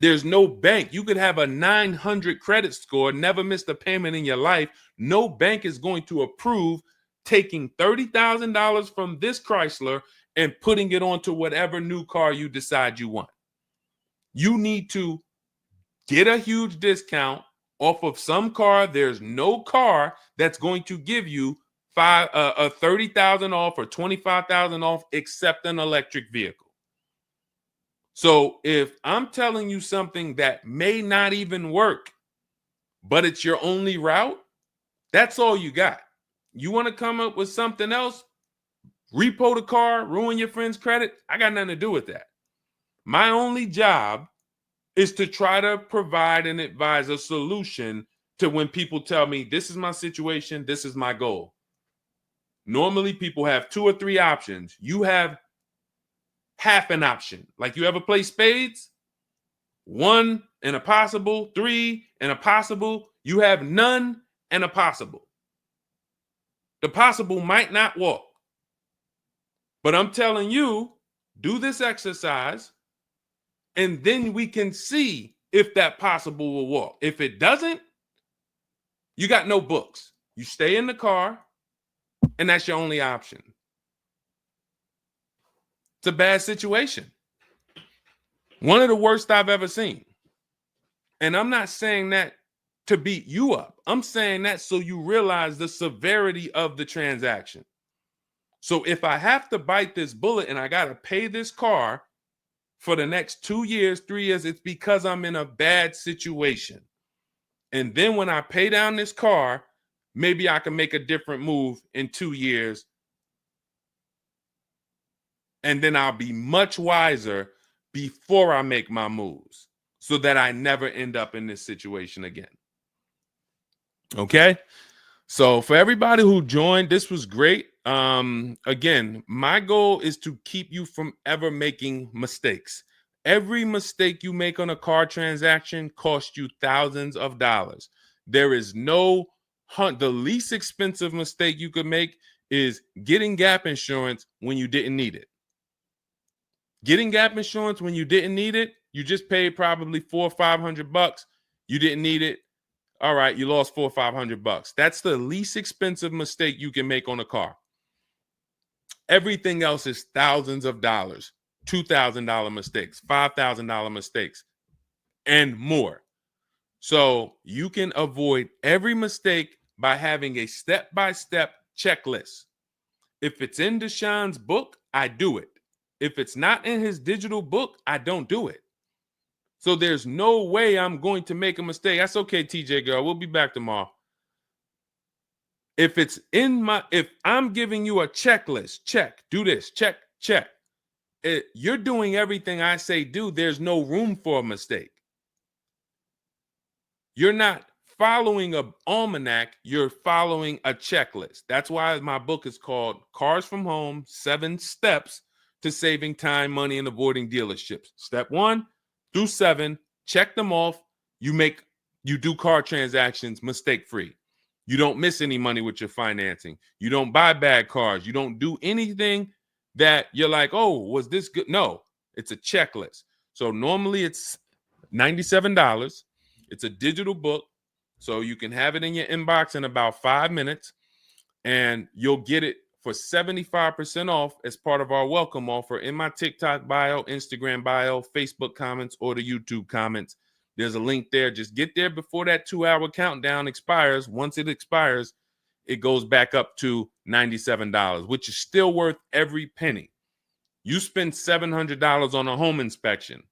There's no bank. You could have a 900 credit score, never missed a payment in your life. No bank is going to approve taking $30,000 from this Chrysler and putting it onto whatever new car you decide you want. You need to get a huge discount off of some car. There's no car that's going to give you 30,000 off or 25,000 off except an electric vehicle. So if I'm telling you something that may not even work, but it's your only route, that's all you got. You want to come up with something else, repo the car, ruin your friend's credit, I got nothing to do with that. My only job is to try to provide and advise a solution to when people tell me, this is my situation, this is my goal. Normally people have 2 or 3 options. You have half an option. Like, you ever play spades? 1 and a possible, 3 and a possible. You have none and a possible. The possible might not walk. But I'm telling you, do this exercise, and then we can see if that possible will walk. If it doesn't, you got no books. You stay in the car, and that's your only option. It's a bad situation. One of the worst I've ever seen. And I'm not saying that to beat you up. I'm saying that so you realize the severity of the transaction. So if I have to bite this bullet and I got to pay this car for the next 2 years, 3 years, it's because I'm in a bad situation. And then when I pay down this car, maybe I can make a different move in 2 years. And then I'll be much wiser before I make my moves, so that I never end up in this situation again. Okay? So for everybody who joined, this was great. Again, my goal is to keep you from ever making mistakes. Every mistake you make on a car transaction costs you thousands of dollars. There is no the least expensive mistake you could make is getting gap insurance when you didn't need it. Getting gap insurance when you didn't need it, you just paid probably $400 or $500. You didn't need it. All right, you lost $400 or $500. That's the least expensive mistake you can make on a car. Everything else is thousands of dollars, $2,000 mistakes, $5,000 mistakes, and more. So you can avoid every mistake by having a step-by-step checklist. If it's in Deshone's book, I do it. If it's not in his digital book, I don't do it. So there's no way I'm going to make a mistake. That's okay, TJ girl. We'll be back tomorrow. If I'm giving you a checklist, check, do this, check, check. You're doing everything I say do. There's no room for a mistake. You're not following an almanac. You're following a checklist. That's why my book is called Cars from Home, 7 Steps to Saving Time, Money, and Avoiding Dealerships. Step 1 through 7, check them off. You do car transactions mistake-free. You don't miss any money with your financing. You don't buy bad cars. You don't do anything that you're like, oh, was this good? No, it's a checklist. So normally it's $97. It's a digital book. So you can have it in your inbox in about 5 minutes, and you'll get it for 75% off as part of our welcome offer in my TikTok bio, Instagram bio, Facebook comments, or the YouTube comments. There's a link there. Just get there before that 2-hour countdown expires. Once it expires, it goes back up to $97, which is still worth every penny. You spend $700 on a home inspection.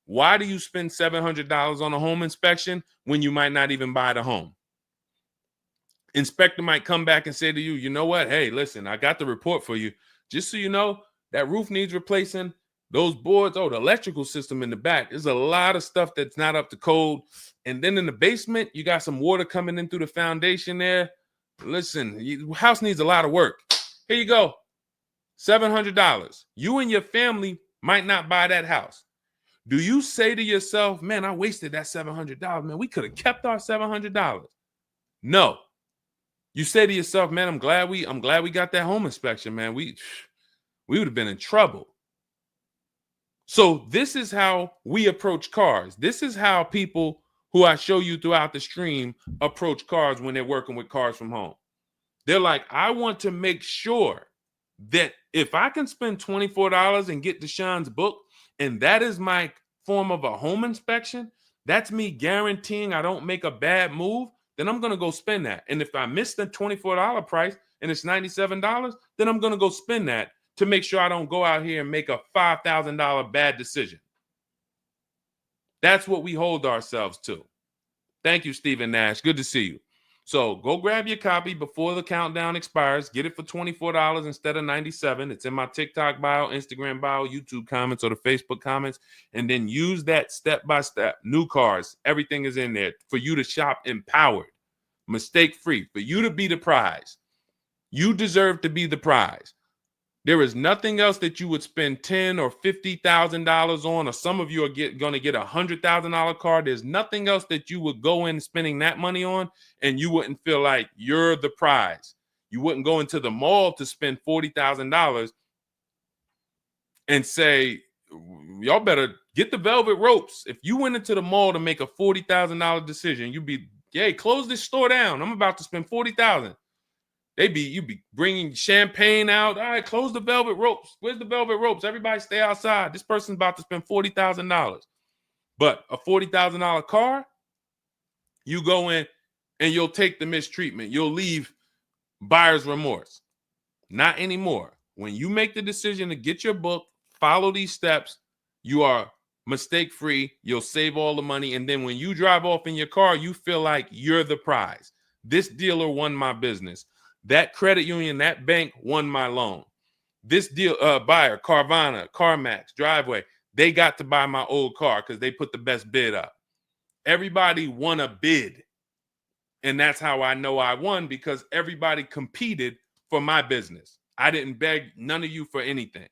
Why do you spend $700 on a home inspection when you might not even buy the home? Inspector might come back and say to you, you know what? Hey, listen, I got the report for you. Just so you know, that roof needs replacing. Those boards, the electrical system in the back, there's a lot of stuff that's not up to code. And then in the basement, you got some water coming in through the foundation there. Listen, house needs a lot of work. Here you go, $700. You and your family might not buy that house. Do you say to yourself, man, I wasted that $700, man, we could have kept our $700? No. You say to yourself, man, I'm glad we got that home inspection, man. We would have been in trouble. So this is how we approach cars. This is how people who I show you throughout the stream approach cars when they're working with cars from home. They're like, I want to make sure that if I can spend $24 and get Deshone's book, and that is my form of a home inspection, that's me guaranteeing I don't make a bad move, then I'm going to go spend that. And if I miss the $24 price and it's $97, then I'm going to go spend that to make sure I don't go out here and make a $5,000 bad decision. That's what we hold ourselves to. Thank you, Stephen Nash. Good to see you. So go grab your copy before the countdown expires. Get it for $24 instead of $97. It's in my TikTok bio, Instagram bio, YouTube comments, or the Facebook comments. And then use that step-by-step. New cars. Everything is in there for you to shop empowered, mistake-free, for you to be the prize. You deserve to be the prize. There is nothing else that you would spend $10,000 or $50,000 on, or some of you are going to get a $100,000 car. There's nothing else that you would go in spending that money on, and you wouldn't feel like you're the prize. You wouldn't go into the mall to spend $40,000 and say, y'all better get the velvet ropes. If you went into the mall to make a $40,000 decision, you'd be, hey, close this store down. I'm about to spend $40,000. You'd be bringing champagne out. All right, close the velvet ropes. Where's the velvet ropes? Everybody stay outside. This person's about to spend $40,000. But a $40,000 car, you go in and you'll take the mistreatment. You'll leave buyer's remorse. Not anymore. When you make the decision to get your book, follow these steps, you are mistake-free. You'll save all the money. And then when you drive off in your car, you feel like you're the prize. This dealer won my business. That credit union, that bank won my loan. This deal, buyer, Carvana, CarMax, Driveway, they got to buy my old car because they put the best bid up. Everybody won a bid. And that's how I know I won, because everybody competed for my business. I didn't beg none of you for anything.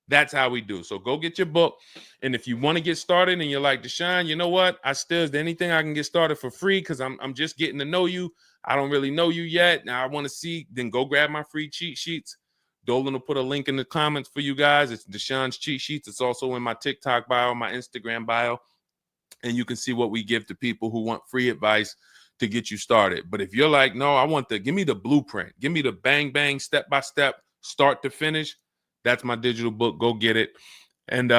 That's how we do. So go get your book. And if you want to get started and you're like, Deshone, you know what? Is there anything I can get started for free? Because I'm just getting to know you. I don't really know you yet. Now I want to see, then go grab my free cheat sheets. Dolan will put a link in the comments for you guys. It's Deshone's cheat sheets. It's also in my TikTok bio, my Instagram bio. And you can see what we give to people who want free advice to get you started. But if you're like, no, give me the blueprint. Give me the bang, bang, step-by-step, start to finish. That's my digital book. Go get it. And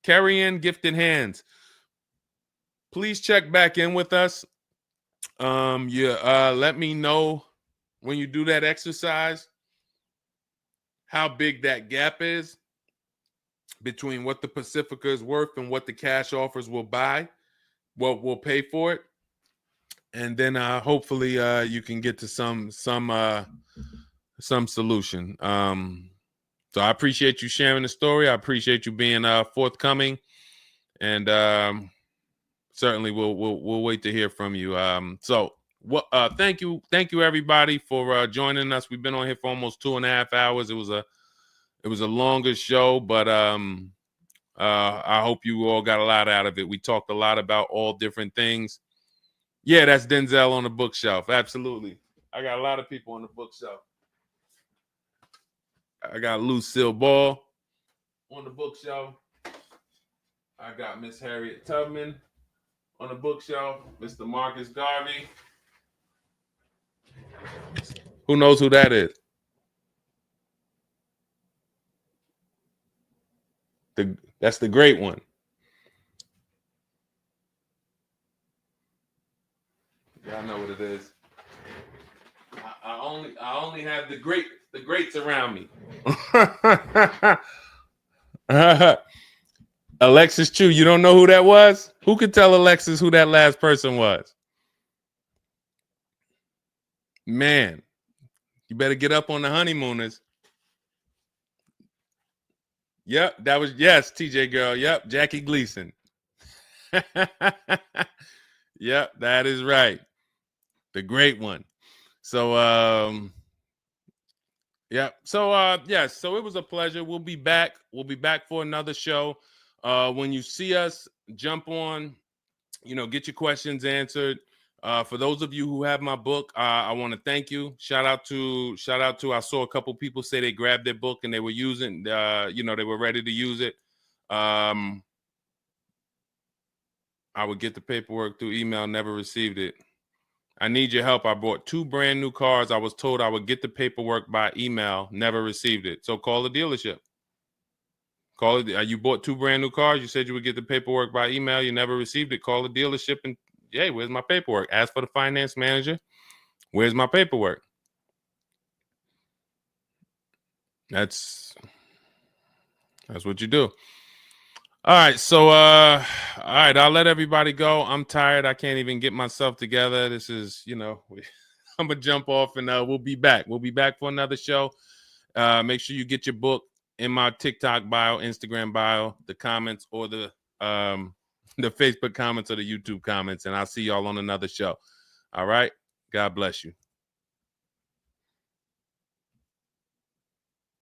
carry in gifted hands. Please check back in with us. Let me know when you do that exercise how big that gap is between what the Pacifica is worth and what the cash offers will buy, what will pay for it. And then hopefully you can get to some solution. So I appreciate you sharing the story. I appreciate you being forthcoming, and certainly we'll wait to hear from you. Thank you everybody for joining us. We've been on here for almost 2.5 hours. It was a longer show, but I hope you all got a lot out of it. We talked a lot about all different things. Yeah, that's Denzel on the bookshelf. Absolutely. I got a lot of people on the bookshelf. I got Lucille Ball on the bookshelf. I got Miss Harriet Tubman on the bookshelf. Mr. Marcus Garvey. Who knows who that is? That's the great one. Y'all know what it is. I only have the greats around me. Alexis Chu, you don't know who that was? Who could tell Alexis who that last person was? Man, you better get up on the honeymooners. Yep, that was, yes, TJ girl. Yep, Jackie Gleason. Yep, that is right. The great one. So yeah. So yes, so it was a pleasure. We'll be back. We'll be back for another show. When you see us, jump on, get your questions answered. For those of you who have my book, I want to thank you. Shout out to I saw a couple people say they grabbed their book and they were using they were ready to use it. I would get the paperwork through email, never received it. I need your help. I bought 2 brand new cars. I was told I would get the paperwork by email, never received it. So call the dealership. Call it. You bought 2 brand new cars. You said you would get the paperwork by email. You never received it. Call the dealership and, hey, where's my paperwork? Ask for the finance manager. Where's my paperwork? That's what you do. All right. So, all right. I'll let everybody go. I'm tired. I can't even get myself together. This is, I'm gonna jump off and we'll be back. We'll be back for another show. Make sure you get your book in my TikTok bio, Instagram bio, the comments, or the Facebook comments or the YouTube comments, and I'll see y'all on another show. All right. God bless you.